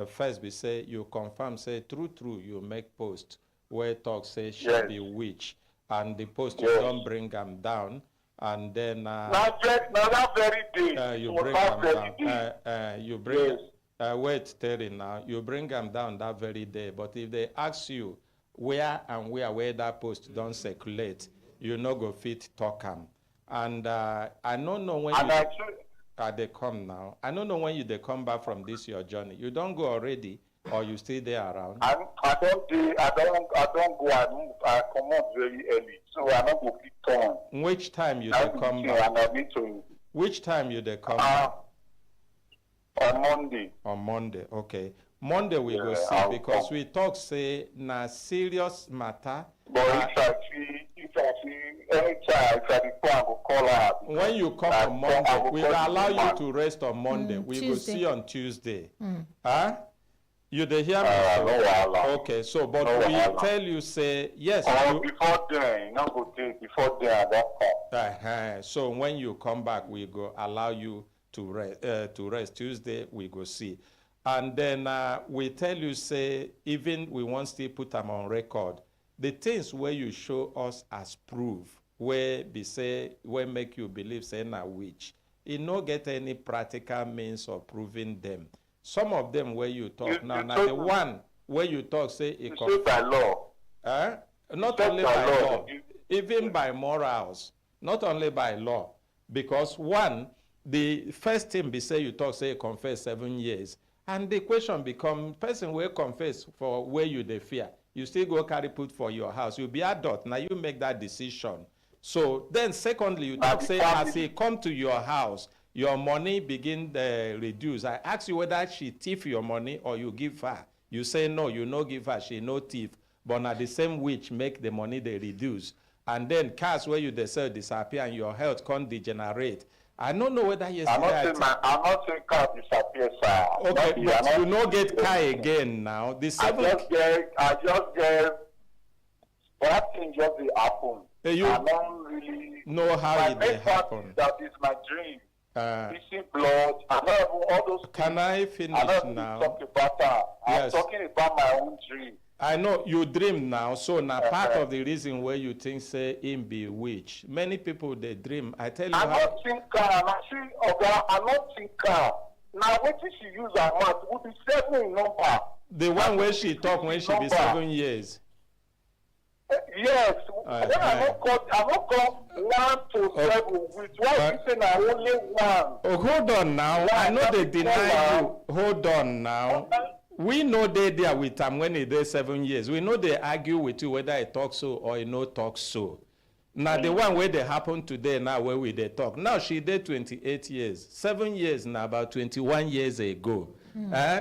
First, we say you confirm, say true, you make post where talk say she be witch. And the post you don't bring them down, and then that very day you bring them down. You bring wait, Terry. Now you bring them down that very day. But if they ask you where that post don't circulate, you no go fit talk them. And I don't know when they come now. I don't know when they come back from this your journey. You don't go already. Or you stay there around? I don't go. I come up very early, so I don't go fit on. Which time you they come back? Which time you they come back? On Monday. On Monday, okay. Monday we go see because we talk say na serious matter. But if I see anytime, if I go call her. When you come on Monday, we will allow you to rest on Monday. We will see on Tuesday. You dey hear me? Okay, so but we tell you say yes. Before then, not go take before then at that time. So when you come back, we go allow you to rest. Tuesday we go see, and then we tell you say even we want still put them on record. The things where you show us as proof, where be say where make you believe say na witch, it no get any practical means of proving them. Some of them where you talk now the one where you talk say it comes by law. Not only by law, even by morals, not only by law. Because one, the first thing be say you talk say you confess 7 years. And the question become person will confess for where you dey fear. You still go carry put for your house. You be adult. Now you make that decision. So then secondly, you talk say as he come to your house, your money begin reduce. I ask you whether she thief your money or you give her. You say no, you no give her, she no thief. But now the same witch make the money they reduce. And then cars where you they sell disappear and your health can't degenerate. I don't know whether yesterday. I'm not saying car disappear, sir. Okay, but you no get car again now. The seven. I just get that thing just happen. You I don't really know how it happen. That is my dream. Missing blood, all those things. Can I finish now? Talk about that. I'm talking about my own dream. I know you dream now, so now part of the reason where you think say him be witch. Many people they dream. I tell you. I'm not thinker. I'm not thinker. Now what did she use her mouth? Would be 7 in number. The one where she talk when she be 7 years. Yes. When I don't call 1 to 7 with why you say I only 1. Oh, hold on now. I know they deny you. Hold on now. We know they there with him when he did 7 years. We know they argue with you whether he talk so or he no talk so. Now the one where they happen today now where we they talk. Now she did 28 years. 7 years now, about 21 years ago.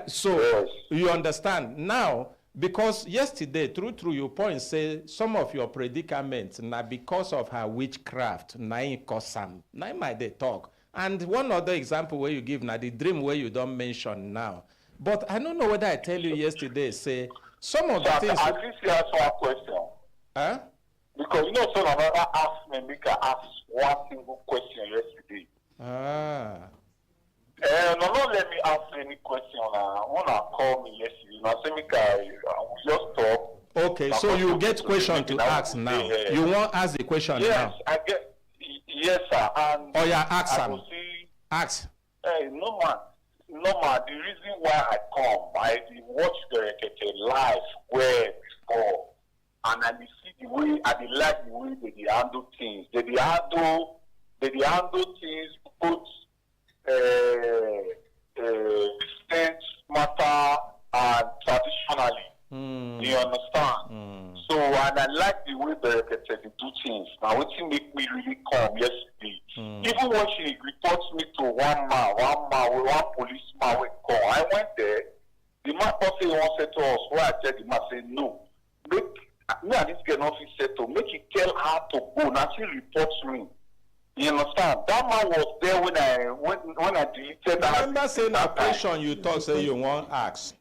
So you understand now. Because yesterday, through your point, say some of your predicaments, now because of her witchcraft, now in Kosam, now might they talk. And one other example where you give, now the dream where you don't mention now. But I don't know whether I tell you yesterday, say, some of the things... I think you asked one question. Huh? Because you know, someone asked me, make I ask one single question yesterday. No, let me ask any question. When I call me yesterday, I say, I will just talk. Okay, so you get question to ask now. You want to ask the question now? Yes, I get. Yes, sir. And ask him. Ask. No, man. The reason why I come, I watch Brekete live where before, and I see the way, I like the way they handle things. They handle things, put distant matter and traditionally. You understand? So, and I like the way Brekete do things. Now, what make me really come yesterday? Even when she reports me to one policeman will come. I went there. The man also said to us, where I tell the man, say no. Me and this girl not settle. Make it tell her to go. Now she reports me. You understand? That man was there when I deleted that. Remember saying a question you talk, say you want ask.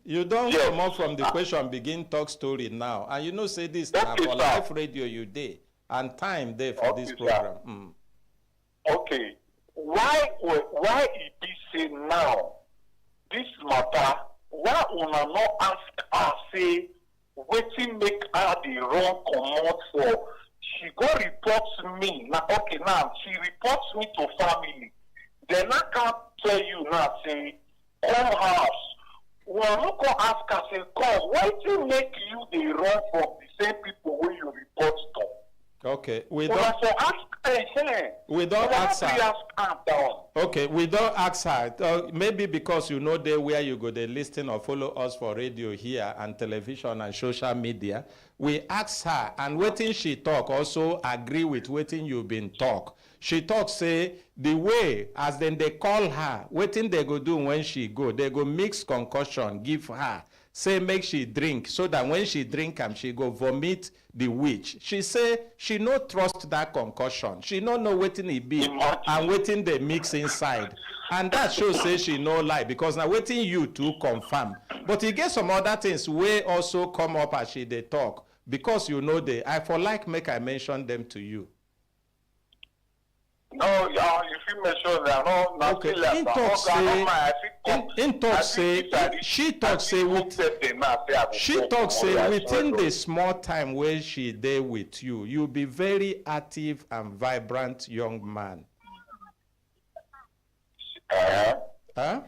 You don't come up from the question, begin talk story now. And you know, say this now for live radio you did. And time there for this program. Okay. Why it be say now, this matter, why una not ask her, say, wetin make her the wrong commot for? She go report me. Now, okay, now, she reports me to family. Then I can't tell you now, say, come house. Well, look go ask her, say, cause why do you make you the wrong from the same people where you report to? Okay, we don't ask her. Okay, we don't ask her. Maybe because you know there where you go, they listen or follow us for radio here and television and social media. We ask her, and waiting she talk also agree with waiting you've been talk. She talk say the way as then they call her, waiting they go do when she go, they go mix concoction, give her. Say make she drink so that when she drink she go vomit the witch. She say she no trust that concussion. She no know wetin e be and wetin they mix inside. And that shows say she no lie because now wetin you to confirm. But e get some other things wey also come up as she dey talk because you know they. I for like make I mention them to you. No, if you mention that, no, okay. She talk say within the small time where she there with you, you'll be very active and vibrant young man. Huh?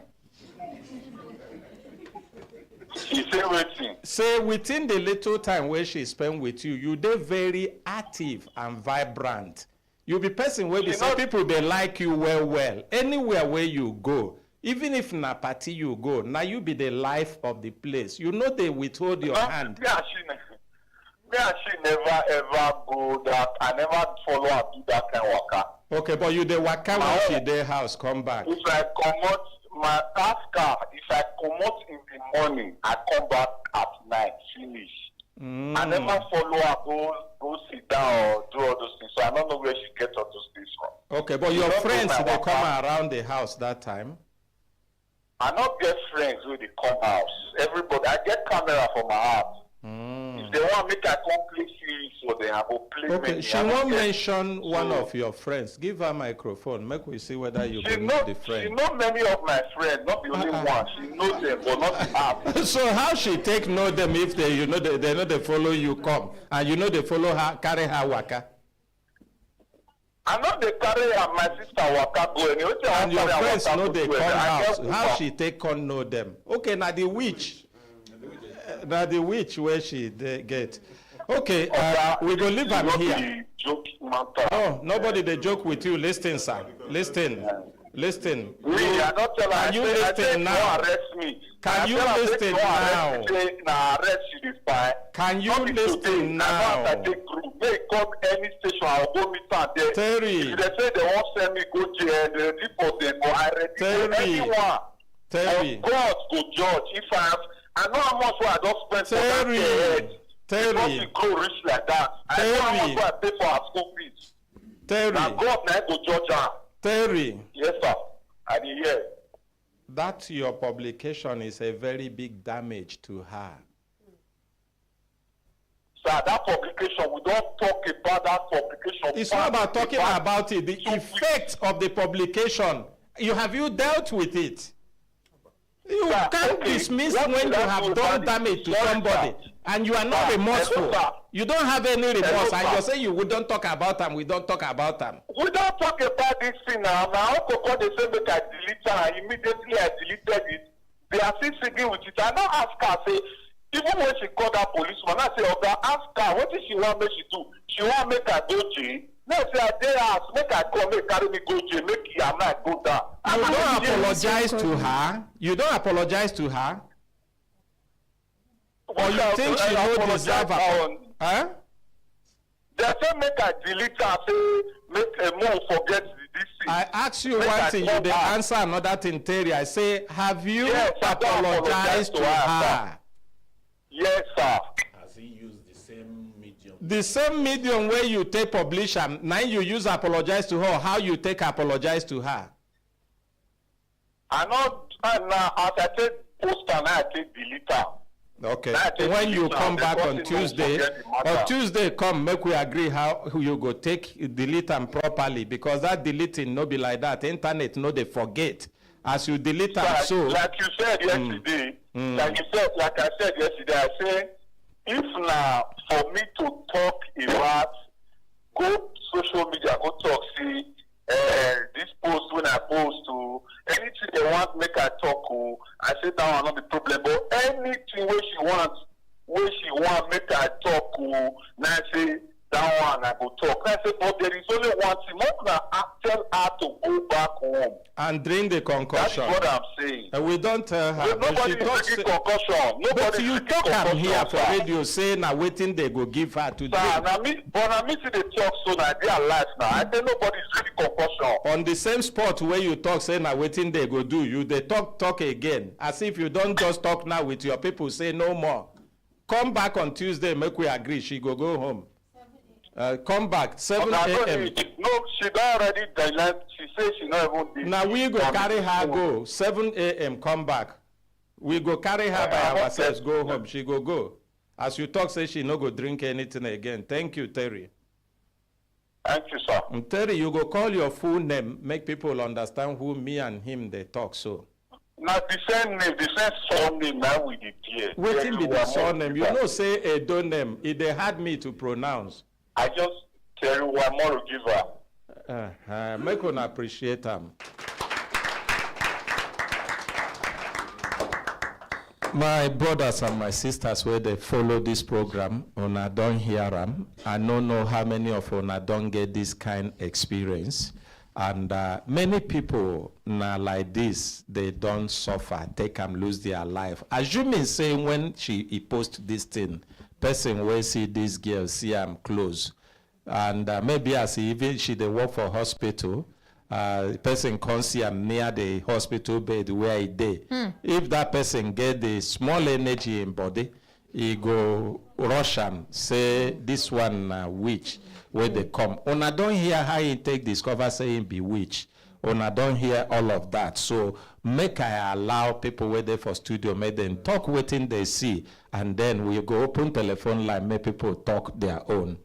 She say waiting. Say within the little time where she spend with you, you dey very active and vibrant. You be person where be say people they like you well. Anywhere where you go, even if na party you go, now you be the life of the place. You know they withhold your hand. She never ever go that. I never follow her do that kind of waka. Okay, but you the waka when she their house come back. If I come out, my ask her, if I come out in the morning, I come back at night, finish. I never follow her, go sit down or do all those things. So I don't know where she gets all those things from. Okay, but your friends, they come around the house that time? I not get friends with the come house. Everybody, I get camera for my house. If they want me to come play series for them, I will play. Okay, she won't mention one of your friends. Give her a microphone. Make we see whether you can know the friend. She knows many of my friends, not the only one. She knows them, but not the app. So how she take know them if they, you know, they know they follow you come, and you know they follow her, carry her waka? I know they carry her, my sister waka go anyway. And your friends know they come house. How she take on know them? Okay, now the witch. Now the witch where she get. Okay, we will leave am here. Oh, nobody they joke with you. Listen, sir. Listen. Listen. Me, I not tell Can you listen now? Arrest me. Can you listen now? Arrest you this time. Can you listen now? I take group. They come any station, I'll go meet them there. Terry. If they say they won't send me go jail, they ready for them, but I ready for anyone. Terry. God go judge. If I know how much I don't spend for that head. Terry. Because go rich like that. I know how much I pay for our school fees. Terry. Now God now go judge her. Terry. Yes, sir. I did hear. That your publication is a very big damage to her. Sir, that publication, we don't talk about that publication. It's not about talking about it. The effect of the publication. Have you dealt with it? You can't dismiss when you have done damage to somebody and you are not remorseful. You don't have any remorse and you say you don't talk about them. We don't talk about them. We don't talk about this thing now. My uncle called the same week I deleted and immediately I deleted it. They are still singing with it. I now ask her, say, even when she called that policeman, I say, okay, ask her, what did she want me to do? She want me to go jail? No, say, I dare ask, make I come, make carry me go jail, make your man go down. You don't apologize to her. You don't apologize to her. Or you think she don't deserve her? Huh? They say make I delete her, say make a move forget this thing. I ask you one thing, you dey answer another thing, Terry. I say, have you apologized to her? Yes, sir. Has he used the same medium? The same medium where you take publish am, now you use apologize to her. How you take apologize to her? I know, now as I take post and I take delete her. Okay. When you come back on Tuesday, come make we agree how you go take delete them properly, because that deleting no be like that. Internet no they forget. As you delete them, so like you said yesterday, like I said yesterday, I say if now for me to talk about go social media, go talk, see this post when I post to anything they want make I talk to, I say that one not the problem. But anything where she want make I talk to, now I say that one I go talk. I say, but there is only one thing. More tell her to go back home and drink the concussion. That's what I'm saying. And we don't tell her. Nobody drinking concussion. But you talk am here for radio say na waiting they go give her to drink. But I meet the talk so that they are alive now. I say nobody's drinking concussion. On the same spot where you talk say na waiting they go do, you they talk again. As if you don't just talk now with your people, say no more. Come back on Tuesday, make we agree. She go home. Come back 7 a.m. No, she don't already died. She says she not even. Now we go carry her go 7 a.m. Come back. We go carry her by ourselves. Go home. She go. As you talk, say she no go drink anything again. Thank you, Terry. Thank you, sir. And Terry, you go call your full name. Make people understand who me and him they talk so. Now the same name, the same surname now with the dear. Waiting be the surname. You know say a do name. It they had me to pronounce. I just tell you one more to give her. Make una appreciate them. My brothers and my sisters, where they follow this program, una don't hear them. I don't know how many of una don't get this kind of experience. And many people now like this, they don't suffer, they can lose their life. Assuming say when he post this thing, person will see this girl, see I'm close. And maybe as even she they work for hospital, person can see I'm near the hospital bed where he dey. If that person get the small energy in body, he go rush am, say this one witch, where they come. Una don't hear how he take discover saying be witch. Una don't hear all of that. So make I allow people where they for studio, make them talk waiting they see, and then we go open telephone line, make people talk their own.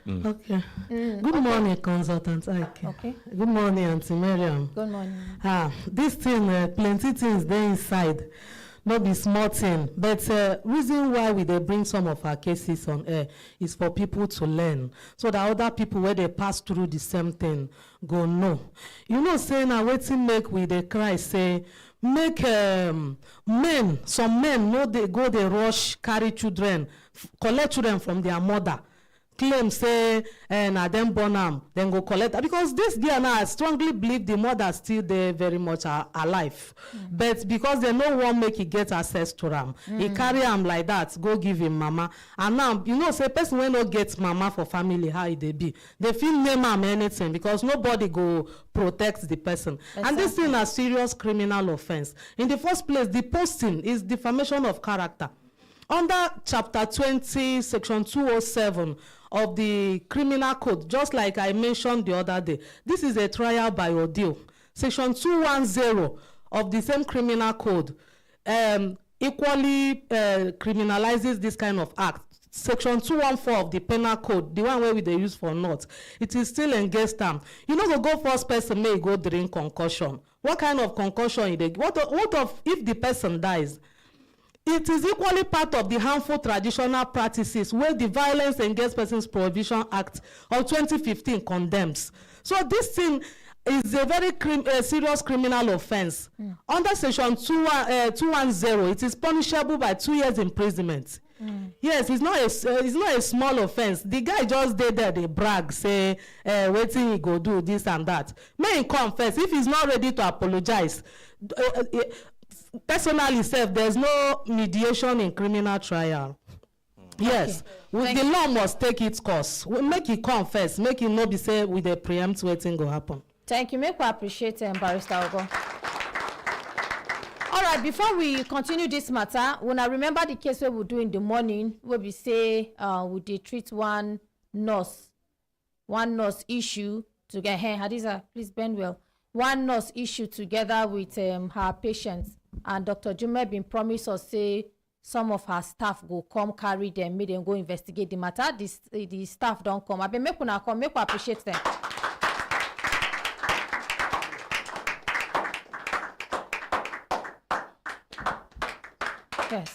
Okay. Good morning, consultant Ike. Okay. Good morning, Auntie Miriam. Good morning. This thing, plenty things there inside. Not be small thing, but reason why we they bring some of our cases on air is for people to learn, so that other people where they pass through the same thing go know. You know, saying I waiting make we they cry say make some men no dey go dey rush carry children, collect children from their mother, claim say na dem born am, dem go collect am, because this girl now I strongly believe the mother still dey very much alive, but because dem no wan make e get access to am, e carry am like that go give him mama, and now you know say person wey no get mama for family, how e dey be, they fit name am anything because nobody go protect the person. Exactly. And this thing na serious criminal offense. In the first place, the posting is defamation of character. Under chapter 20, section 207 of the criminal code, just like I mentioned the other day, this is a trial by ordeal. Section 210 of the same criminal code equally criminalizes this kind of act. Section 214 of the penal code, the one where we dey use for north, it is still against them. You know, go first person may go drink concussion. What kind of concussion you dey? What of if the person dies? It is equally part of the harmful traditional practices where the Violence Against Persons Prohibition Act of 2015 condemns. So this thing is a very serious criminal offense. Under section 210, it is punishable by 2 years imprisonment. Yes, it's not a small offense. The guy just did there, they brag, say, waiting he go do this and that. May he confess. If he's not ready to apologize, personally self, there's no mediation in criminal trial. Yes, the law must take its course. We make it confess, make it not be say with the preempt waiting go happen. Thank you. Make we appreciate Barrister Ogo. All right, before we continue this matter, when I remember the case we will do in the morning, where we say we did treat one nurse issue together. Hey, Hadiza, please bend well. One nurse issue together with her patients, and Dr. Jume been promised us say some of her staff go come carry them, make them go investigate the matter. The staff don't come. I been make una come, make we appreciate them. Yes.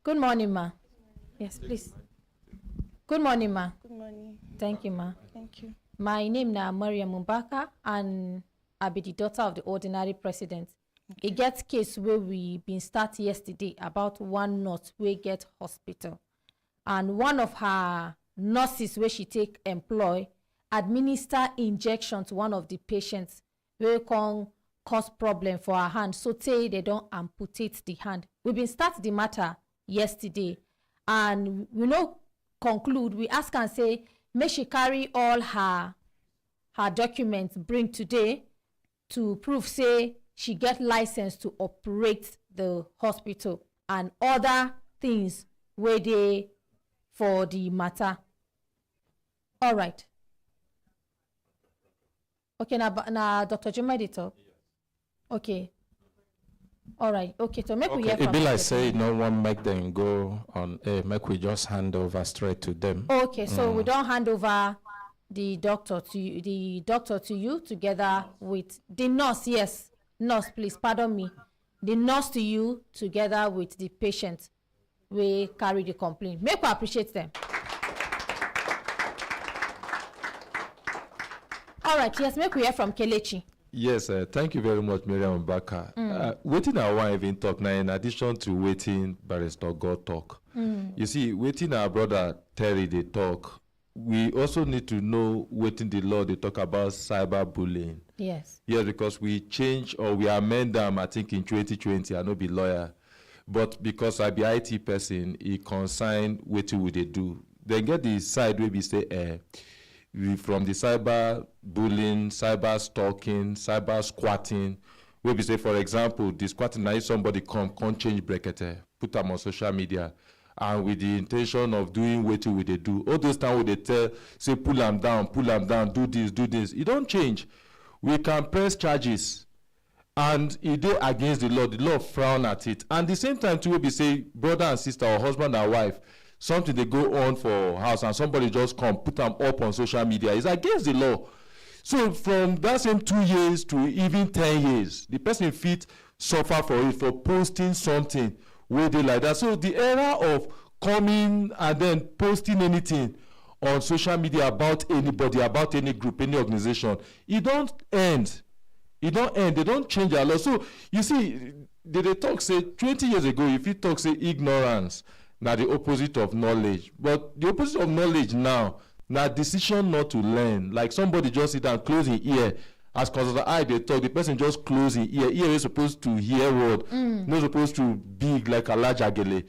Good morning, ma. Yes, please. Good morning, ma. Good morning. Thank you, ma. Thank you. My name is Maria Mumbaka, and I be the daughter of the ordinary president. Okay. It gets case where we been start yesterday about one nurse we get hospital, and one of her nurses where she take employ administer injection to one of the patients. We can cause problem for her hand, so say they don't amputate the hand. We been start the matter yesterday, and we no conclude. We ask and say, may she carry all her documents bring today to prove say she get license to operate the hospital and other things where they for the matter. All right. Okay, now Dr. Jumedi talk. Okay. All right. Okay, so make we hear from it be like say no one make them go on make we just hand over straight to them. Okay, so we don't hand over the doctor to you, together with the nurse. Yes, nurse, please pardon me. The nurse to you together with the patient. We carry the complaint. Make we appreciate them. All right, yes, make we hear from Kelechi. Yes, thank you very much, Miriam Mbaka. Waiting our one even talk now, in addition to waiting Barrister God talk. You see, waiting our brother Terry they talk, we also need to know waiting the law they talk about cyberbullying. Yes. Yes, because we change or we amend them, I think in 2020, I know be lawyer, but because I be IT person, he consign waiting what they do. Then get the side where we say, from the cyber bullying, cyber stalking, cyber squatting, where we say, for example, the squatting, now if somebody come change Brekete, put them on social media, and with the intention of doing what they do. All those times when they tell, say, pull them down, do this. It don't change. We can press charges, and it is against the law frown at it. And at the same time, too, we say, brother and sister, or husband and wife, something they go on for house and somebody just come put them up on social media, is against the law. So from that same 2 years to even 10 years, the person fit suffer for it, for posting something where they like that. So the era of coming and then posting anything on social media about anybody, about any group, any organization, it don't end. It don't end. They don't change a lot. So you see, they talk say 20 years ago, if you talk say ignorance, now the opposite of knowledge. But the opposite of knowledge now decision not to learn. Like somebody just sit and close his ear. As cause of the eye they talk, the person just close his ear. Ear is supposed to hear word, not supposed to big like a large agile.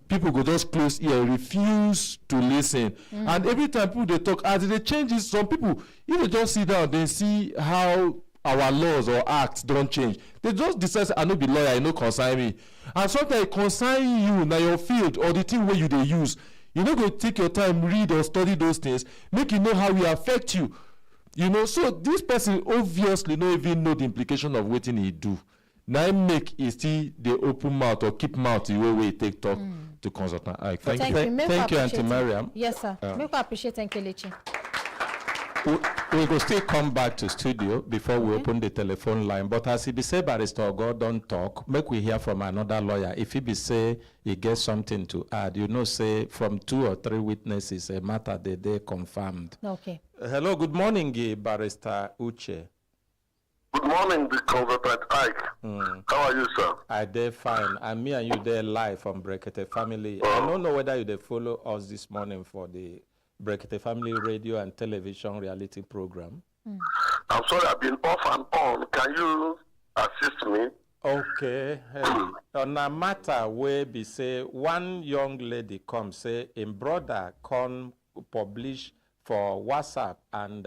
People go just close ear, refuse to listen. And every time people they talk, as they change it, some people, if they just sit down, they see how our laws or acts don't change. They just decide, I no be lawyer, I no concern me. And sometimes it concern you, now your field, or the thing where you they use. You know, go take your time, read or study those things, make you know how it affect you. You know, so this person obviously don't even know the implication of what he do. Now make is still the open mouth or keep mouth the way we take talk to consultant. Thank you. Thank you, Auntie Mariam. Yes, sir. Make appreciate Kelechi. We will still come back to studio before we open the telephone line. But as he be say, Barrister God don't talk, make we hear from another lawyer. If he be say he gets something to add, you know, say from 2 or 3 witnesses, a matter they confirmed. Okay. Hello, good morning, Barrister Uche. Good morning, the consultant Ike. How are you, sir? I dey fine. And me and you there live from Brekete family. I don't know whether you dey follow us this morning for the Brekete family radio and television reality program. I'm sorry, I've been off and on. Can you assist me? Okay. Hey, on a matter where be say one young lady come say in brother come publish for WhatsApp and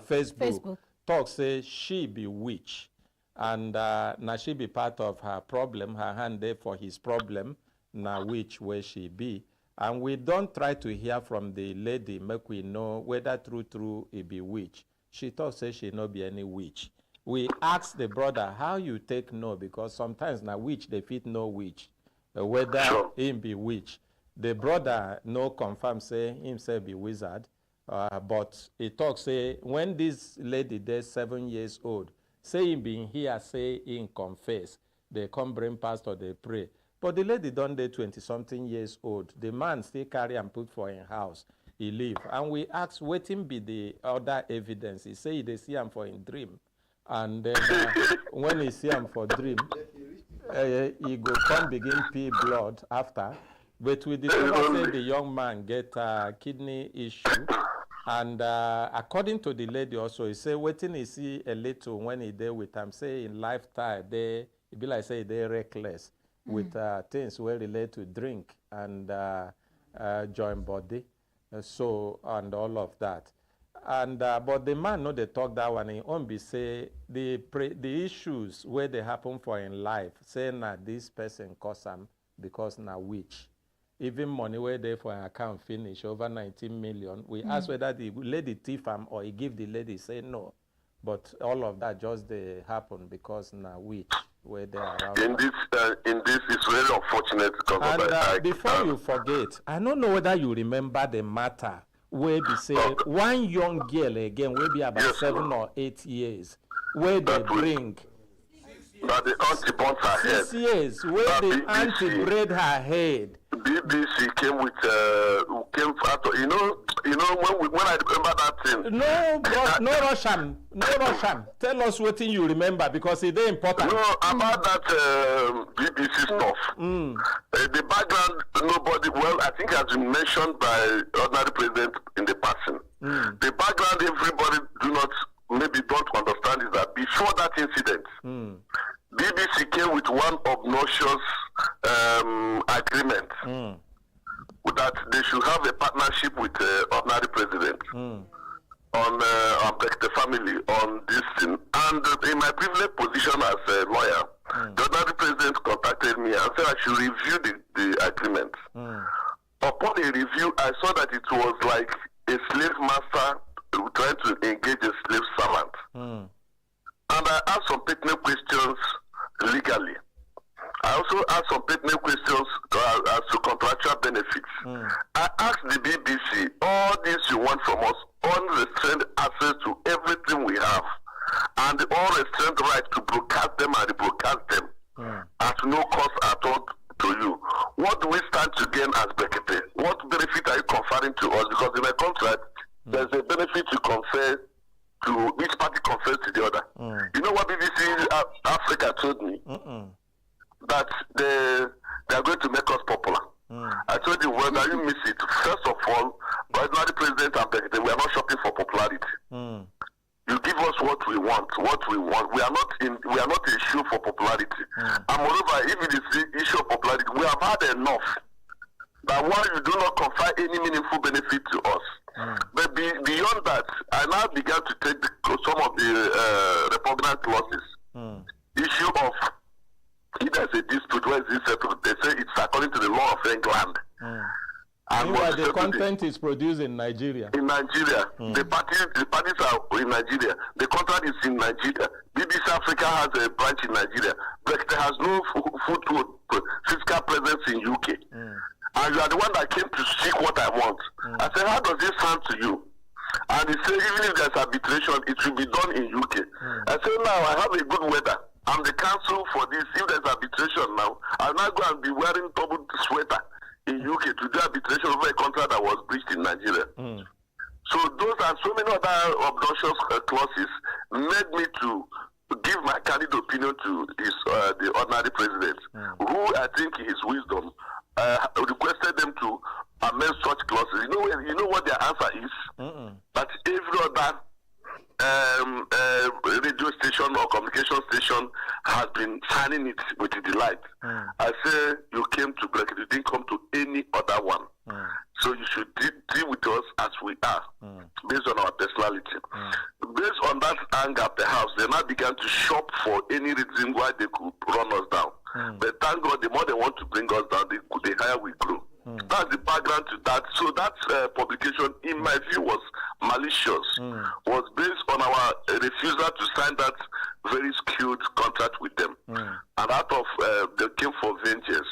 Facebook. Talk say she be witch, and now she be part of her problem, her hand there for his problem, now which where she be. And we don't try to hear from the lady, make we know whether true it be witch. She talk say she no be any witch. We ask the brother, how you take no, because sometimes now witch, they fit no witch, whether him be witch. The brother no confirm say himself be wizard. But he talk say when this lady there 7 years old, say him being here, say him confess, they come bring pastor, they pray. But the lady done there 20-something years old. The man still carry and put for him house. He leave. And we ask, waiting be the other evidence. He say they see him for in dream. And then when he see him for dream, he go come begin pee blood after. But we discover say the young man get a kidney issue. And according to the lady also, he say waiting he see a little when he there with him, say in lifetime, they be like say they reckless with things where relate to drink and joint body, so and all of that. And but the man no they talk that one. He only say the issues where they happen for in life, say na this person cause him because na witch. Even money where they for an account finish over 19 million. We ask whether the lady thief him or he give the lady, say no. But all of that just they happen because now witch where they are around. In this is very unfortunate. And before you forget, I don't know whether you remember the matter where they say one young girl again will be about 7 or 8 years where they bring. That the auntie burnt her head. 6 years where the auntie braid her head. BBC came with came after when I remember that thing. No, but no Russian. Tell us what thing you remember because it's very important. No, about that BBC stuff. The background, nobody. Well, I think has been mentioned by ordinary president in the passing. The background, everybody maybe don't understand is that before that incident, BBC came with one obnoxious agreement that they should have a partnership with ordinary president on the family on this thing. And in my privileged position as a lawyer, the ordinary president contacted me and said I should review the agreement. Upon a review, I saw that it was like a slave master trying to engage a slave servant. And I asked some pertinent questions legally. I also asked some pertinent questions as to contractual benefits. I asked the BBC, all this you want from us, unrestrained access to everything we have, and the unrestrained right to broadcast them and rebroadcast them at no cost at all to you. What do we stand to gain as Brekete? what benefit are you conferring to us? Because in a contract, there's a benefit you confer to each party confers to the other. You know what BBC Africa told me? That they are going to make us popular. I told you, whether you miss it, first of all, ordinary president and Brekete, we are not shopping for popularity. You give us what we want. We are not a issue for popularity. And moreover, if it is the issue of popularity, we have had enough. That while you do not confer any meaningful benefit to us. But beyond that, I now began to take some of the repugnant clauses. Issue of if there's a dispute, where is it settled? They say it's according to the law of England. And what the content is produced in Nigeria. In Nigeria. The parties are in Nigeria. The contract is in Nigeria. BBC Africa has a branch in Nigeria. Brekete has no physical presence in UK. And you are the one that came to seek what I want. I said, how does this sound to you? And he said, even if there's arbitration, it will be done in UK. I said, now I have a good weather. I'm the counsel for this. If there's arbitration now, I'll not go and be wearing double sweater in UK to do arbitration over a contract that was breached in Nigeria. So those and so many other obnoxious clauses made me to give my candid opinion to the ordinary president, who I think in his wisdom requested them to amend such clauses. You know what their answer is? That every other radio station or communication station has been signing it with delight. I say you came to Brekete, you didn't come to any other one. So you should deal with us as we are, based on our personality. Based on that anger, perhaps they now began to shop for any reason why they could run us down. But thank God, the more they want to bring us down, the higher we grow. That's the background to that. So that publication, in my view, was malicious, was based on our refusal to sign that very skewed contract with them. And out of, they came for vengeance.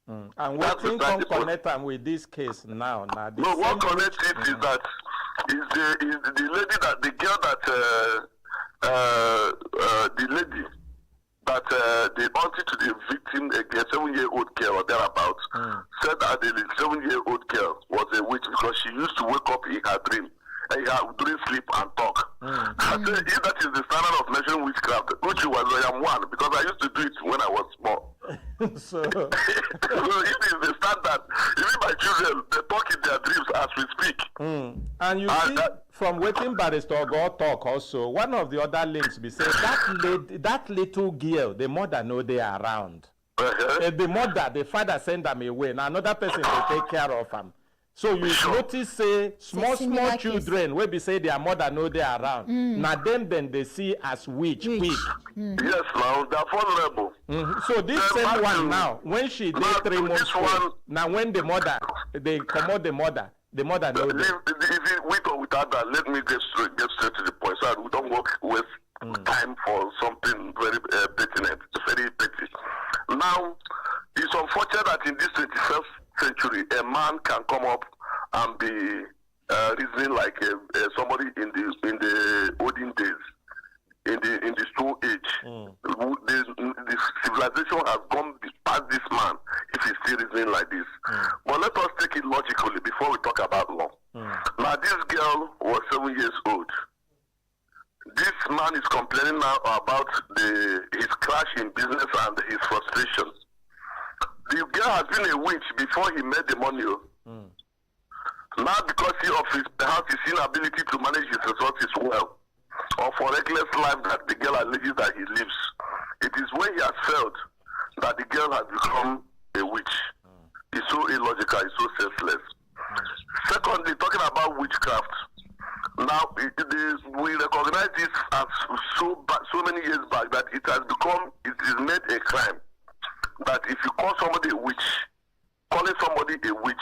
And what thing can connect them with this case now? No, what connects it is that the lady that, the girl that, the lady that they wanted to the victim, a 7-year-old girl or thereabouts, said that the 7-year-old girl was a witch because she used to wake up in her dream during sleep and talk. I said, if that is the standard of measuring witchcraft, which was I am one, because I used to do it when I was small. So if it is the standard, even my children, they talk in their dreams as we speak. And you see, from waiting barrister God talk also, one of the other links be say that little girl, the mother know they are around. The mother, the father send them away. Now another person will take care of them. So you notice say small children where be say their mother know they are around. Now then they see as witch. Yes, now they're vulnerable. So this same one now, when she did 3 months old, now when the mother, they come out the mother know them. With or without that, let me get straight to the point so we don't waste time for something very pertinent, very petty. Now, it's unfortunate that in this 21st century, a man can come up and be reasoning like somebody in the olden days, in the Stone Age. The civilization has gone past this man if he's still reasoning like this. But let us take it logically before we talk about law. Now, this girl was 7 years old. This man is complaining now about his crash in business and his frustrations. The girl has been a witch before he made the money. Now, because perhaps his inability to manage his resources well, or for reckless life that the girl alleges that he lives, it is when he has felt that the girl has become a witch. It's so illogical, it's so senseless. Secondly, talking about witchcraft, now we recognize this as so many years back that it is made a crime. That if you call somebody a witch, calling somebody a witch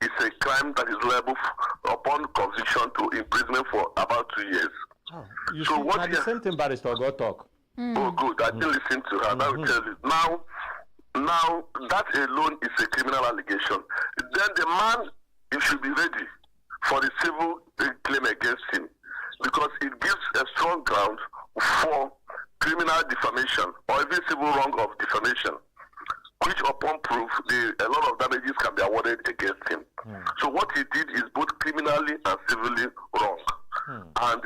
is a crime that is liable upon conviction to imprisonment for about 2 years. You so see, what the same thing barrister go talk. Oh, good. I didn't listen to her. That will tell you. Now, that alone is a criminal allegation. Then the man, he should be ready for the civil claim against him because it gives a strong ground for criminal defamation or even civil wrong of defamation, which upon proof, a lot of damages can be awarded against him. So what he did is both criminally and civilly wrong. And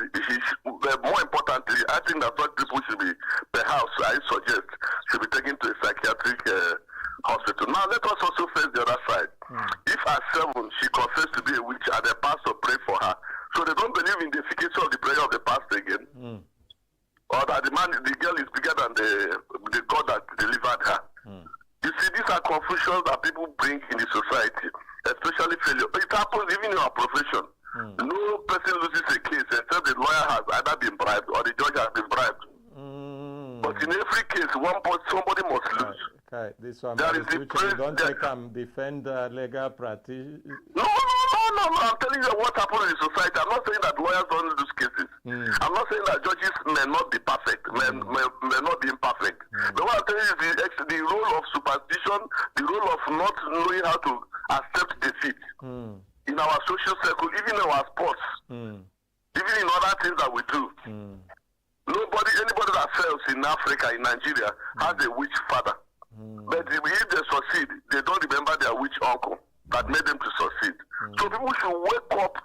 more importantly, I think that such people should be, perhaps I suggest, should be taken to a psychiatric hospital. Now let us also face the other side. If at 7 she confessed to be a witch and the pastor prayed for her, so they don't believe in the efficacy of the prayer of the pastor again, or that the girl is bigger than the God that delivered her. You see, these are confusions that people bring in the society, especially failure. It happens even in our profession. No person loses a case except the lawyer has either been bribed or the judge has been bribed. But in every case, somebody must lose. Okay, this one There is you don't take defend legal practice. No. I'm telling you what happens in society. I'm not saying that lawyers don't lose cases. I'm not saying that judges may not be perfect, may not be imperfect. But what I'm telling you is the role of superstition, the role of not knowing how to accept defeat in our social circle, even in our sports, even in other things that we do. Anybody that fails in Africa, in Nigeria, has a witch father. But if they succeed, they don't remember their witch uncle that made them to succeed. So people should wake up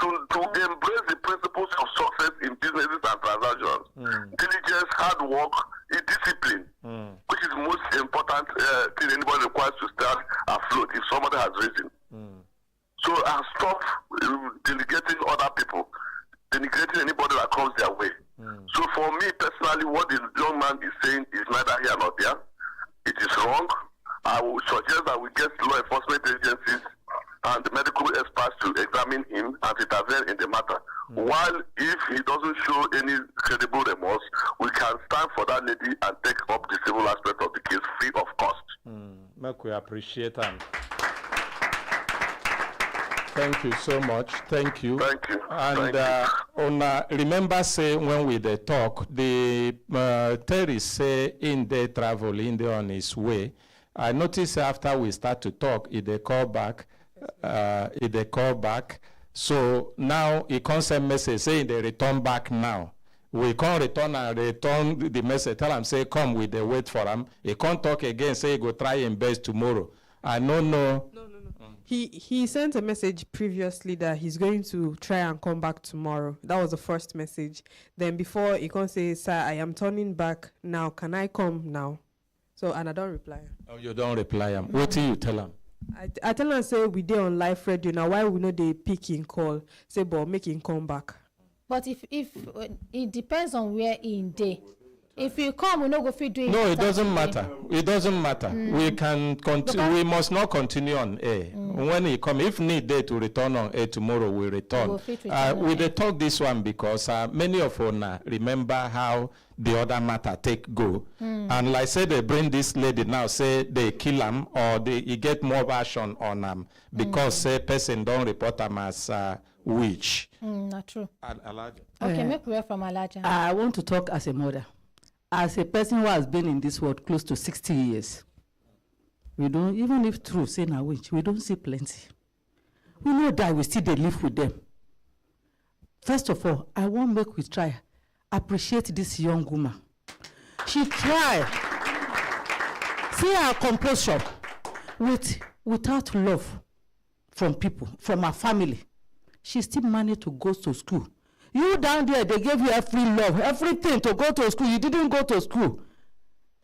to embrace the principles of success in businesses and transactions. Diligence, hard work, discipline, which is the most important thing anybody requires to start afloat if somebody has risen. So stop delegating other people, denigrating anybody that comes their way. So for me personally, what the young man is saying is neither here nor there. It is wrong. I would suggest that we get law enforcement agencies and the medical experts to examine him and intervene in the matter. While if he doesn't show any credible remorse, we can stand for that lady and take up the civil aspect of the case free of cost. We appreciate that. Thank you so much. Thank you. Thank you. And remember, say when we dey talk, the Terry say in the travel, in the on his way. I notice after we start to talk, they call back. So now he can't send message saying they return back now. We can't return the message. Tell him say come with the wait for him. He can't talk again. Say he go try him best tomorrow. I don't know. No. He sent a message previously that he's going to try and come back tomorrow. That was the first message. Then before he can say, sir, I am turning back now. Can I come now? So, and I don't reply. Oh, you don't reply him. What do you tell him? I tell him, say, we there on live radio. Now, why we know they pick in call? Say, but make him come back. But if it depends on where in day. If you come, we no go fit do it. No, it doesn't matter. It doesn't matter. We can continue. We must not continue on air. When he come, if need day to return on air tomorrow, we return. We dey talk this one because many of us remember how the other matter take go. And like say they bring this lady now, say they kill him or he get more version on him because say person don't report him as witch. Not true. Alaja. Okay, make way from Alaja. I want to talk as a mother. As a person who has been in this world close to 60 years, we don't, even if true, say na witch, we don't see plenty. We know that we still dey live with them. First of all, I want make we try appreciate this young woman. She tried. See her composure without love from people, from her family. She still managed to go to school. You down there, they gave you every love, everything to go to school. You didn't go to school.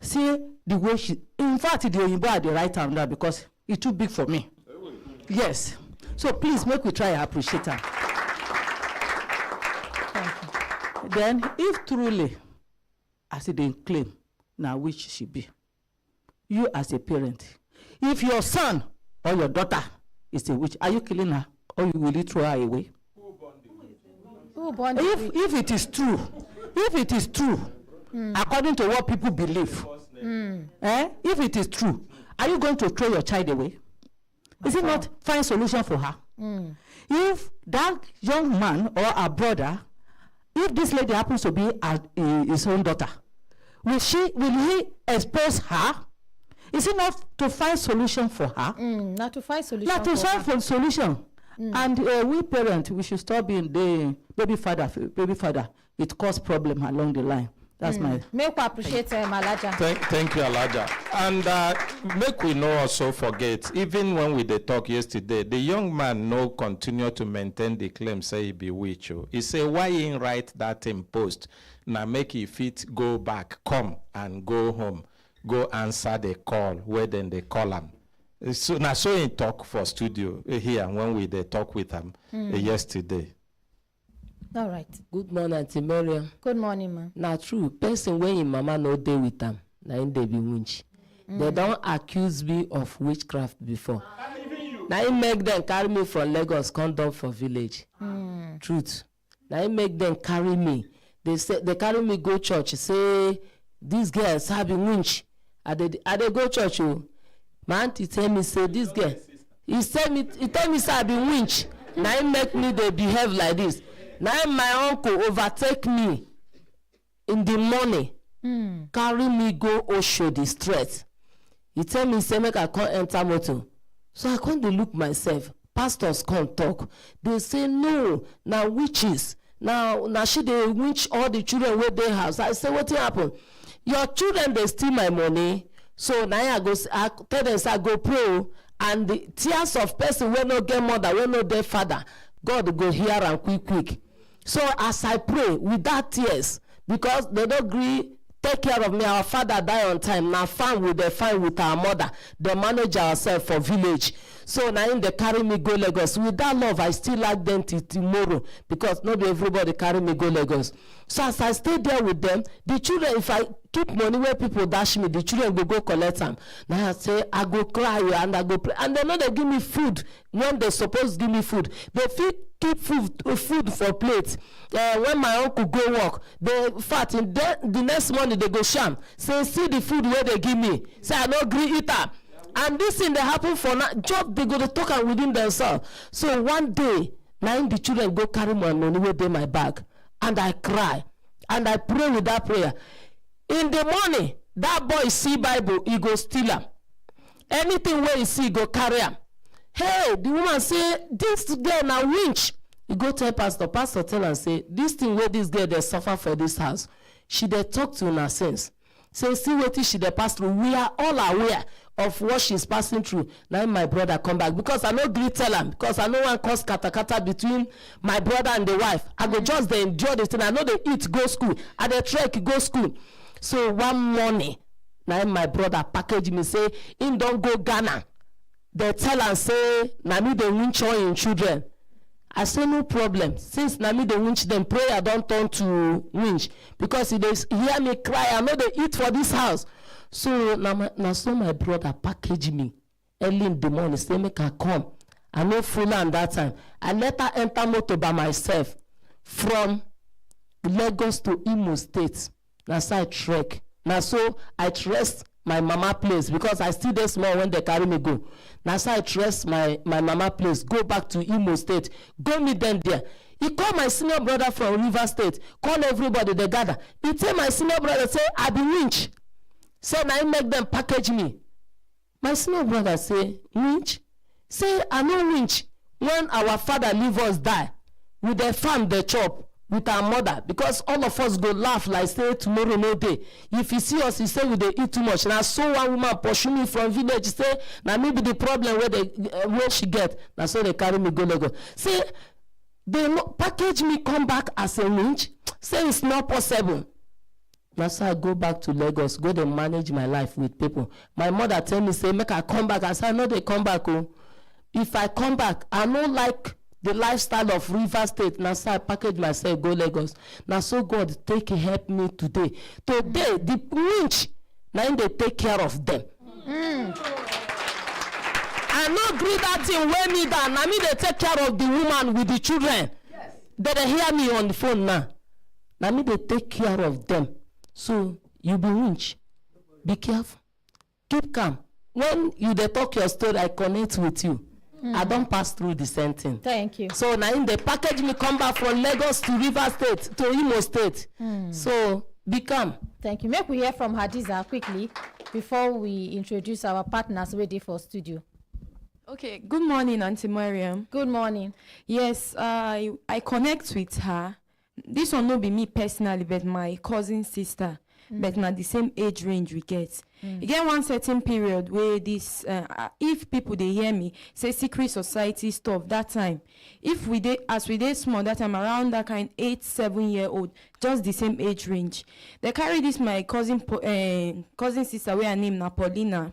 See the way she, in fact, the Oyinbo at the right hand now because it's too big for me. Yes. So please make we try to appreciate her. Then, if truly, as it didn't claim, now which she be, you as a parent, if your son or your daughter is a witch, are you killing her or you will throw her away? If it is true, according to what people believe, if it is true, are you going to throw your child away? Is it not find solution for her? If that young man or a brother, if this lady happens to be his own daughter, will he expose her? Is it not to find solution for her? Not to find solution. Not to find solution. And we parents, we should stop being the baby father. It cause problem along the line. That's my. Make we appreciate Alaja. Thank you, Alaja. And make we no also forget, even when we dey talk yesterday, the young man no continue to maintain the claim, say he be witch. He say, why he write that in post? Now make he fit go back, come and go home, go answer the call, where then they call him. So now so he talk for studio here when we dey talk with him yesterday. All right. Good morning, Auntie Miriam. Good morning, ma'am. Now true, person when your mama no dey with them, na in they be winch. They don't accuse me of witchcraft before. Now it make them carry me from Lagos, come down for village. Truth. Now it make them carry me. They say they carry me go church. Say these girls have been winch. Are they go church? Oh, my auntie tell me say this girl. He tell me say I be winch. Now it make me they behave like this. Now my uncle overtake me in the morning, carry me go Osho the street. He tell me say make I come enter motor. So I come to look myself. Pastors come talk. They say no, now witches. Now she dey witch all the children with their house. I say what happen? Your children they steal my money. So now I tell them say I go pray, and the tears of person will not get mother, will not their father. God go hear and quick. So as I pray with that tears, because they don't agree take care of me, our father die on time. Now fine with our mother. They manage ourselves for village. So now they carry me go Lagos. With that love, I still like them till tomorrow, because not everybody carry me go Lagos. So as I stay there with them, the children, if I keep money where people dash me, the children will go collect them. Now I say I go cry and I go pray, and they know they give me food when they supposed to give me food. They keep food for plates. When my uncle go work, they fat in the next morning they go sham. Say see the food where they give me. Say I no agree eat am. And this thing they happen for now. Job they go to talk and within themselves. So one day, now the children go carry my money where they my bag, and I cry and I pray with that prayer. In the morning, that boy see Bible, he go steal am. Anything where he see, go carry am. Hey, the woman say, this girl now winch. You go tell pastor tell her say, this thing where this girl they suffer for this house, she they talk to her sense. Say, see what she they pass through. We are all aware of what she's passing through. Now my brother come back, because I no agree tell him, because I know one cause kata between my brother and the wife. I go just they endure this thing. I know they eat, go school. I they trek, go school. So one morning, now my brother package me say, him don't go Ghana. They tell and say, na me they winch all in children. I say no problem. Since na me they winch them, prayer don't turn to winch. Because if they hear me cry, I know they eat for this house. So now so my brother package me early in the morning, say make I come. I know full on that time. I let her enter motor by myself from Lagos to Imo State. Now so I trek. Now so I trust my mama place, because I still dey small when they carry me go. Now so I trust my mama place, go back to Imo State, go meet them there. He call my senior brother from River State, call everybody, they gather. He tell my senior brother, say, I be winch. Say, now he make them package me. My senior brother say, winch? Say, I know winch. When our father leave us die, with the farm they chop, with our mother, because all of us go laugh like say tomorrow no day. If you see us, you say we dey eat too much. Now so one woman pursue me from village, say now maybe the problem where she get. Now so they carry me go Lagos. Say they package me come back as a winch. Say it's not possible. Now so I go back to Lagos, go to manage my life with people. My mother tell me say make I come back. I say I know they come back. Oh, if I come back, I no like the lifestyle of River State. Now so I package myself, go Lagos. Now so God take help me today. Today, the winch, now they take care of them. I no agree that thing weigh me down. Now me they take care of the woman with the children. Yes. They hear me on the phone now. Now me they take care of them. So you be winch. Be careful. Keep calm. When you they talk your story, I connect with you. I don't pass through the same thing. Thank you. So now in the package me come back from Lagos to River State to Imo State. So be calm. Thank you. Make we hear from Hadiza quickly before we introduce our partners ready for studio. Okay. Good morning, Auntie Miriam. Good morning. Yes, I connect with her. this one no be me personally, but my cousin sister, but na the same age range we get. You get one certain period where this, if people they hear me say secret society stuff that time, if we did as we did small that time around that kind 8-7-year-old, just the same age range, they carry this my cousin sister where her name na Paulina,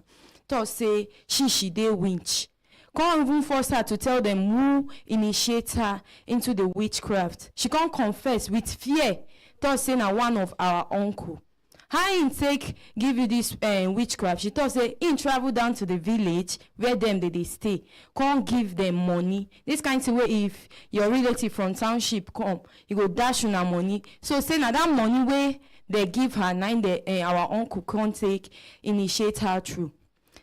to say she dey winch. Can't even force her to tell them who initiates her into the witchcraft. She can't confess with fear. To say na one of our uncle. How in take give you this witchcraft? She thought say in travel down to the village where them they stay. Can't give them money. This kind of way if your relative from township come, you go dash on her money. So say now that money where they give her, nine our uncle can't take initiate her through.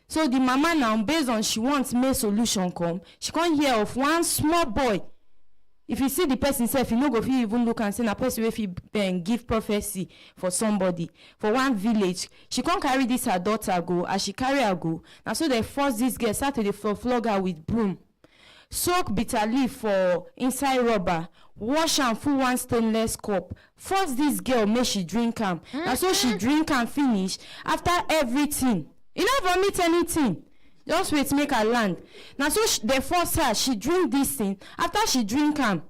So the mama now, based on she wants make solution come, she can't hear of one small boy. If you see the person self, you know go fit even look and say na person if he give prophecy for somebody for one village. She can't carry this her daughter go, as she carry her go. Now so they force this girl start to the flog her with broom, soak bitter leaf for inside rubber, wash and full one stainless cup, force this girl make she drink am. Now so she drink and finish. After everything, you don't vomit anything. Just wait, make her land. Now so they force her, she drink this thing. After she drink am,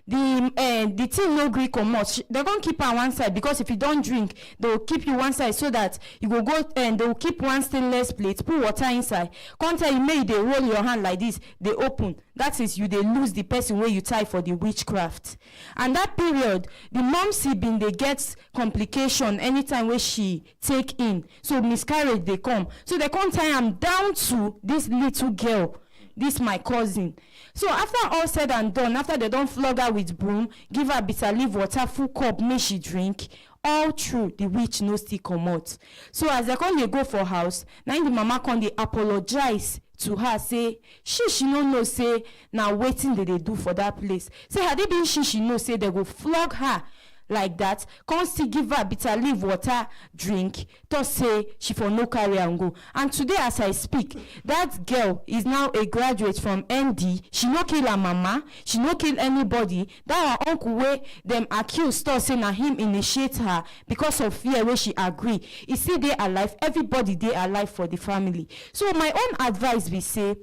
the thing no gree comot. They're gonna keep her one side because if you don't drink, they will keep you one side so that you go and they will keep one stainless plate, put water inside. Can't tell you may they roll your hand like this, they open. That is you they lose the person where you tie for the witchcraft. And that period, the mom been they get complication anytime where she take in. So miscarriage they come. So they can't tie am down to this little girl. This my cousin. So after all said and done, after they don't flog her with broom, give her bitter leaf water, full cup, make she drink, all through the witch no still come out. So as they come they go for house, now the mama come they apologize to her, say she no know say now waiting they do for that place. Say had they been she know say they go flog her like that, can't still give her bitter leaf water drink to say she for no carry and go. And today as I speak, that girl is now a graduate from ND. She no kill her mama, she no kill anybody. That her uncle where them accused to say na him initiate her because of fear where she agree. You see they alive, everybody they alive for the family. So my own advice be say,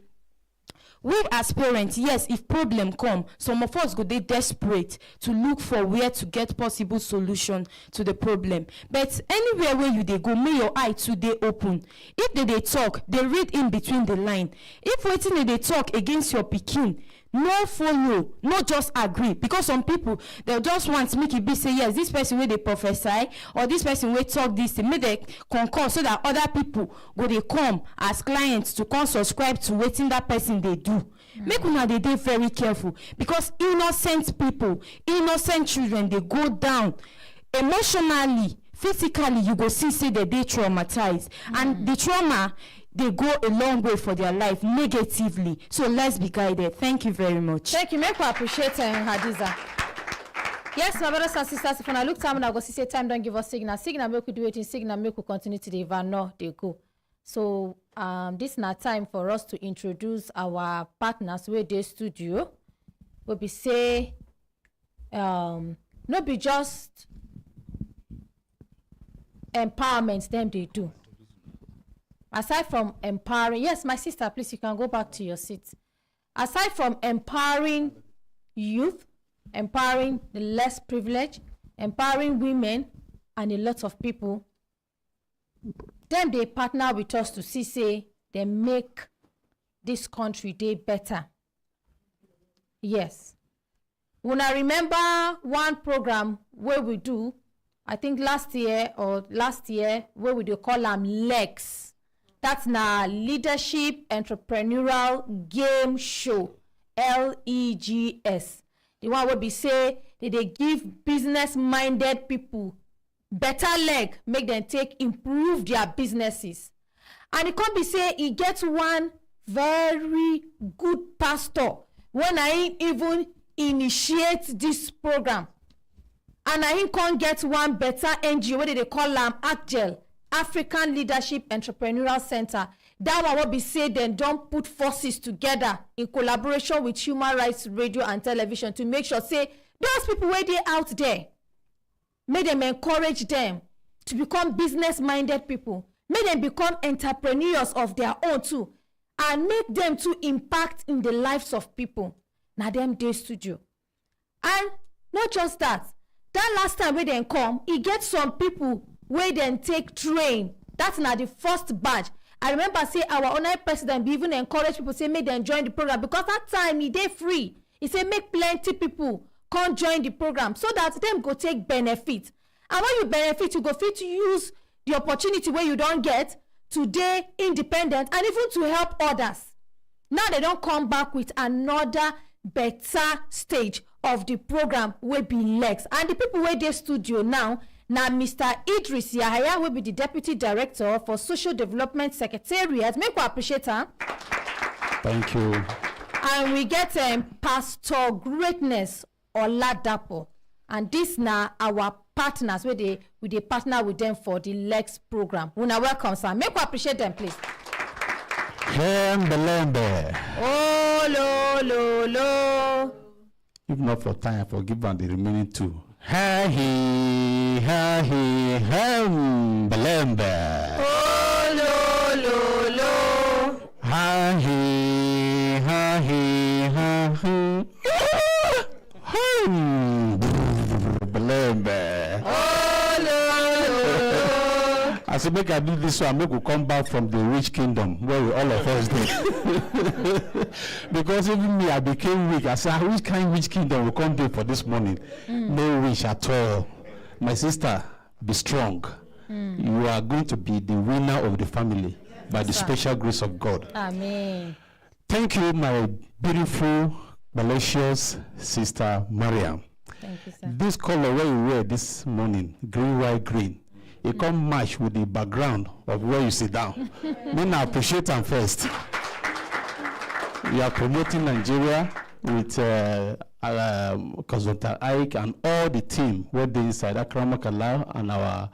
we as parents, yes, if problem come, some of us go they desperate to look for where to get possible solution to the problem. But anywhere where you they go, may your eye today open. If they talk, they read in between the line. If waiting they talk against your pikin, no follow, no just agree. Because some people, they'll just want to make it be say, yes, this person where they prophesy, or this person where talk this, they make they concur so that other people go they come as clients to come subscribe to waiting that person they do. Make una they very careful. Because innocent people, innocent children, they go down emotionally, physically, you go see say that they traumatized. And the trauma, they go a long way for their life negatively. So let's be guided. Thank you very much. Thank you. Make we appreciate Hadiza. Yes, my brothers and sisters, if I look time, I go see say time don't give us signal. Signal make we do it in signal make we continue to the van. No, they go. So this is not time for us to introduce our partners with the studio. We'll be say not be just empowerment them they do. Aside from empowering, yes, my sister, please, you can go back to your seat. Aside from empowering youth, empowering the less privileged, empowering women, and a lot of people, then they partner with us to see, say, they make this country day better. Yes. When I remember one program where we do, I think last year, where we do call them LEGS. That's na Leadership Entrepreneurial Game Show, LEGS. The one where we say that they give business-minded people better leg, make them improve their businesses. And it can be say he gets one very good pastor when I even initiate this program. And I can't get one better NGO, what they call them ACGEL, African Leadership Entrepreneurial Center. That one will be said then don't put forces together in collaboration with Human Rights Radio and Television to make sure say Those people where they out there, make them encourage them to become business-minded people. Make them become entrepreneurs of their own too. And make them to impact in the lives of people. Now them day studio. And not just that. That last time when they come, he get some people where then take train. That's not the first batch. I remember say our honorary president be even encourage people say make them join the program because that time he dey free. He say make plenty people come join the program so that them go take benefit. And when you benefit, you go fit to use the opportunity where you don't get today independent and even to help others. Now they don't come back with another better stage of the program will be legs. And the people where they studio now Mr. Idris Yahaya will be the Deputy Director for Social Development Secretariat. Make we appreciate her. Thank you. And we get Pastor Greatness Oladapo. And this now our partners where they partner with them for the legs program. We now welcome sir. Make we appreciate them, please. Hembelembe. Oh lo. If not for time, forgive them the remaining two. Ha-he, belembe. Oh, lo. Ha-he, belembe. Oh, lo. I said, make I do this so I make we come back from the rich kingdom where we all of us did. Because even me, I became weak. I said, which kind of rich kingdom we come do for this morning? No wish at all. My sister, be strong. You are going to be the winner of the family by the special grace of God. Amen. Thank you, my beautiful, malicious sister, Mariam. Thank you, sir. This color where you wear this morning, green, white, green, it come match with the background of where you sit down. Then I appreciate them first. We are promoting Nigeria with Kazota Ike and all the team where they inside Akramakala and our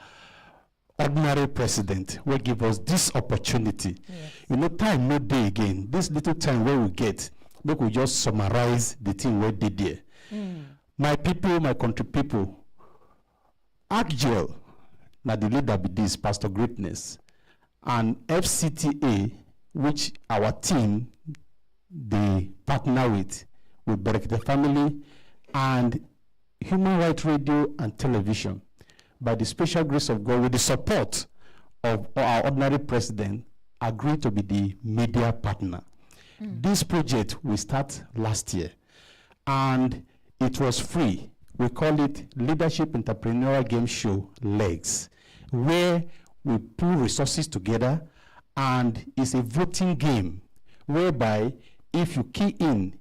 ordinary president will give us this opportunity. Yes. You know, time no day again. This little time where we get, we could just summarize the thing we did there. My people, my country people, Argel, now the leader be this, Pastor Greatness, and FCTA, which our team, they partner with Brekete family, and Human Rights Radio and Television, by the special grace of God, with the support of our ordinary president, agreed to be the media partner. This project we start last year, and it was free. We call it Leadership Entrepreneurial Game Show Legs, where we pull resources together, and it's a voting game, whereby if you key in,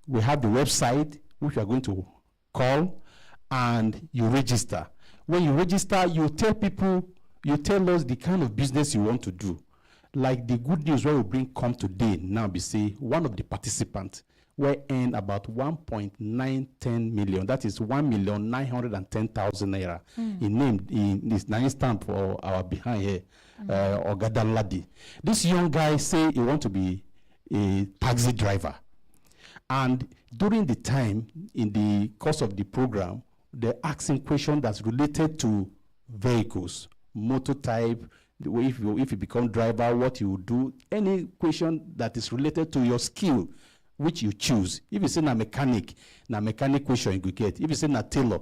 we have the website, which we are going to call, and you register. When you register, you tell people, you tell us the kind of business you want to do. Like the good news where we bring come today, now we say one of the participants will earn about 1.910 million. That is 1,910,000 naira. In this nice stamp for our behind here, Ogadan Ladi. This young guy say he want to be a taxi driver. And during the time, in the course of the program, they're asking questions that's related to vehicles, motor type, if you become driver, what you do, any question that is related to your skill, which you choose. If you say na mechanic question you could get. If you say na tailor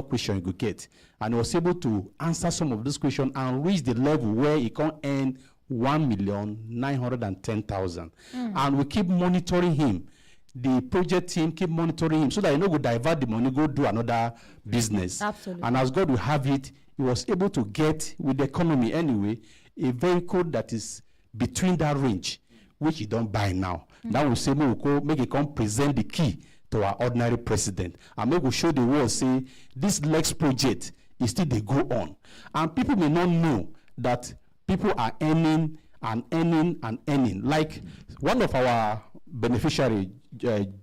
question you could get. And he was able to answer some of those questions and reach the level where he can earn 1,910,000. And we keep monitoring him. The project team keep monitoring him so that you know go divert the money, go do another business. Absolutely. And as God will have it, he was able to get, with the economy anyway, a vehicle that is between that range, which you don't buy now. That will say, make it come present the key to our ordinary president. And make we show the world, say, this Lex project is still they go on. And people may not know that people are earning and earning and earning. Like one of our beneficiary,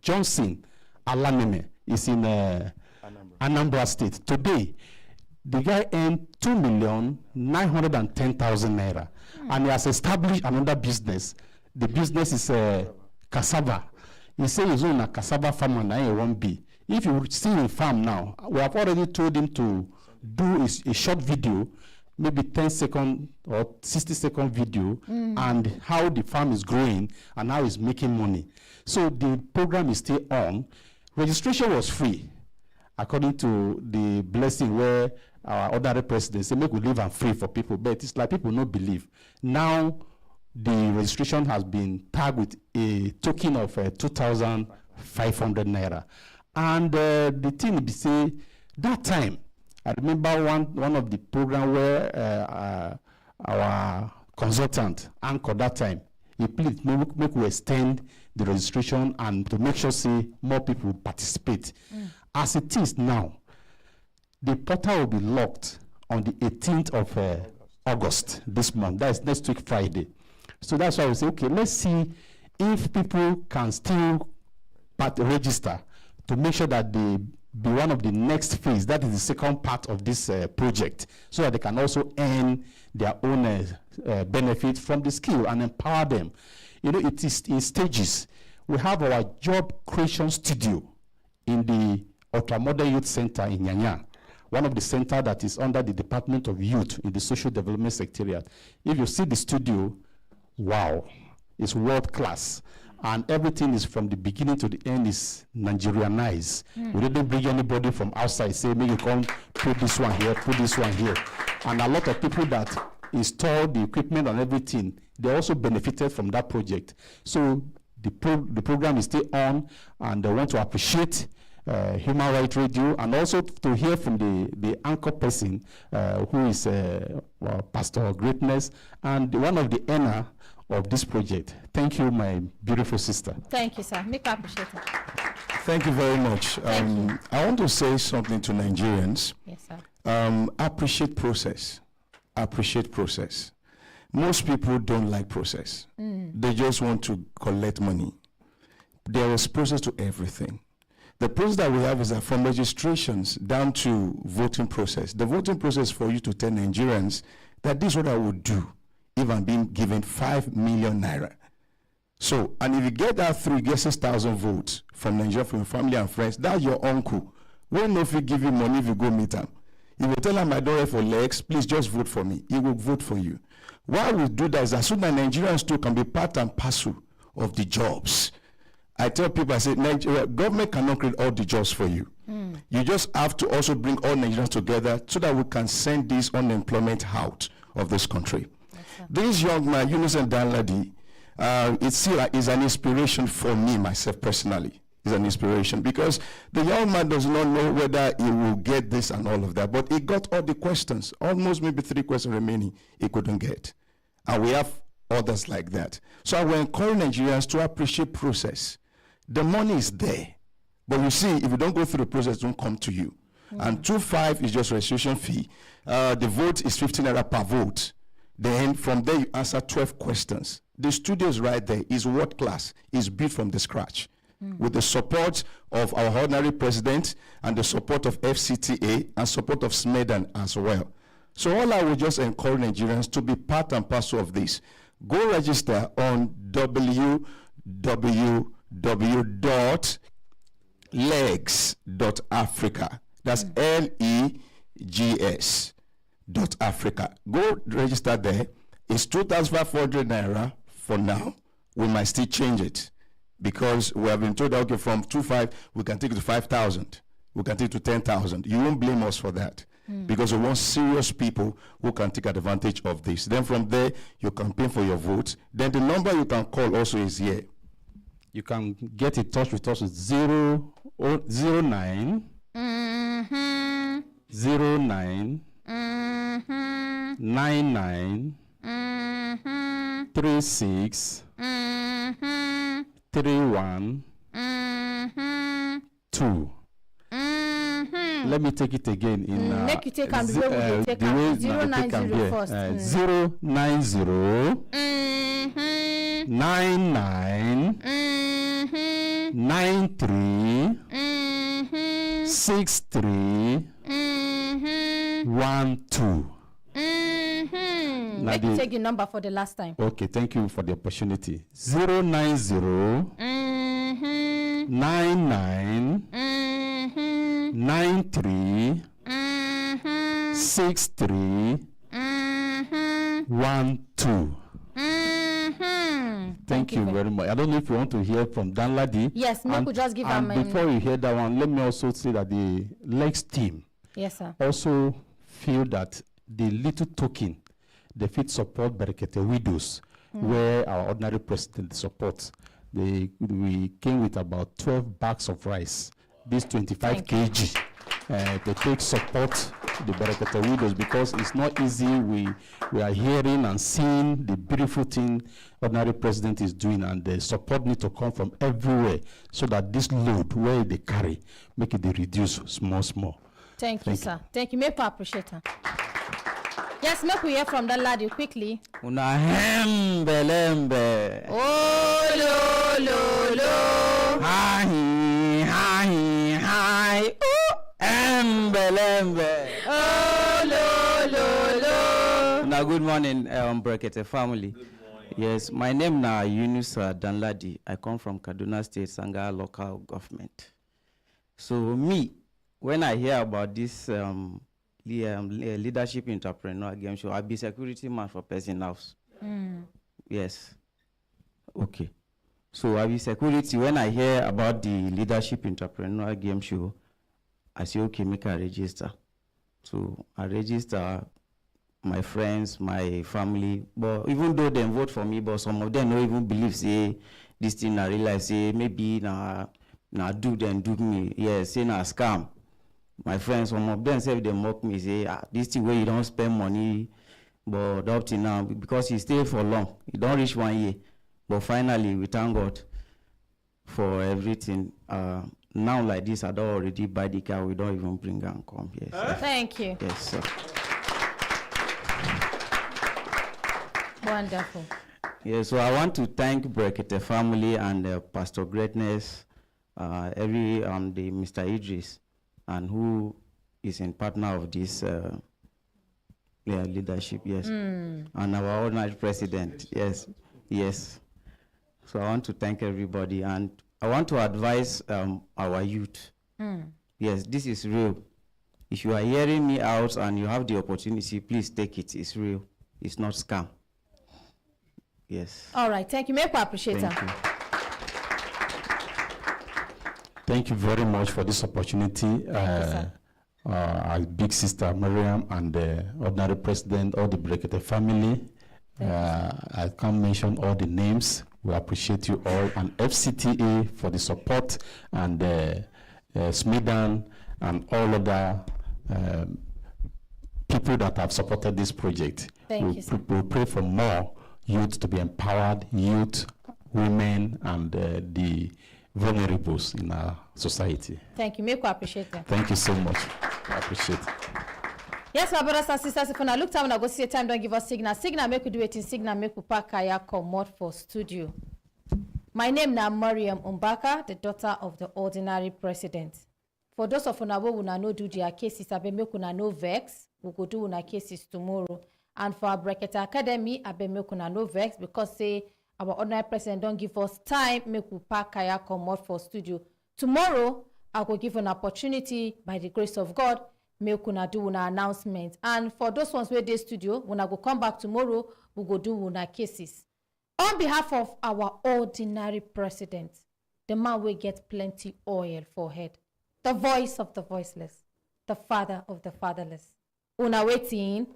Johnson Alaneme, is in Anambra State. Today, the guy earned 2,910,000 naira. And he has established another business. The business is cassava. He says he's on a cassava farmer, now he won't be. If you see a farm now, we have already told him to do a short video, maybe 10-second or 60-second video, and how the farm is growing and how it's making money. So the program is still on. Registration was free, according to the blessing where our ordinary president said, make we live and free for people, but it's like people don't believe. Now, the registration has been tagged with a token of 2,500 naira. And the thing is, say, that time, I remember one of the program where our consultant anchored that time, he pleaded make we extend the registration and to make sure say more people participate. As it is now, the portal will be locked on the 18th of August this month. That is next week Friday. So that's why we say, okay, let's see if people can still register to make sure that they be one of the next phase. That is the second part of this project, so that they can also earn their own benefit from the skill and empower them. You know, it is in stages. We have our job creation studio in the Ultramodern Youth Center in Nyanya, one of the centers that is under the Department of Youth in the Social Development Secretariat. If you see the studio, wow, it's world class. And everything is from the beginning to the end is Nigerianized. We didn't bring anybody from outside, say, maybe you come put this one here, put this one here. And a lot of people that installed the equipment and everything, they also benefited from that project. So the program is still on, and I want to appreciate Human Rights Radio, and also to hear from the anchor person, who is Pastor Greatness, and one of the owner of this project. Thank you, my beautiful sister. Thank you, sir. Make appreciate it. Thank you very much. I want to say something to Nigerians. Yes, sir. Appreciate process. Appreciate process. Most people don't like process. They just want to collect money. There is process to everything. The process that we have is that from registrations down to voting process. The voting process for you to tell Nigerians that this is what I would do if I'm being given 5 million naira. So, and if you get that through, you get 6,000 votes from Nigeria, from your family and friends, that's your uncle. We don't know if he give you money if you go meet him. If you tell him I don't have for legs, please just vote for me. He will vote for you. Why we do that is as soon as Nigerians too can be part and parcel of the jobs. I tell people, I say, Nigeria, government cannot create all the jobs for you. You just have to also bring all Nigerians together so that we can send this unemployment out of this country. This young man, Yunus and Danladi, is an inspiration for me, myself personally. It's an inspiration because the young man does not know whether he will get this and all of that, but he got all the questions, almost maybe 3 questions remaining he couldn't get. And we have others like that. So I will encourage Nigerians to appreciate process. The money is there, but you see, if you don't go through the process, it won't come to you. And 2.5 is just registration fee. The vote is 15 naira per vote. Then from there, you answer 12 questions. The studio is right there. It's world class. It's built from the scratch. With the support of our ordinary president and the support of FCTA and support of SMEDAN as well. So all I would just encourage Nigerians to be part and parcel of this. Go register on www.legs.africa. That's LEGS.Africa. Go register there. It's 2,500 naira for now. We might still change it because we have been told that, okay, from 2.5 we can take it to 5,000. We can take it to 10,000. You won't blame us for that because we want serious people who can take advantage of this. Then from there, you campaign for your votes. Then the number you can call also is here. You can get in touch with us with 09 99 36 31 2. Let me take it again in make you take the way we take 090 first. 090 99 93 63 12. Make you take the number for the last time. Okay, thank you for the opportunity. 090 99 93 63 12. Thank you very much. I don't know if you want to hear from Dan Ladi. Yes, we could just give and him. Before you hear that one, let me also say that the Lex team also feel that the little token they fit support Brekete widows, where our ordinary president supports. We came with about 12 bags of rice, this 25 kg. They take support the Brekete widows because it's not easy. We are hearing and seeing the beautiful thing ordinary president is doing, and the support need to come from everywhere so that this load where they carry make it reduce small. Thank you, sir. Thank you. Make I appreciate her. Yes, make we hear from that lady quickly. Una hembelembe. Oh lo. Hi. Embelembe. Oh lo. Now, good morning, Brekete family. Yes, my name na Yunus Danladi. I come from Kaduna State, Sanga local government. So me, when I hear about this leadership entrepreneur game show, I'll be security man for person house. Yes. Okay. So I'll be security. When I hear about the leadership entrepreneur game show, I say, okay, make a register. So I register my friends, my family. But even though they vote for me, but some of them don't even believe, say, this thing I realize, say, maybe na do them do me. Yes, say na scam. My friends, some of them say they mock me, say, this thing where you don't spend money, but up till now, because he stay for long, he don't reach 1 year. But finally, we thank God for everything. Now like this, I don't already buy the car, we don't even bring and come here. Yes, Thank you. Yes, sir. Wonderful. Yeah, so I want to thank Brekete family and Pastor Greatness, the Mr. Idris, and who is in partner of this leadership, yes. And our ordinary president, yes. So I want to thank everybody, and I want to advise our youth. Yes, this is real. If you are hearing me out and you have the opportunity, please take it. It's real. It's not scam. Yes. All right. Thank you. Make I appreciate her. Thank you very much for this opportunity. Our big sister Miriam and the ordinary president, all the Brekete family. I can't mention all the names. We appreciate you all, and FCTA for the support, and Smidan and all other people that have supported this project. We pray for more youth to be empowered, youth, women, and the vulnerables in our society. Thank you. Make I appreciate that. Thank you so much. I appreciate it. Yes, my brothers and sisters, if you look time, go see time, don't give us signal. Signal make we do it in signal, make we pack kaya come out for studio. My name is Mariam Umbaka, the daughter of the ordinary president. For those of you who know do their cases, I be make una no vex. We go do una cases tomorrow. And for our Brekete Academy, I be make una no vex because say our ordinary president don't give us time, make we pack kaya come out for studio. Tomorrow, I will give an opportunity by the grace of God. Make una do una announcement. And for those ones where they studio, when I go come back tomorrow, we go do una cases. On behalf of our ordinary president, the man will get plenty oil for head, the voice of the voiceless, the father of the fatherless. Una waiting.